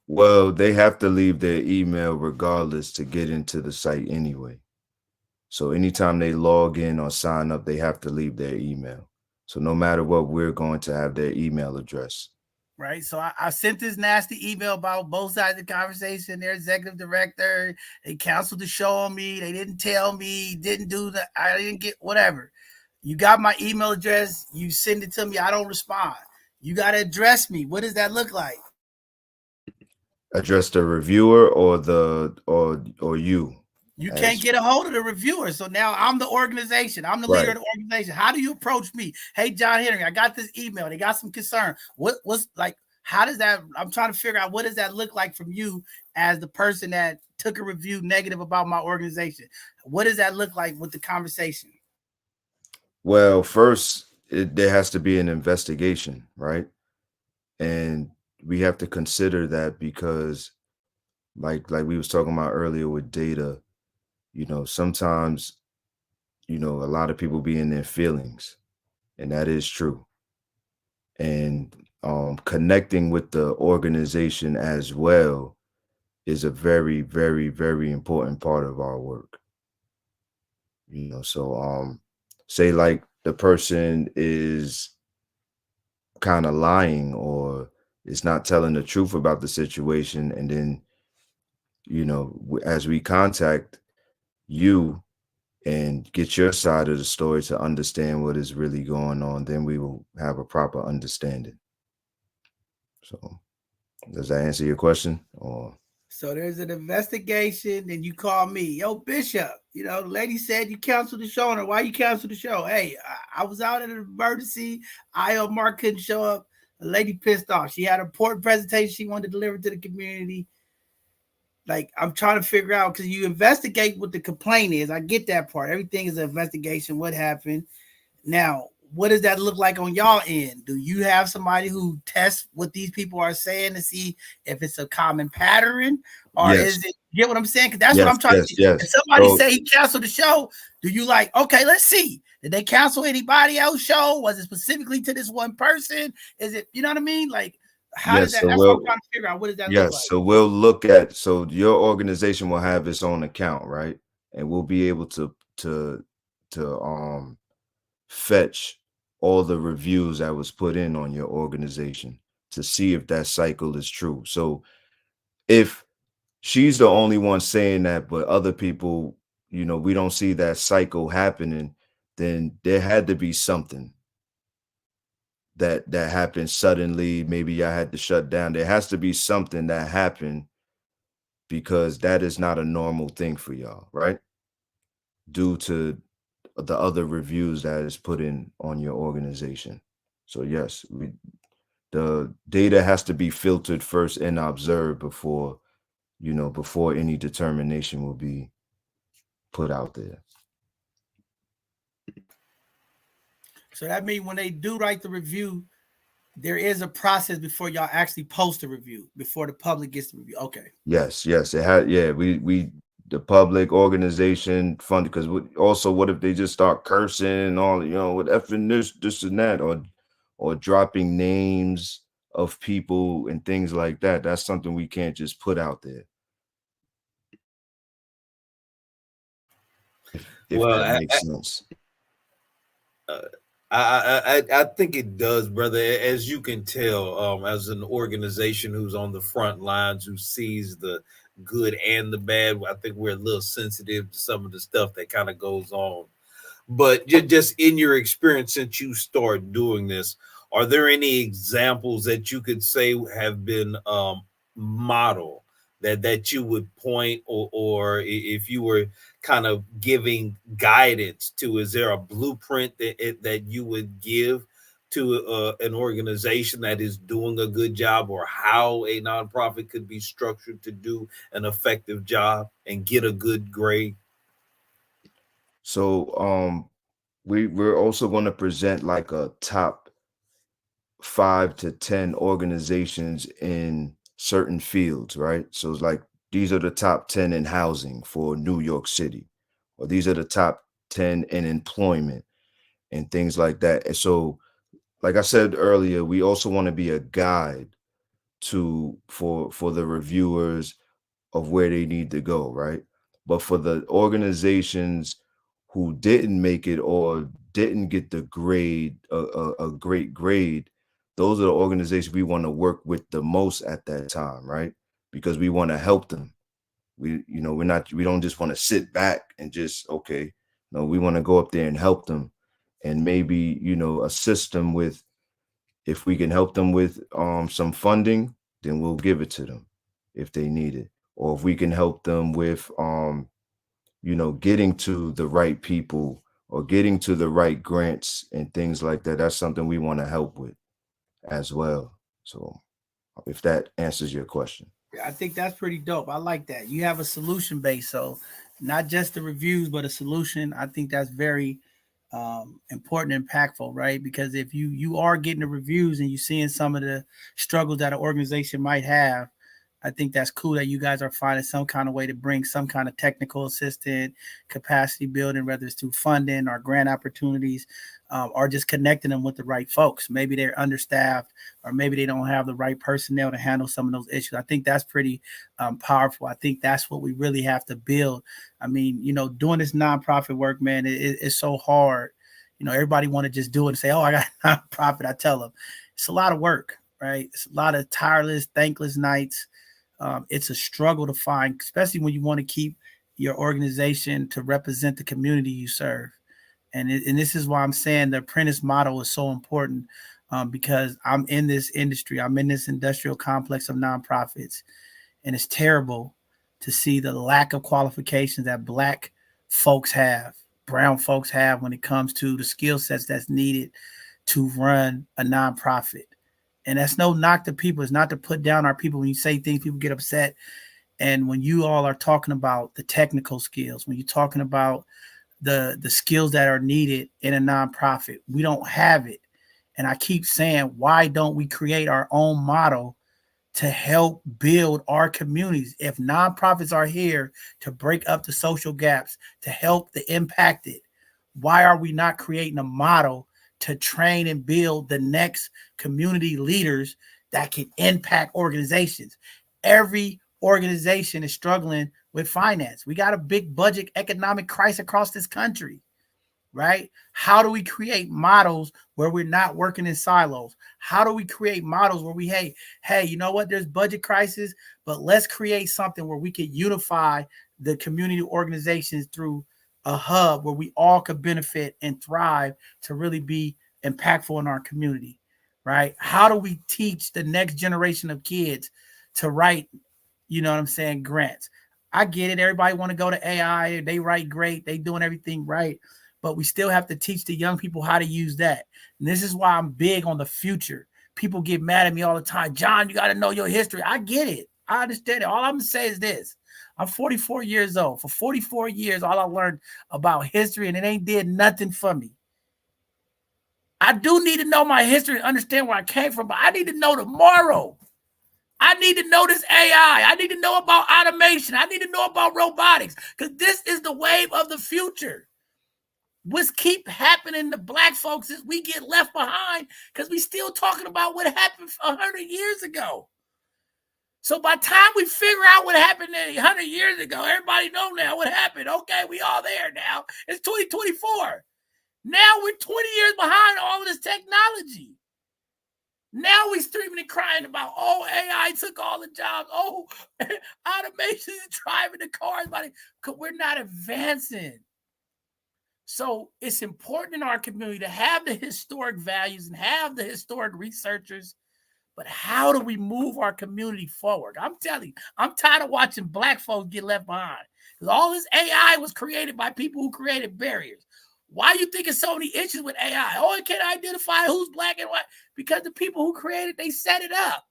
Well, they have to leave their email regardless to get into the site anyway. So anytime they log in or sign up, they have to leave their email. So no matter what, we're going to have their email address. Right. So I sent this nasty email about both sides of the conversation. Their executive director, they canceled the show on me. They didn't tell me, I didn't get whatever. You got my email address. You send it to me. I don't respond. You got to address me. What does that look like? Address the reviewer or you. You can't get a hold of the reviewer. So now I'm the organization. I'm the leader of the organization. How do you approach me? Hey, John Henry, I got this email. They got some concern. What's like, how does that, I'm trying to figure out what does that look like from you as the person that took a review negative about my organization? What does that look like with the conversation? Well, first, there has to be an investigation, right? And we have to consider that because like we was talking about earlier with data, sometimes, a lot of people be in their feelings, and that is true. And connecting with the organization as well is a very, very, very important part of our work. So say like the person is kind of lying or is not telling the truth about the situation, and then, as we contact you and get your side of the story to understand what is really going on, then we will have a proper understanding. So does that answer your question? Or so there's an investigation, and you call me, yo, Bishop, the lady said you canceled the show on her. Why you canceled the show? Hey, I was out in an emergency. IO Mark couldn't show up. A lady pissed off. She had an important presentation she wanted to deliver to the community. Like, I'm trying to figure out, because you investigate what the complaint is. I get that part. Everything is an investigation. What happened? Now, what does that look like on y'all end? Do you have somebody who tests what these people are saying to see if it's a common pattern? Or is it, you get what I'm saying? Because that's what I'm trying to see. If somebody say he canceled the show, do you like, okay, let's see. Did they cancel anybody else show? Was it specifically to this one person? Is it, you know what I mean? Like, how does that, so that's what I'm trying to figure out. What does that look like? So we'll look at, so your organization will have its own account, right? And we'll be able to fetch all the reviews that was put in on your organization to see if that cycle is true. So if she's the only one saying that, but other people, we don't see that cycle happening, then there had to be something that happened suddenly. Maybe I had to shut down. There has to be something that happened, because that is not a normal thing for y'all, right? Due to the other reviews that is put in on your organization. So yes, the data has to be filtered first and observed before, before any determination will be put out there. So that means when they do write the review, there is a process before y'all actually post a review, before the public gets the review. Okay. Yes, it had. Yeah, we the public organization funded, because also, what if they just start cursing and all, with effing this and that, or dropping names of people and things like that? That's something we can't just put out there. If Well, that makes sense. I think it does, brother. As you can tell, as an organization who's on the front lines, who sees the good and the bad, I think we're a little sensitive to some of the stuff that kind of goes on. But just in your experience, since you start doing this, are there any examples that you could say have been model that you would point, or if you were kind of giving guidance to, is there a blueprint that you would give to an organization that is doing a good job, or how a nonprofit could be structured to do an effective job and get a good grade? So we're also going to present like a top 5 to 10 organizations in certain fields, right? So it's like, these are the top 10 in housing for New York City, or these are the top 10 in employment and things like that. And so, like I said earlier, we also want to be a guide for the reviewers of where they need to go, right? But for the organizations who didn't make it or didn't get the grade, a great grade, those are the organizations we want to work with the most at that time, right? Because we want to help them. We don't just want to sit back and just, okay. No, we want to go up there and help them, and maybe, assist them with, if we can help them with some funding, then we'll give it to them if they need it. Or if we can help them with getting to the right people or getting to the right grants and things like that, that's something we want to help with as well. So if that answers your question. I think that's pretty dope. I like that. You have a solution base, so not just the reviews, but a solution. I think that's very important and impactful, right? Because if you are getting the reviews and you're seeing some of the struggles that an organization might have, I think that's cool that you guys are finding some kind of way to bring some kind of technical assistant, capacity building, whether it's through funding or grant opportunities, or just connecting them with the right folks. Maybe they're understaffed, or maybe they don't have the right personnel to handle some of those issues. I think that's pretty powerful. I think that's what we really have to build. I mean, doing this nonprofit work, man, it's so hard. Everybody want to just do it and say, oh, I got a nonprofit. I tell them it's a lot of work, right? It's a lot of tireless, thankless nights. It's a struggle to find, especially when you want to keep your organization to represent the community you serve. And this is why I'm saying the apprentice model is so important, because I'm in this industry. I'm in this industrial complex of nonprofits, and it's terrible to see the lack of qualifications that Black folks have, brown folks have, when it comes to the skill sets that's needed to run a nonprofit. And that's no knock to people. It's not to put down our people. When you say things, people get upset. And when you all are talking about the technical skills, when you're talking about the skills that are needed in a nonprofit, we don't have it. And I keep saying, why don't we create our own model to help build our communities? If nonprofits are here to break up the social gaps, to help the impacted, why are we not creating a model to train and build the next community leaders that can impact organizations? Every organization is struggling with finance. We got a big budget economic crisis across this country, right? How do we create models where we're not working in silos? How do we create models where we, hey, you know what? There's budget crisis, but let's create something where we could unify the community organizations through a hub where we all could benefit and thrive to really be impactful in our community, right? How do we teach the next generation of kids to write, grants? I get it. Everybody want to go to AI. They write great. They doing everything right. But we still have to teach the young people how to use that. And this is why I'm big on the future, people get mad at me all the time. John, you got to know your history. I get it. I understand it. All I'm going to say is this. I'm 44 years old. For 44 years, all I learned about history, and it ain't did nothing for me. I do need to know my history and understand where I came from, but I need to know tomorrow. I need to know this AI. I need to know about automation. I need to know about robotics, because this is the wave of the future. What's keep happening to black folks is we get left behind because we still talking about what happened 100 years ago. So by the time we figure out what happened 100 years ago, everybody know now what happened. Okay, we all there now. It's 2024. Now we're 20 years behind all of this technology. Now we streaming and crying about, oh, AI took all the jobs. Oh, automation is driving the cars. Because we're not advancing. So it's important in our community to have the historic values and have the historic researchers. But how do we move our community forward? I'm telling you, I'm tired of watching black folks get left behind. Because all this AI was created by people who created barriers. Why are you thinking so many issues with AI? Oh, it can't identify who's black and white. Because the people who created, they set it up.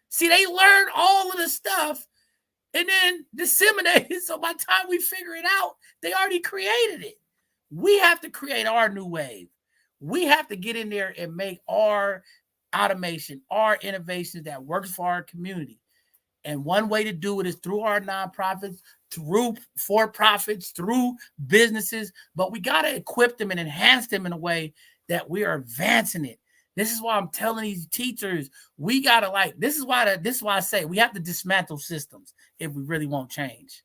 See, they learned all of the stuff and then disseminated it. So by the time we figure it out, they already created it. We have to create our new wave. We have to get in there and make our automation, our innovations that works for our community. And one way to do it is through our nonprofits, through for-profits, through businesses. But we got to equip them and enhance them in a way that we are advancing it. This is why I'm telling these teachers, we got to this is why I say we have to dismantle systems if we really want change.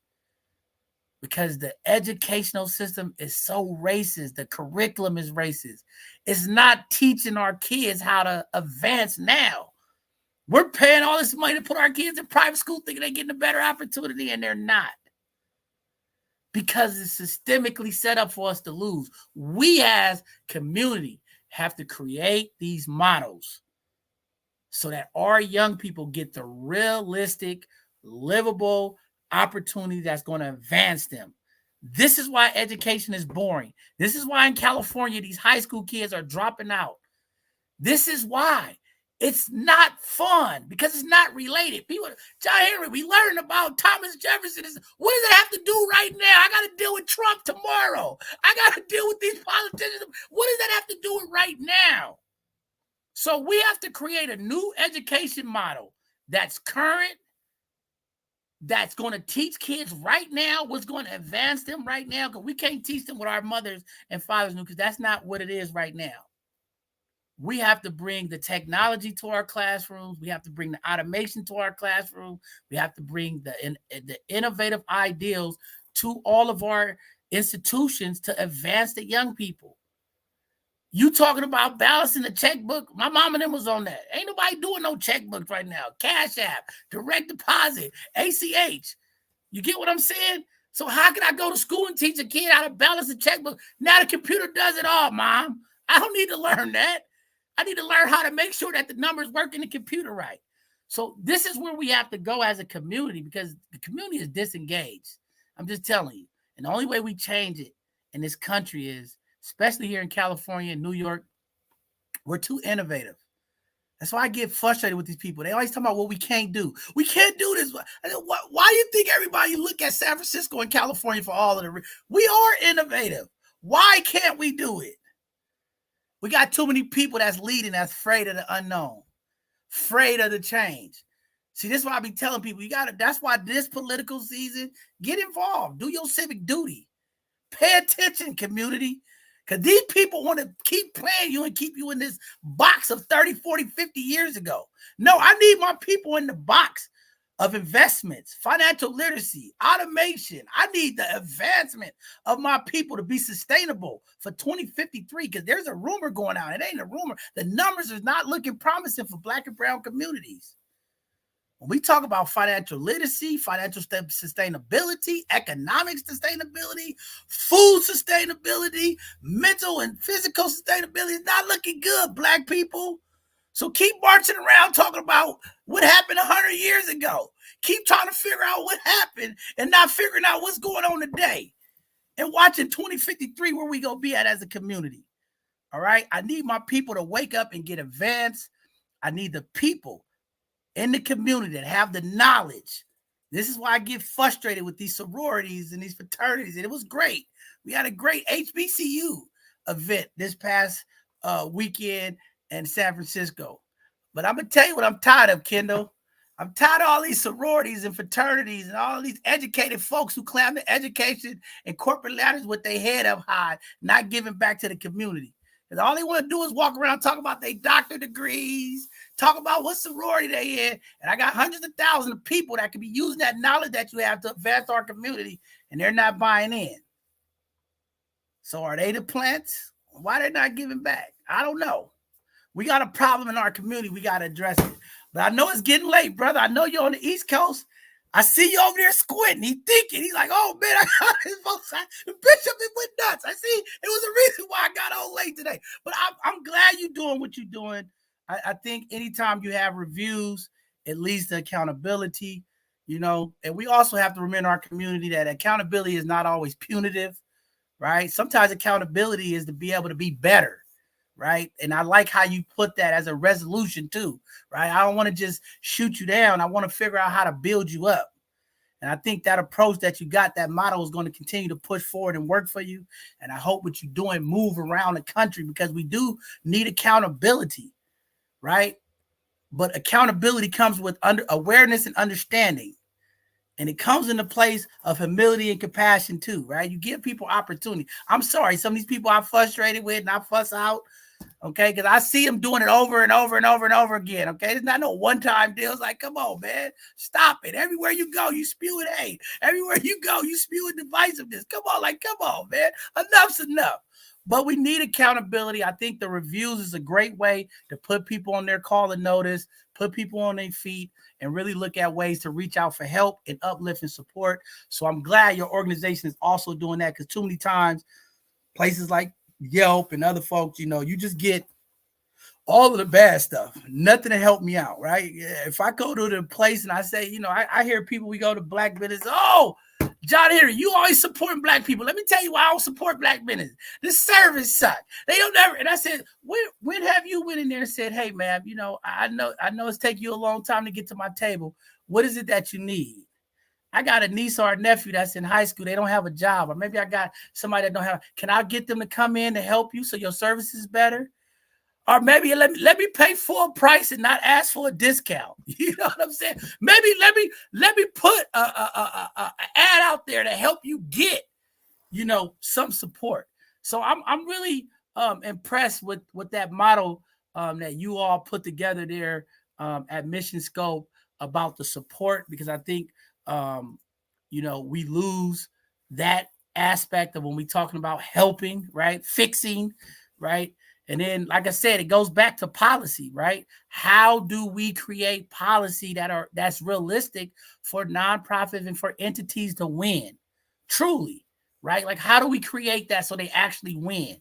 Because the educational system is so racist. The curriculum is racist. It's not teaching our kids how to advance now. We're paying all this money to put our kids in private school thinking they're getting a better opportunity, and they're not. Because it's systemically set up for us to lose. We as community have to create these models so that our young people get the realistic, livable opportunity that's going to advance them. This is why education is boring. This is why in California, these high school kids are dropping out. This is why it's not fun, because it's not related. People, John Henry, we learned about Thomas Jefferson. What does it have to do right now? I got to deal with Trump tomorrow. I got to deal with these politicians. What does that have to do with right now? So we have to create a new education model that's current, that's going to teach kids right now what's going to advance them right now, because we can't teach them what our mothers and fathers knew, because that's not what it is right now. We have to bring the technology to our classrooms. We have to bring the automation to our classroom. We have to bring the innovative ideals to all of our institutions to advance the young people. You talking about balancing the checkbook? My mom and them was on that. Ain't nobody doing no checkbooks right now. Cash App, direct deposit, ACH. You get what I'm saying? So how can I go to school and teach a kid how to balance a checkbook? Now the computer does it all, Mom. I don't need to learn that. I need to learn how to make sure that the numbers work in the computer right. So this is where we have to go as a community, because the community is disengaged. I'm just telling you. And the only way we change it in this country is, especially here in California and New York, we're too innovative. That's why I get frustrated with these people. They always talk about what we can't do. We can't do this. Why do you think everybody look at San Francisco and California for all of the... We are innovative. Why can't we do it? We got too many people that's leading that's afraid of the unknown, afraid of the change. See, this is why I be telling people, that's why this political season, get involved. Do your civic duty. Pay attention, community. Because these people want to keep playing you and keep you in this box of 30, 40, 50 years ago. No, I need my people in the box of investments, financial literacy, automation. I need the advancement of my people to be sustainable for 2053, because there's a rumor going out. It ain't a rumor. The numbers are not looking promising for Black and brown communities. When we talk about financial literacy, financial sustainability, economic sustainability, food sustainability, mental and physical sustainability, it's not looking good, Black people. So keep marching around talking about what happened 100 years ago. Keep trying to figure out what happened and not figuring out what's going on today. And watching 2053 where we gonna be at as a community. All right? I need my people to wake up and get advanced. I need the people in the community that have the knowledge. This is why I get frustrated with these sororities and these fraternities. And it was great. We had a great HBCU event this past weekend in San Francisco. But I'm going to tell you what I'm tired of, Kendall. I'm tired of all these sororities and fraternities and all these educated folks who climb the education and corporate ladders with their head up high, not giving back to the community. Because all they want to do is walk around, talk about their doctorate degrees, talk about what sorority they in. And I got hundreds of thousands of people that could be using that knowledge that you have to advance our community, and they're not buying in. So are they the plants? Why they're not giving back? I don't know. We got a problem in our community. We got to address it. But I know it's getting late, brother. I know you're on the East Coast. I see you over there squinting. He's thinking. He's like, oh, man, I got his both sides. The bishop went nuts. I see. It was a reason why I got on late today. But I'm glad you're doing what you're doing. I think anytime you have reviews, it leads to accountability, you know. And we also have to remember in our community that accountability is not always punitive, right? Sometimes accountability is to be able to be better. Right. And I like how you put that as a resolution too. Right. I don't want to just shoot you down. I want to figure out how to build you up. And I think that approach that you got, that model is going to continue to push forward and work for you. And I hope what you're doing move around the country, because we do need accountability. Right. But accountability comes with awareness and understanding. And it comes in the place of humility and compassion too. Right. You give people opportunity. I'm sorry. Some of these people I'm frustrated with and I fuss out. Okay, because I see them doing it over and over and over and over again. Okay, it's not no one-time deal. It's like, come on, man, stop it. Everywhere you go, you spewing hate. Everywhere you go, you spewing divisiveness. Come on, man. Enough's enough. But we need accountability. I think the reviews is a great way to put people on their call and notice, put people on their feet, and really look at ways to reach out for help and uplift and support. So I'm glad your organization is also doing that, because too many times places like Yelp and other folks, you know, you just get all of the bad stuff, nothing to help me out, right? If I go to the place and I say, you know, I hear people, we go to Black business, oh, John Henry, you always supporting Black people. Let me tell you why I don't support Black business. The service suck. They don't never. And I said, when have you went in there and said, hey, man, you know, I know it's taking you a long time to get to my table. What is it that you need? I got a niece or a nephew that's in high school. They don't have a job. Or maybe I got somebody that don't have. Can I get them to come in to help you so your service is better? Or maybe let me pay full price and not ask for a discount. You know what I'm saying? Maybe let me put a ad out there to help you get, you know, some support. So I'm really impressed with that model that you all put together there at Mission Scope about the support, because I think you know, we lose that aspect of when we're talking about helping, right? Fixing, right? And then, like I said, it goes back to policy, right? How do we create policy that's realistic for nonprofits and for entities to win truly, right? Like, how do we create that so they actually win?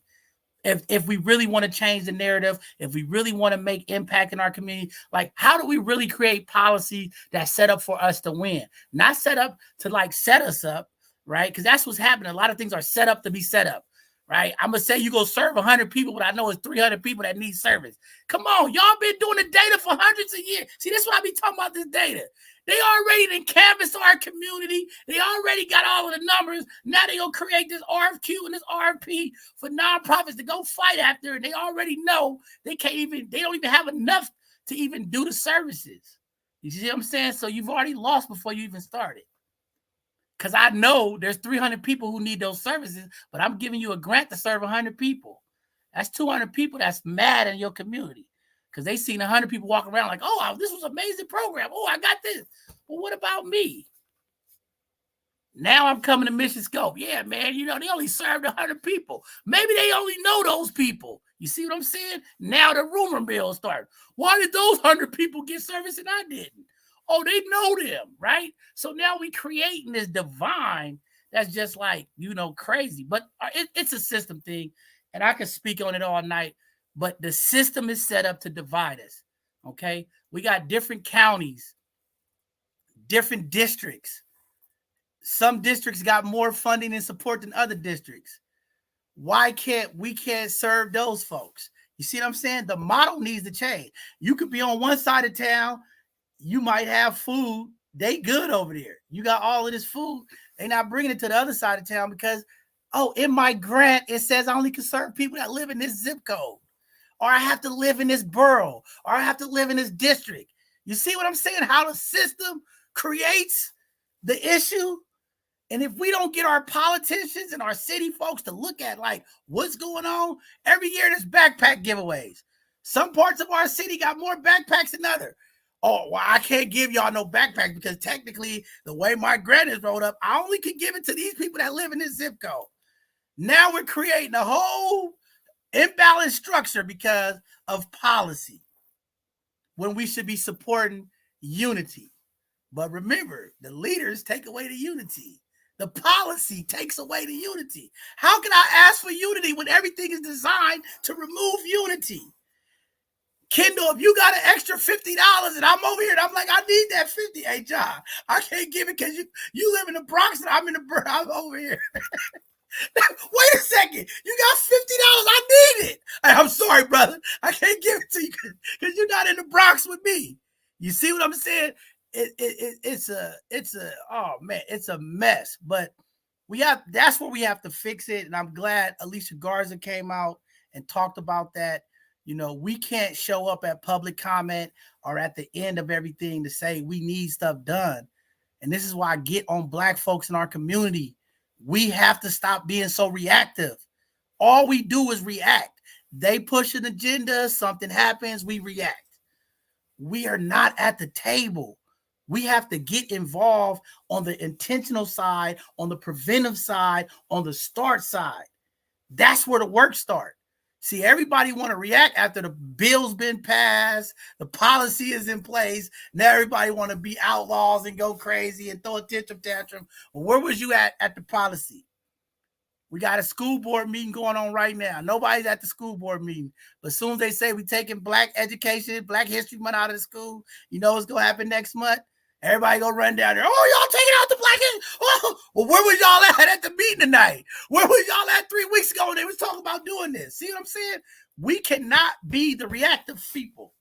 If we really want to change the narrative, if we really want to make impact in our community, like, how do we really create policy that's set up for us to win? Not set up to like set us up, right? Because that's what's happening. A lot of things are set up to be set up, right? I'm going to say you go serve 100 people, but I know it's 300 people that need service. Come on, y'all been doing the data for hundreds of years. See, that's why I be talking about this data. They already done canvassed our community. They already got all of the numbers. Now they gonna create this RFQ and this RFP for nonprofits to go fight after, and they already know they don't even have enough to even do the services. You see what I'm saying? So you've already lost before you even started. Because I know there's 300 people who need those services, but I'm giving you a grant to serve 100 people. That's 200 people that's mad in your community. Because they seen 100 people walk around like, oh, this was an amazing program. Oh, I got this. Well, what about me? Now I'm coming to Mission Scope. Yeah, man, you know, they only served 100 people. Maybe they only know those people. You see what I'm saying? Now the rumor mill started. Why did those 100 people get service and I didn't? Oh, they know them, right? So now we creating this divine that's just like, you know, crazy. But it's a system thing, and I can speak on it all night. But the system is set up to divide us, okay? We got different counties, different districts. Some districts got more funding and support than other districts. Why can't we serve those folks? You see what I'm saying? The model needs to change. You could be on one side of town. You might have food. They good over there. You got all of this food. They not bringing it to the other side of town because, oh, in my grant, it says I only can serve people that live in this zip code. Or I have to live in this borough. Or I have to live in this district. You see what I'm saying? How the system creates the issue. And if we don't get our politicians and our city folks to look at like what's going on, every year there's backpack giveaways. Some parts of our city got more backpacks than others. Oh, well, I can't give y'all no backpack because technically the way my grant is rolled up, I only can give it to these people that live in this zip code. Now we're creating a whole imbalanced structure because of policy when we should be supporting unity. But remember, the leaders take away the unity. The policy takes away the unity. How can I ask for unity when everything is designed to remove unity? Kendall, if you got an extra $50 and I'm over here and I'm like, I need that 50. Hey, John, I can't give it because you live in the Bronx and I'm in the Bronx. I'm over here. Wait a second. You got $50. I need it. Hey, I'm sorry, brother. I can't give it to you because you're not in the Bronx with me. You see what I'm saying? It's a mess. But that's where we have to fix it. And I'm glad Alicia Garza came out and talked about that. You know, we can't show up at public comment or at the end of everything to say we need stuff done. And this is why I get on Black folks in our community. We have to stop being so reactive. All we do is react. They push an agenda, something happens, we react. We are not at the table. We have to get involved on the intentional side, on the preventive side, on the start side. That's where the work starts. See, everybody want to react after the bill's been passed, the policy is in place. Now everybody want to be outlaws and go crazy and throw a tantrum. Well, where was you at the policy? We got a school board meeting going on right now. Nobody's at the school board meeting. But as soon as they say we're taking Black education, Black History Month out of the school, you know what's going to happen next month? Everybody go run down there. Oh, y'all taking out the Black History. Oh, well, where was y'all at the meeting tonight? Where was y'all at 3 weeks ago when they was talking about doing this? See what I'm saying? We cannot be the reactive people.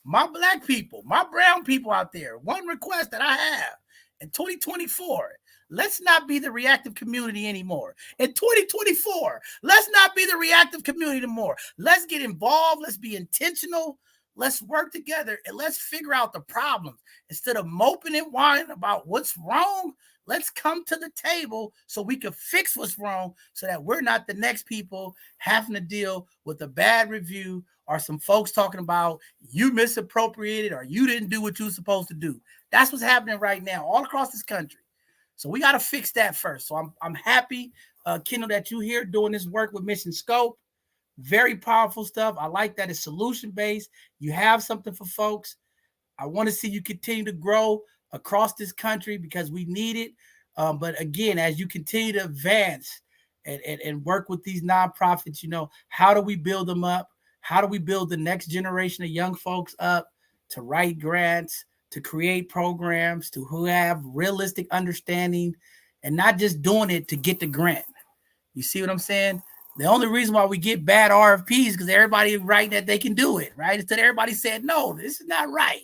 My Black people, my brown people out there, one request that I have in 2024, let's not be the reactive community anymore. In 2024, let's not be the reactive community anymore. Let's get involved. Let's be intentional. Let's work together and let's figure out the problems. Instead of moping and whining about what's wrong, let's come to the table so we can fix what's wrong so that we're not the next people having to deal with a bad review or some folks talking about you misappropriated or you didn't do what you were supposed to do. That's what's happening right now all across this country. So we got to fix that first. So I'm happy, Kendall, that you're here doing this work with Mission Scope. Very powerful stuff. I like that it's solution-based. You have something for folks. I want to see you continue to grow across this country because we need it. But again, as you continue to advance and work with these nonprofits, you know, how do we build them up? How do we build the next generation of young folks up to write grants, to create programs, to who have realistic understanding and not just doing it to get the grant? You see what I'm saying? The only reason why we get bad RFPs is because everybody writing that they can do it, right? Instead everybody said, no, this is not right.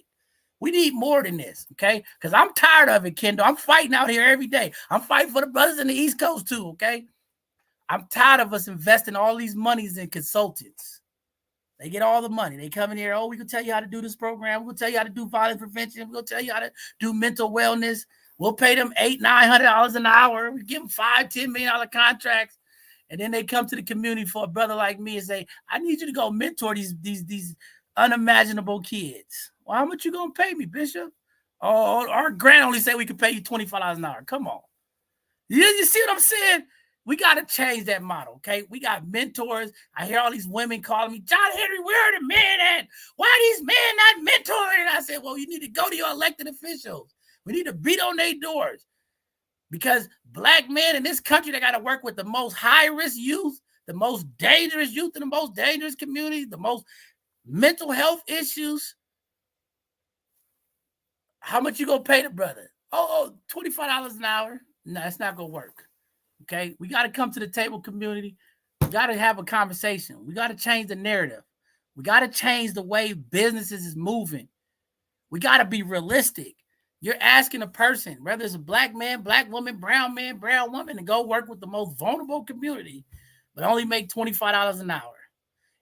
We need more than this, okay? Because I'm tired of it, Kendall. I'm fighting out here every day. I'm fighting for the brothers in the East Coast too, okay? I'm tired of us investing all these monies in consultants. They get all the money. They come in here, oh, we can tell you how to do this program. We'll tell you how to do violence prevention. We'll tell you how to do mental wellness. We'll pay them $800-900 an hour. We give them $5-10 million contracts. And then they come to the community for a brother like me and say, I need you to go mentor these unimaginable kids. Well, how much you going to pay me, Bishop? Oh, our grant only say we can pay you $25 an hour. Come on. You see what I'm saying? We got to change that model, okay? We got mentors. I hear all these women calling me, John Henry, where are the men at? Why are these men not mentoring? And I said, well, you need to go to your elected officials. We need to beat on their doors. Because Black men in this country, they got to work with the most high-risk youth, the most dangerous youth in the most dangerous communities, the most mental health issues. How much you going to pay the brother? Oh, $25 an hour? No, it's not going to work. Okay? We got to come to the table, community. We got to have a conversation. We got to change the narrative. We got to change the way businesses is moving. We got to be realistic. You're asking a person, whether it's a black man, black woman, brown woman, to go work with the most vulnerable community, but only make $25 an hour.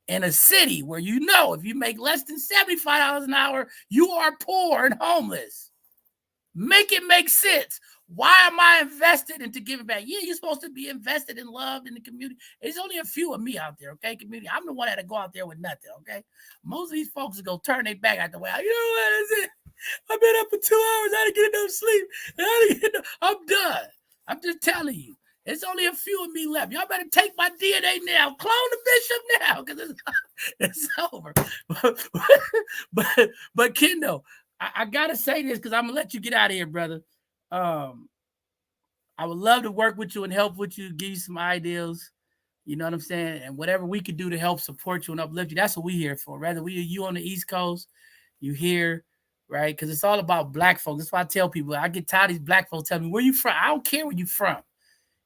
In a city where you know if you make less than $75 an hour, you are poor and homeless. Make it make sense. Why am I invested into giving back? Yeah, you're supposed to be invested in love in the community. There's only a few of me out there, okay, community. I'm the one that go out there with nothing, okay? Most of these folks are going to turn their back out the way. You know what is it? I've been up for 2 hours. I didn't get enough sleep. I'm done. I'm just telling you. There's only a few of me left. Y'all better take my DNA now. Clone the bishop now because it's over. But Kendo, I got to say this because I'm going to let you get out of here, brother. I would love to work with you and help with you, give you some ideas. You know what I'm saying? And whatever we could do to help support you and uplift you, that's what we're here for. Rather you on the East Coast, you here, right? Because it's all about black folks. That's why I tell people, I get tired of these black folks telling me, where you from? I don't care where you from.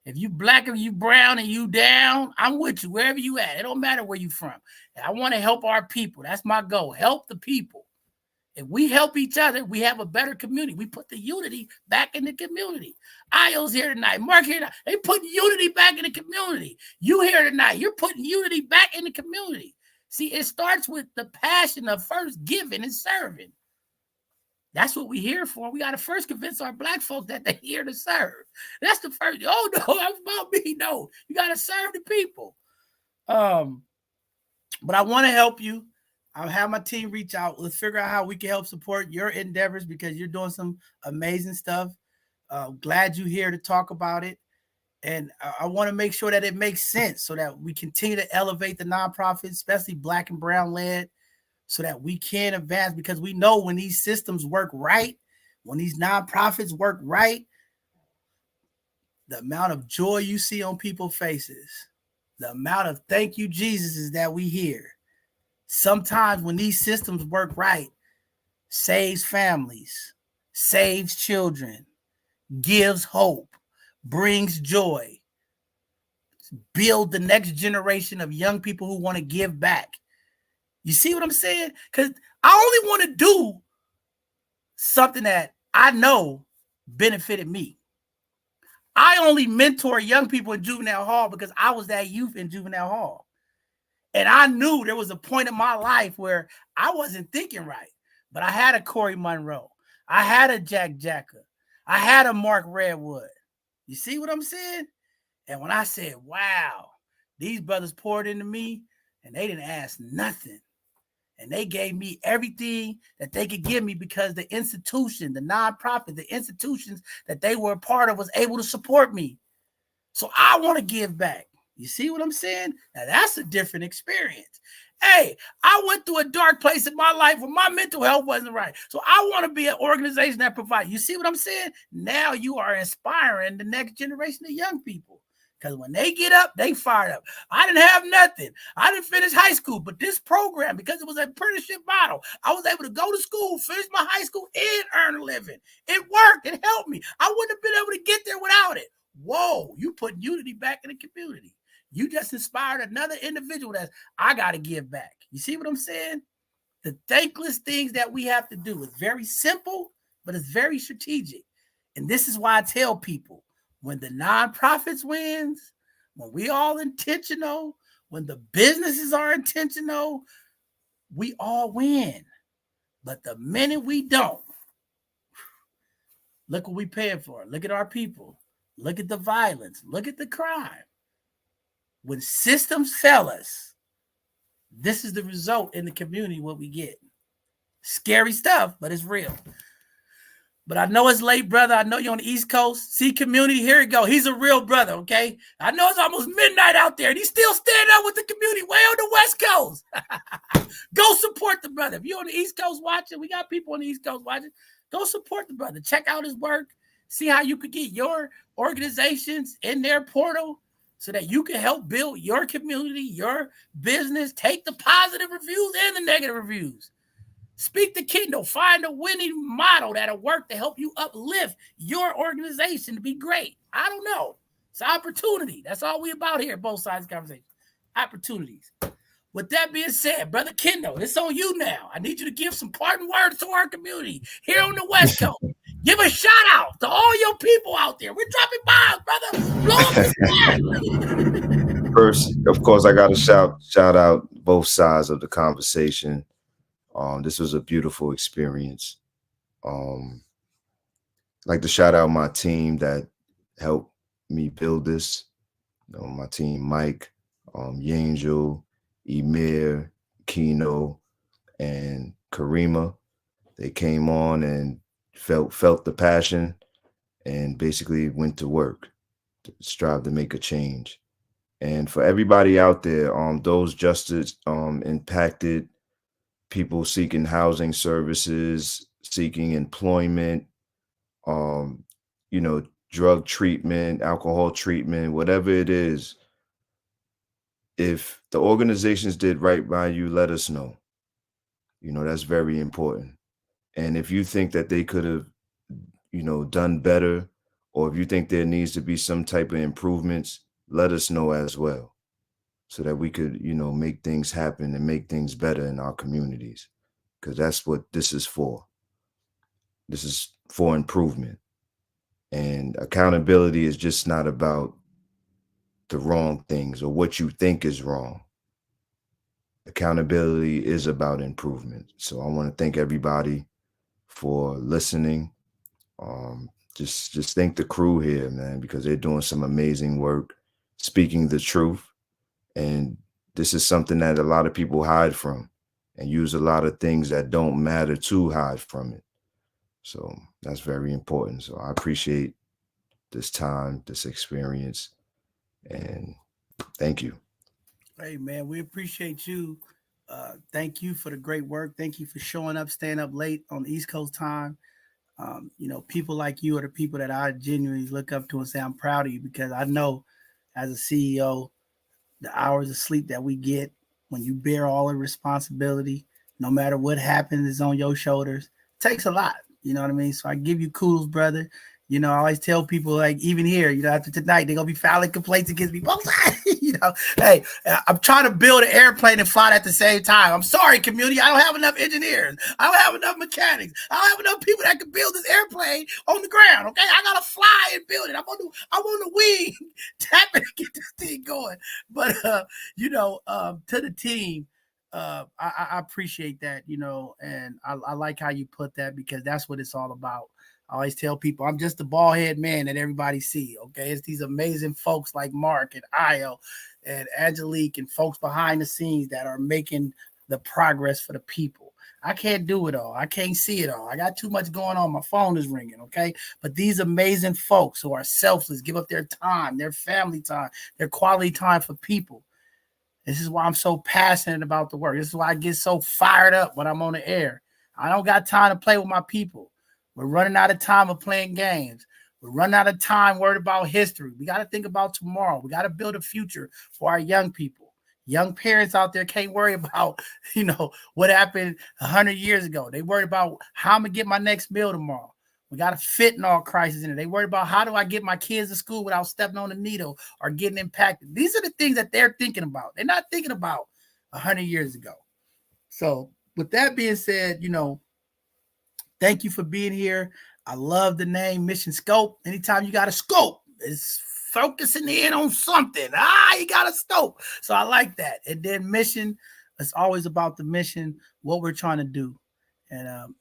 If you black or you brown and you down, I'm with you wherever you at. It don't matter where you from. And I want to help our people. That's my goal. Help the people. If we help each other, we have a better community. We put the unity back in the community. Io's here tonight. Mark here tonight. They putting unity back in the community. You here tonight. You're putting unity back in the community. See, it starts with the passion of first giving and serving. That's what we're here for. We got to first convince our black folks that they're here to serve. That's the first. Oh, no, that's about me. No, you got to serve the people. But I want to help you. I'll have my team reach out. Let's figure out how we can help support your endeavors because you're doing some amazing stuff. Glad you're here to talk about it. And I want to make sure that it makes sense so that we continue to elevate the nonprofits, especially black and brown led, so that we can advance because we know when these systems work right, when these nonprofits work right, the amount of joy you see on people's faces, the amount of thank you, Jesus, is that we hear. Sometimes when these systems work right, saves families, saves children, gives hope, brings joy, build the next generation of young people who want to give back. You see what I'm saying? Because I only want to do something that I know benefited me. I only mentor young people in juvenile hall because I was that youth in juvenile hall. And I knew there was a point in my life where I wasn't thinking right. But I had a Corey Monroe. I had a Jack Jacker. I had a Mark Redwood. You see what I'm saying? And when I said, wow, these brothers poured into me and they didn't ask nothing. And they gave me everything that they could give me because the institution, the nonprofit, the institutions that they were a part of was able to support me. So I want to give back. You see what I'm saying? Now that's a different experience. Hey, I went through a dark place in my life where my mental health wasn't right. So I want to be an organization that provides. You see what I'm saying? Now you are inspiring the next generation of young people. Because when they get up, they fired up. I didn't have nothing. I didn't finish high school, but this program, because it was an apprenticeship model, I was able to go to school, finish my high school, and earn a living. It worked. It helped me. I wouldn't have been able to get there without it. Whoa, you put unity back in the community. You just inspired another individual that's, I got to give back. You see what I'm saying? The thankless things that we have to do is very simple, but it's very strategic. And this is why I tell people, when the nonprofits wins, when we all intentional, when the businesses are intentional, we all win. But the minute we don't, look what we paying for. Look at our people. Look at the violence. Look at the crime. When systems fail us, this is the result in the community, what we get. Scary stuff, but it's real. But I know it's late, brother. I know you're on the East Coast. See, community, here we go. He's a real brother, okay? I know it's almost midnight out there, and he's still standing up with the community way on the West Coast. Go support the brother. If you're on the East Coast watching, we got people on the East Coast watching. Go support the brother. Check out his work. See how you could get your organizations in their portal so that you can help build your community, your business. Take the positive reviews and the negative reviews. Speak to Kindle. Find a winning model that'll work to help you uplift your organization to be great. I don't know. It's opportunity. That's all we about here, both sides of the conversation. Opportunities. With that being said, Brother Kendall, it's on you now. I need you to give some parting words to our community here on the West Coast. Give a shout out to all your people out there. We're dropping bombs, brother. Blow up the spot. First, of course, I got to shout out both sides of the conversation. This was a beautiful experience. I'd like to shout out my team that helped me build this. My team, Mike, Yangel, Emir, Kino, and Karima. They came on and felt the passion and basically went to work to strive to make a change. And for everybody out there, those justice impacted, people seeking housing services, seeking employment, drug treatment, alcohol treatment, whatever it is, if the organizations did right by you, let us know. That's very important. And if you think that they could have, done better, or if you think there needs to be some type of improvements, let us know as well, so that we could, make things happen and make things better in our communities, because that's what this is for. This is for improvement. And accountability is just not about the wrong things or what you think is wrong. Accountability is about improvement. So I want to thank everybody for listening. Just thank the crew here, man, because they're doing some amazing work, speaking the truth. And this is something that a lot of people hide from and use a lot of things that don't matter to hide from it. So that's very important. So I appreciate this time, this experience, and thank you. Hey, man, we appreciate you. Thank you for the great work. Thank you for showing up, staying up late on East Coast time. People like you are the people that I genuinely look up to and say, I'm proud of you, because I know as a CEO, the hours of sleep that we get when you bear all the responsibility, no matter what happens, is on your shoulders. It takes a lot. You know what I mean? So I give you kudos, brother. I always tell people, like, even here, after tonight, they're going to be filing complaints against me. Both sides, hey, I'm trying to build an airplane and fly at the same time. I'm sorry, community. I don't have enough engineers. I don't have enough mechanics. I don't have enough people that can build this airplane on the ground. Okay. I got to fly and build it. I'm on the wing tapping to get this thing going. But, to the team, I appreciate that, and I like how you put that, because that's what it's all about. I always tell people I'm just the bald head man that everybody see. Okay. It's these amazing folks like Mark and Io and Angelique and folks behind the scenes that are making the progress for the people. I can't do it all. I can't see it all. I got too much going on. My phone is ringing. Okay. But these amazing folks who are selfless, give up their time, their family time, their quality time for people. This is why I'm so passionate about the work. This is why I get so fired up when I'm on the air. I don't got time to play with my people. We're running out of time of playing games. We're running out of time worried about history. We got to think about tomorrow. We got to build a future for our young people. Young parents out there can't worry about, what happened 100 years ago. They worry about how I'm going to get my next meal tomorrow. We got a fentanyl crisis in it. They worry about how do I get my kids to school without stepping on a needle or getting impacted. These are the things that they're thinking about. They're not thinking about 100 years ago. So with that being said, thank you for being here. I love the name Mission Scope. Anytime you got a scope, it's focusing in on something. You got a scope. So I like that. And then mission, it's always about the mission, what we're trying to do. And,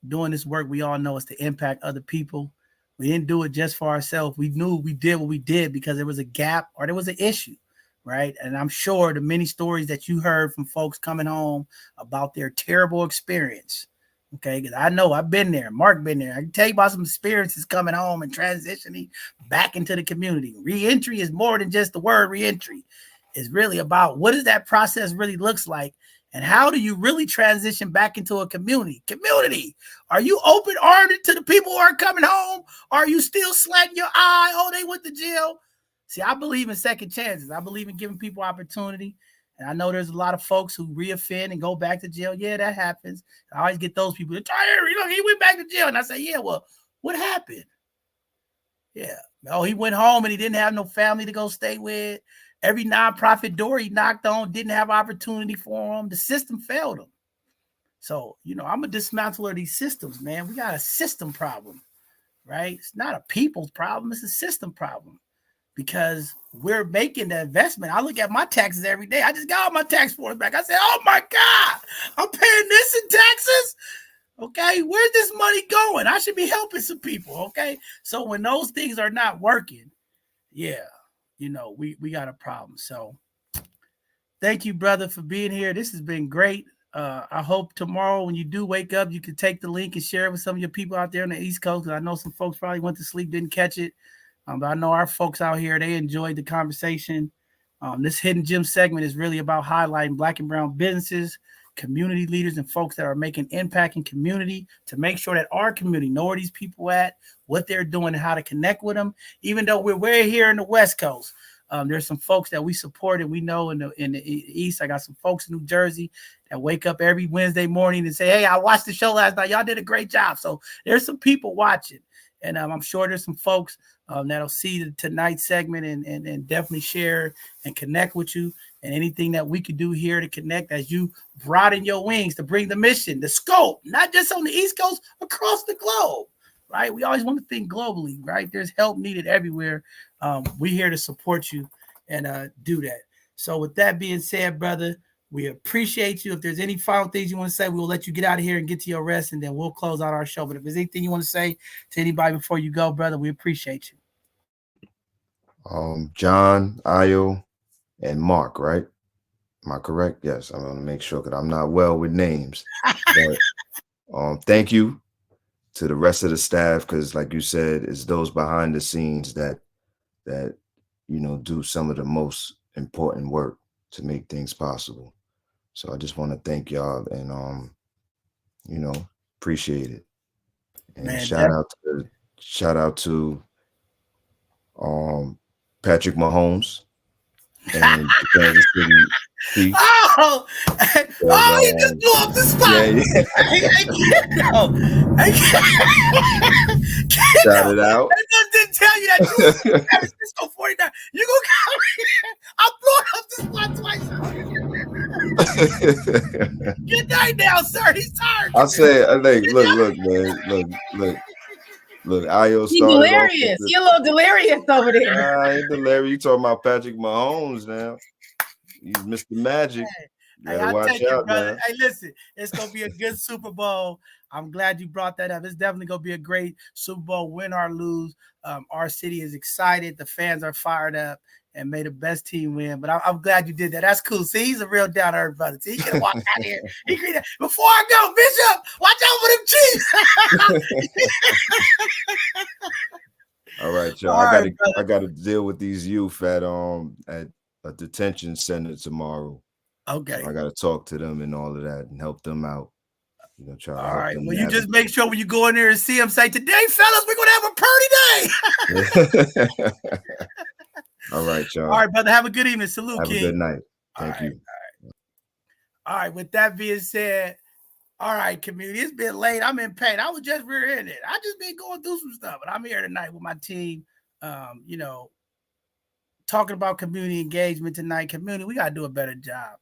doing this work, we all know it's to impact other people. We didn't do it just for ourselves. We knew we did what we did because there was a gap or there was an issue, right? And I'm sure the many stories that you heard from folks coming home about their terrible experience, okay, because I know I've been there. Mark been there. I can tell you about some experiences coming home and transitioning back into the community. Reentry is more than just the word reentry. It's really about what does that process really looks like, and how do you really transition back into a community? Community, are you open-armed to the people who are coming home? Or are you still slacking your eye? Oh, they went to jail. See, I believe in second chances. I believe in giving people opportunity. And I know there's a lot of folks who reoffend and go back to jail. Yeah, that happens. I always get those people. He went back to jail. And I say, yeah, well, what happened? Yeah. Oh, he went home and he didn't have no family to go stay with. Every nonprofit door he knocked on didn't have opportunity for him. The system failed him. So, I'm a dismantler of these systems, man. We got a system problem, right? It's not a people's problem. It's a system problem because we're making the investment. I look at my taxes every day. I just got all my tax forms back. I said, oh my God, I'm paying this in taxes. Okay, where's this money going? I should be helping some people. Okay, so when those things are not working, yeah, we got a problem. So thank you, brother, for being here. This has been great. I hope tomorrow when you do wake up, you can take the link and share it with some of your people out there on the East Coast. I know some folks probably went to sleep, didn't catch it. But I know our folks out here, they enjoyed the conversation. This Hidden Gem segment is really about highlighting Black and brown businesses, community leaders, and folks that are making impact in community to make sure that our community know where these people at, what they're doing, and how to connect with them. Even though we're way here in the West Coast, there's some folks that we support and we know in the East. I got some folks in New Jersey that wake up every Wednesday morning and say, hey, I watched the show last night. Y'all did a great job. So there's some people watching. And I'm sure there's some folks that'll see tonight's segment and definitely share and connect with you. And anything that we could do here to connect as you broaden your wings to bring the mission, the scope, not just on the East Coast, across the globe, right? We always want to think globally, right? There's help needed everywhere. We're here to support you and do that. So with that being said, brother, we appreciate you. If there's any final things you want to say, we'll let you get out of here and get to your rest, and then we'll close out our show. But if there's anything you want to say to anybody before you go, brother, we appreciate you. John, Ayo, and Mark, right? Am I correct? Yes, I'm going to make sure because I'm not well with names. But, thank you to the rest of the staff because, like you said, it's those behind the scenes that do some of the most important work to make things possible. So I just want to thank y'all and appreciate it. And Man, shout out to Patrick Mahomes and the Kansas City Chiefs. He just blew up the spot. Shout it out. I didn't tell you that you San Francisco 49. You gonna come here? I blew up the spot twice. Good night now, sir. He's tired. I say, look, man, look. Ayo He's started delirious. You're a little delirious over there. I ain't delirious. You talking about Patrick Mahomes now? He's Mr. Magic. Hey, Gotta watch out, brother. man. Hey, listen, it's gonna be a good Super Bowl. I'm glad you brought that up. It's definitely gonna be a great Super Bowl, win or lose. Our city is excited. The fans are fired up, and may the best team win. But I'm glad you did that. That's cool. See, he's a real down to earth brother. See, he can walk out here. Before I go, Bishop, watch out for them Chiefs. All right, y'all. I gotta deal with these youth at a detention center tomorrow. Okay. So I gotta talk to them and all of that and help them out. Try to all right. them Well, you just make sure when you go in there and see them, say, "Today, fellas, we're gonna have a party day." All right, y'all. All right, brother. Have a good evening. Salute, have King. a good night. Thank you. All right. With that being said, all right, community. It's been late. I'm in pain. I was just rear-ended. I just been going through some stuff, but I'm here tonight with my team. Talking about community engagement tonight. Community, we gotta do a better job.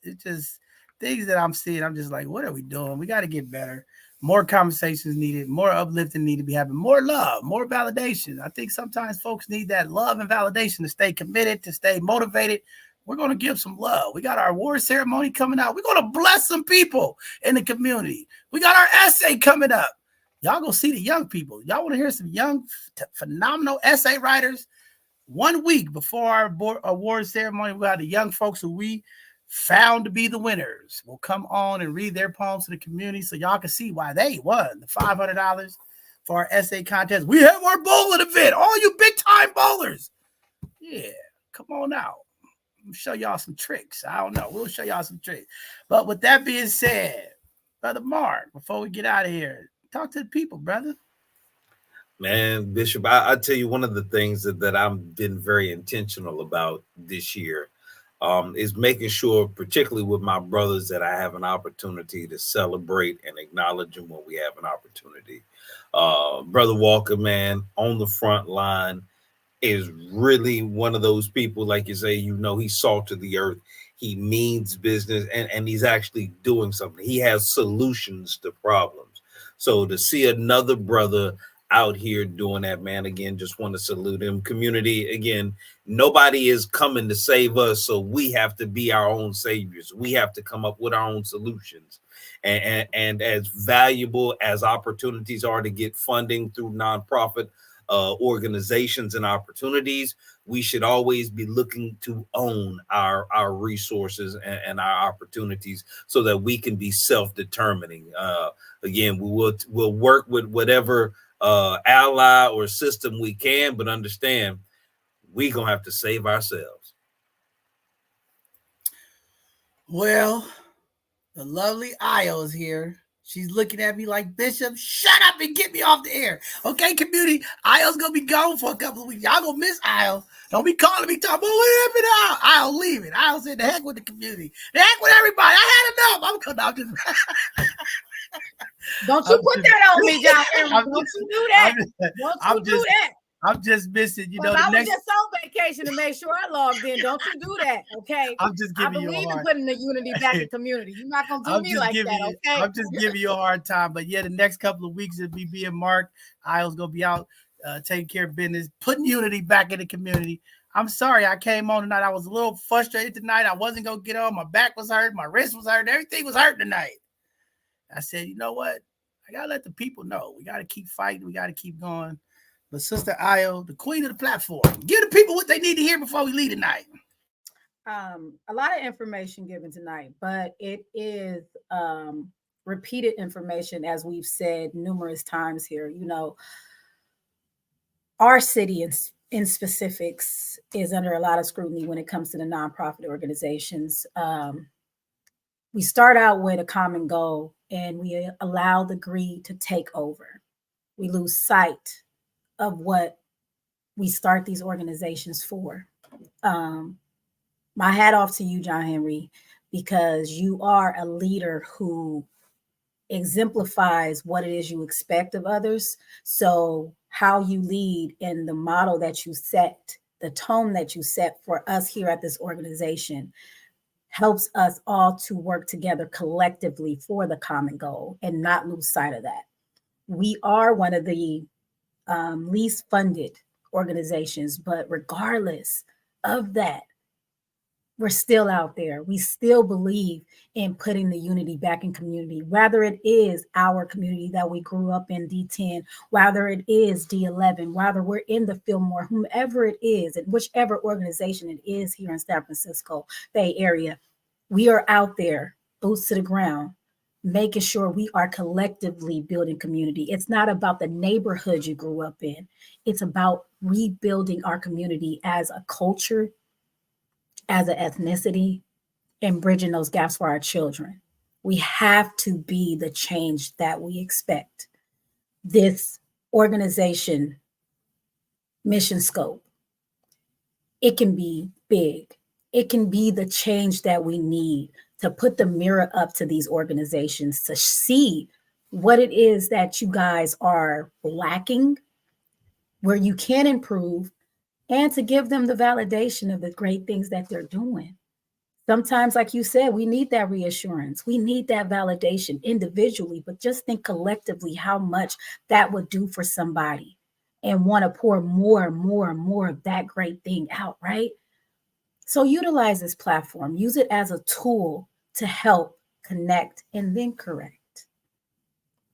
It's just things that I'm seeing. I'm just like, what are we doing? We got to get better. More conversations needed. More uplifting need to be happening. More love. More validation. I think sometimes folks need that love and validation to stay committed, to stay motivated. We're going to give some love. We got our award ceremony coming out. We're going to bless some people in the community. We got our essay coming up. Y'all go see the young people. Y'all want to hear some young, phenomenal essay writers? 1 week before our award ceremony, we got the young folks who we found to be the winners will come on and read their poems to the community so y'all can see why they won the $500 for our essay contest. We have our bowling event. All you big time bowlers. Yeah, come on out. I'll show y'all some tricks. I don't know. We'll show y'all some tricks. But with that being said, Brother Mark, before we get out of here, talk to the people, brother. Man, Bishop, I tell you, one of the things that I've been very intentional about this year is making sure, particularly with my brothers, that I have an opportunity to celebrate and acknowledge them when we have an opportunity. Brother Walker, man, on the front line, is really one of those people, like you say, he's salt of the earth. He means business, and he's actually doing something. He has solutions to problems. So to see another brother out here doing that, man, again, just want to salute him. Community, again, nobody is coming to save us, so we have to be our own saviors. We have to come up with our own solutions. And as valuable as opportunities are to get funding through nonprofit organizations and opportunities, we should always be looking to own our resources and our opportunities so that we can be self-determining. Again, we'll work with whatever ally or system we can, but understand we're gonna have to save ourselves. Well, the lovely Io is here. She's looking at me like, Bishop, shut up and get me off the air. Okay, community, Io's gonna be gone for a couple of weeks. Y'all gonna miss Io. Don't be calling me talking about what happened to Io. Io leaving. Io said, the heck with the community. The heck with everybody. I had enough. I'm coming out just Don't you put that on me, John. Don't you do that. Don't you do that. I'm just missing, I was just on vacation to make sure I logged in. Don't you do that, okay? I'm just giving you a hard time. I believe in putting the unity back in community. You're not gonna do me like that, okay? I'm just giving you a hard time. But yeah, the next couple of weeks it'll be being marked. Io's gonna be out taking care of business, putting unity back in the community. I'm sorry I came on tonight. I was a little frustrated tonight. I wasn't gonna get on. My back was hurt, my wrist was hurt, everything was hurt tonight. I said, you know what? I gotta let the people know. We gotta keep fighting. We gotta keep going. But Sister Io, the queen of the platform, give the people what they need to hear before we leave tonight. A lot of information given tonight, but it is repeated information, as we've said numerous times here. Our city in specifics is under a lot of scrutiny when it comes to the nonprofit organizations. We start out with a common goal and we allow the greed to take over. We lose sight of what we start these organizations for. My hat off to you, John Henry, because you are a leader who exemplifies what it is you expect of others. So how you lead and the model that you set, the tone that you set for us here at this organization helps us all to work together collectively for the common goal and not lose sight of that. We are one of the least funded organizations, but regardless of that, we're still out there. We still believe in putting the unity back in community, whether it is our community that we grew up in, D10, whether it is D11, whether we're in the Fillmore, whomever it is, and whichever organization it is here in San Francisco Bay Area, we are out there, boots to the ground, making sure we are collectively building community. It's not about the neighborhood you grew up in. It's about rebuilding our community as a culture, as an ethnicity, and bridging those gaps for our children. We have to be the change that we expect. This organization, mission scope, it can be big. It can be the change that we need to put the mirror up to these organizations to see what it is that you guys are lacking, where you can improve, and to give them the validation of the great things that they're doing. Sometimes, like you said, we need that reassurance. We need that validation individually, but just think collectively how much that would do for somebody and want to pour more and more and more of that great thing out, right? So utilize this platform. Use it as a tool to help connect and then correct,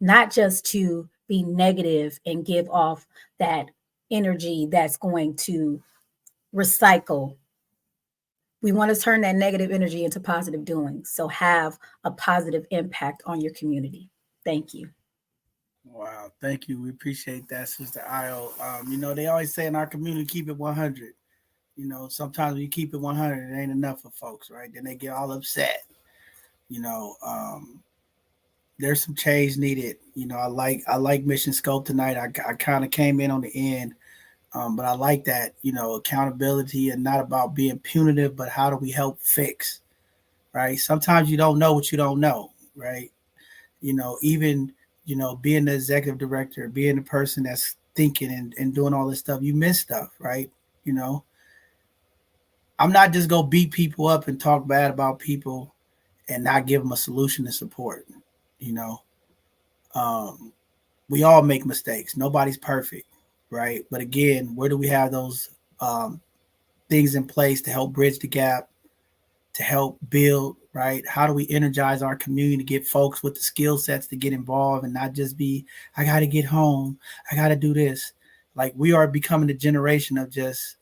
not just to be negative and give off that energy that's going to recycle. We want to turn that negative energy into positive doing. So have a positive impact on your community. Thank you. Wow. Thank you. We appreciate that, Sister Io. They always say in our community, keep it 100. Sometimes when you keep it 100, it ain't enough for folks, right? Then they get all upset. There's some change needed. I like Mission Scope tonight. I kind of came in on the end, But I like that, accountability and not about being punitive, but how do we help fix, right? Sometimes you don't know what you don't know, right? Even, being the executive director, being the person that's thinking and doing all this stuff, you miss stuff, right? I'm not just going to beat people up and talk bad about people and not give them a solution and support, we all make mistakes. Nobody's perfect, right? But again, where do we have those things in place to help bridge the gap, to help build, right? How do we energize our community to get folks with the skill sets to get involved and not just be, I got to get home, I got to do this. Like, we are becoming the generation of just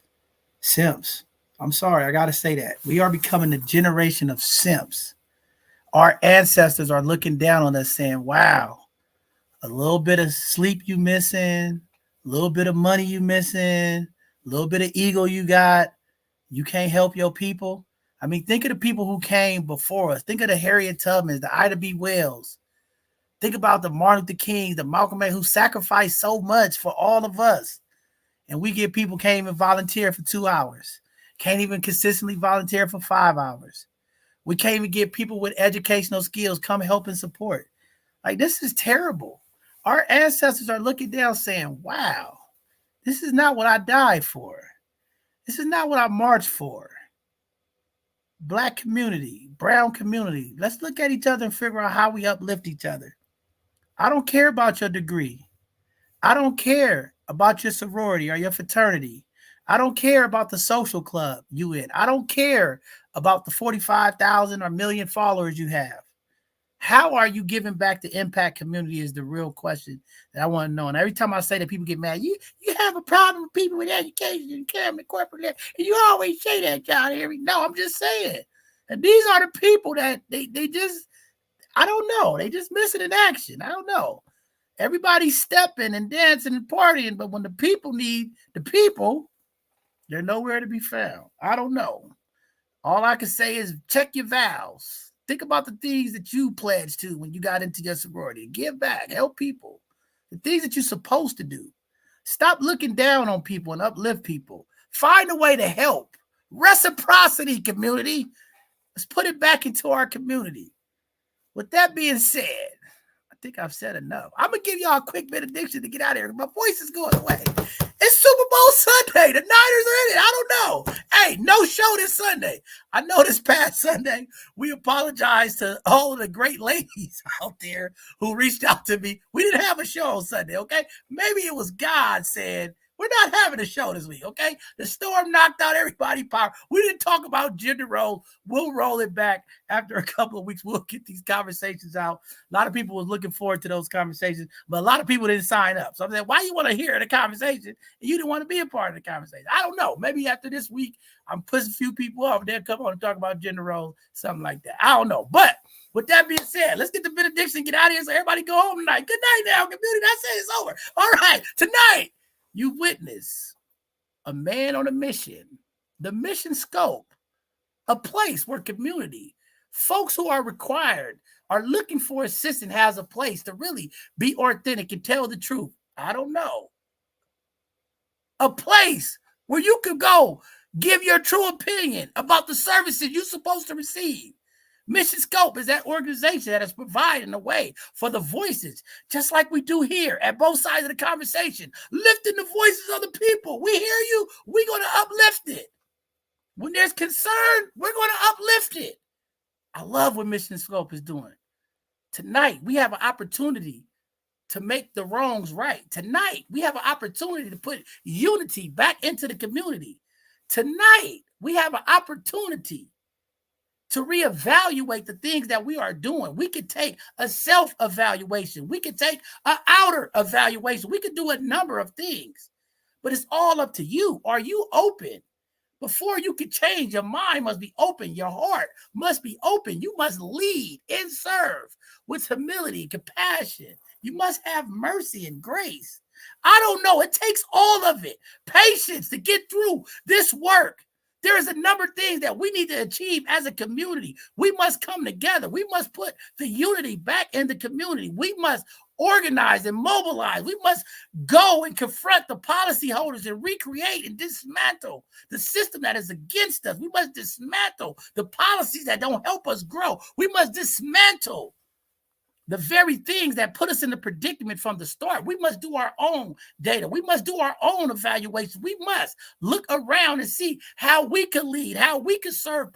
simps. I'm sorry, I got to say that. We are becoming the generation of simps. Our ancestors are looking down on us saying, wow, a little bit of sleep you missing, a little bit of money you missing, a little bit of ego you got, you can't help your people. I mean, think of the people who came before us. Think of the Harriet Tubmans, the Ida B. Wells. Think about the Martin Luther Kings, the Malcolm X, who sacrificed so much for all of us. And we get people can't even volunteer for 2 hours, can't even consistently volunteer for 5 hours. We can't even get people with educational skills come help and support. Like, this is terrible. Our ancestors are looking down saying, wow, this is not what I died for. This is not what I marched for. Black community, brown community. Let's look at each other and figure out how we uplift each other. I don't care about your degree. I don't care about your sorority or your fraternity. I don't care about the social club you in. I don't care about the 45,000 or million followers you have. How are you giving back the impact community is the real question that I want to know. And every time I say that, people get mad. You have a problem with people with education and cabinet corporate, and you always say that, John Henry. No, I'm just saying. And these are the people that they just, I don't know. They just miss it in action. I don't know. Everybody's stepping and dancing and partying, but when the people need the people, they're nowhere to be found. I don't know. All I can say is check your vows. Think about the things that you pledged to when you got into your sorority. Give back, help people. The things that you're supposed to do. Stop looking down on people and uplift people. Find a way to help. Reciprocity, community. Let's put it back into our community. With that being said, I think I've said enough. I'm going to give y'all a quick benediction to get out of here. My voice is going away. It's Super Bowl Sunday. The Niners are in it. I don't know. Hey, no show this Sunday. I know this past Sunday, we apologize to all of the great ladies out there who reached out to me. We didn't have a show on Sunday, okay? Maybe it was God saying, we're not having a show this week, okay? The storm knocked out everybody's power. We didn't talk about gender roles. We'll roll it back after a couple of weeks. We'll get these conversations out. A lot of people were looking forward to those conversations, but a lot of people didn't sign up. So I'm saying, why you want to hear the conversation and you didn't want to be a part of the conversation? I don't know. Maybe after this week, I'm pushing a few people off. They'll come on and talk about gender roles, something like that. I don't know. But with that being said, let's get the benediction, get out of here so everybody go home tonight. Good night now, community. That's it. It's over. All right. Tonight, you witness a man on a mission, the mission scope, a place where community, folks who are required, are looking for assistance, has a place to really be authentic and tell the truth. I don't know. A place where you could go give your true opinion about the services you're supposed to receive. Mission Scope is that organization that is providing a way for the voices, just like we do here at both sides of the conversation, lifting the voices of the people. We hear you. We're going to uplift it. When there's concern, we're going to uplift it. I love what Mission Scope is doing. Tonight, we have an opportunity to make the wrongs right. Tonight, we have an opportunity to put unity back into the community. Tonight, we have an opportunity to reevaluate the things that we are doing. We could take a self-evaluation. We could take an outer evaluation. We could do a number of things, but it's all up to you. Are you open? Before you can change, your mind must be open. Your heart must be open. You must lead and serve with humility, compassion. You must have mercy and grace. I don't know. It takes all of it. Patience to get through this work. There is a number of things that we need to achieve as a community. We must come together. We must put the unity back in the community. We must organize and mobilize. We must go and confront the policyholders and recreate and dismantle the system that is against us. We must dismantle the policies that don't help us grow. We must dismantle the very things that put us in the predicament from the start. We must do our own data. We must do our own evaluation. We must look around and see how we can lead, how we can serve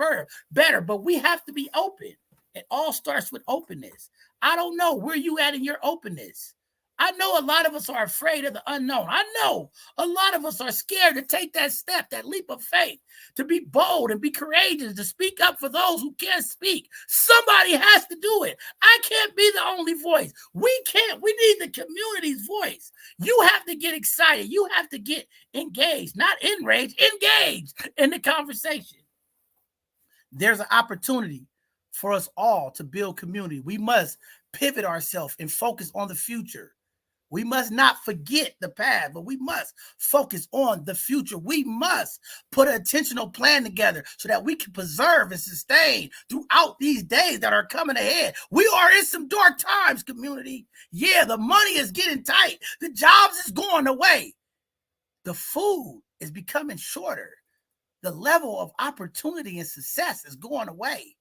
better, but we have to be open. It all starts with openness. I don't know where you at in your openness. I know a lot of us are afraid of the unknown. I know a lot of us are scared to take that step, that leap of faith, to be bold and be courageous, to speak up for those who can't speak. Somebody has to do it. I can't be the only voice. We can't. We need the community's voice. You have to get excited. You have to get engaged, not enraged, engaged in the conversation. There's an opportunity for us all to build community. We must pivot ourselves and focus on the future. We must not forget the past, but we must focus on the future. We must put an intentional plan together so that we can preserve and sustain throughout these days that are coming ahead. We are in some dark times, community. Yeah, the money is getting tight. The jobs is going away. The food is becoming shorter. The level of opportunity and success is going away.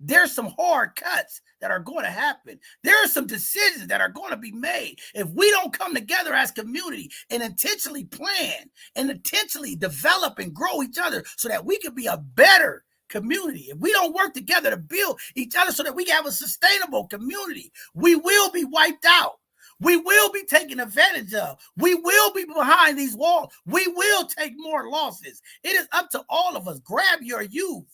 There's some hard cuts that are going to happen. There are some decisions that are going to be made. If we don't come together as community and intentionally plan and intentionally develop and grow each other so that we can be a better community, if we don't work together to build each other so that we can have a sustainable community, we will be wiped out. We will be taken advantage of. We will be behind these walls. We will take more losses. It is up to all of us. Grab your youth.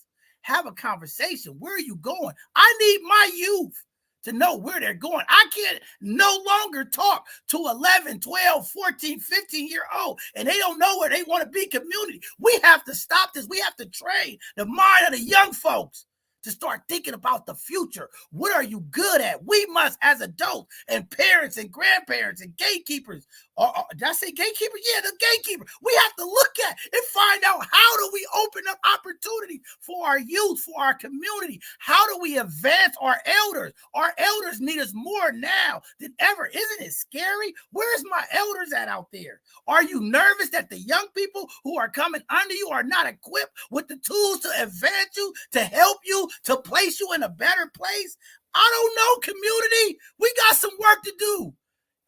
Have a conversation. Where are you going? I need my youth to know where they're going. I can't no longer talk to 11, 12, 14, 15-year-old and they don't know where they want to be community. We have to stop this. We have to train the mind of the young folks to start thinking about the future. What are you good at? We must, as adults and parents and grandparents and gatekeepers, did I say gatekeeper? Yeah, the gatekeeper. We have to look at and find out, how do we open up opportunity for our youth, for our community? How do we advance our elders? Our elders need us more now than ever. Isn't it scary? Where's my elders at out there? Are you nervous that the young people who are coming under you are not equipped with the tools to advance you, to help you, to place you in a better place? I don't know, community. We got some work to do.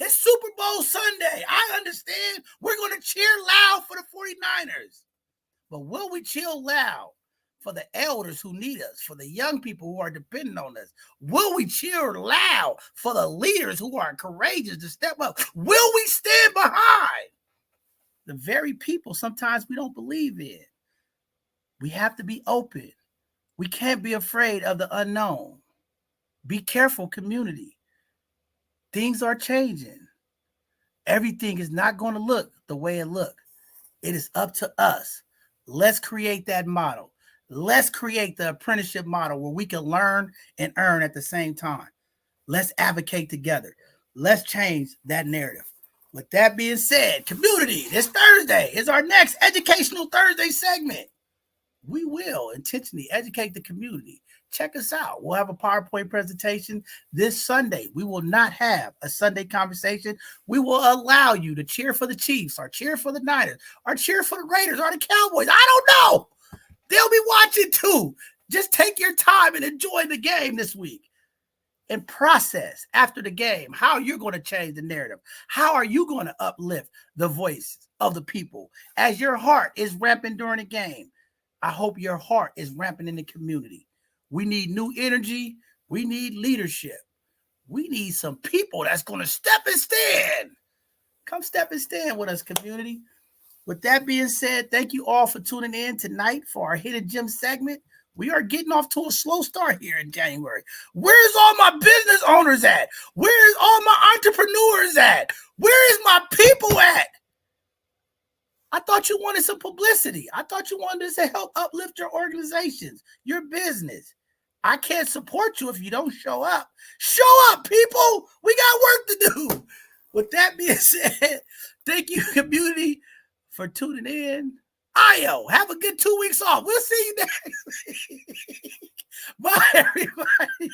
It's Super Bowl Sunday. I understand we're going to cheer loud for the 49ers. But will we cheer loud for the elders who need us, for the young people who are dependent on us? Will we cheer loud for the leaders who are courageous to step up? Will we stand behind the very people sometimes we don't believe in? We have to be open. We can't be afraid of the unknown. Be careful, community. Things are changing. Everything is not going to look the way it looked. It is up to us. Let's create that model. Let's create the apprenticeship model where we can learn and earn at the same time. Let's advocate together. Let's change that narrative. With that being said, community, this Thursday is our next Educational Thursday segment. We will intentionally educate the community. Check us out. We'll have a PowerPoint presentation this Sunday. We will not have a Sunday conversation. We will allow you to cheer for the Chiefs or cheer for the Niners or cheer for the Raiders or the Cowboys. I don't know. They'll be watching too. Just take your time and enjoy the game this week and process after the game how you're going to change the narrative. How are you going to uplift the voice of the people as your heart is ramping during the game? I hope your heart is ramping in the community. We need new energy. We need leadership. We need some people that's going to step and stand. Come step and stand with us, community. With that being said, thank you all for tuning in tonight for our Hidden Gem segment. We are getting off to a slow start here in January. Where's all my business owners at? Where's all my entrepreneurs at? Where is my people at? I thought you wanted some publicity. I thought you wanted us to help uplift your organizations, your business. I can't support you if you don't show up. Show up, people. We got work to do. With that being said, thank you, community, for tuning in. Ayo, have a good 2 weeks off. We'll see you next week. Bye, everybody.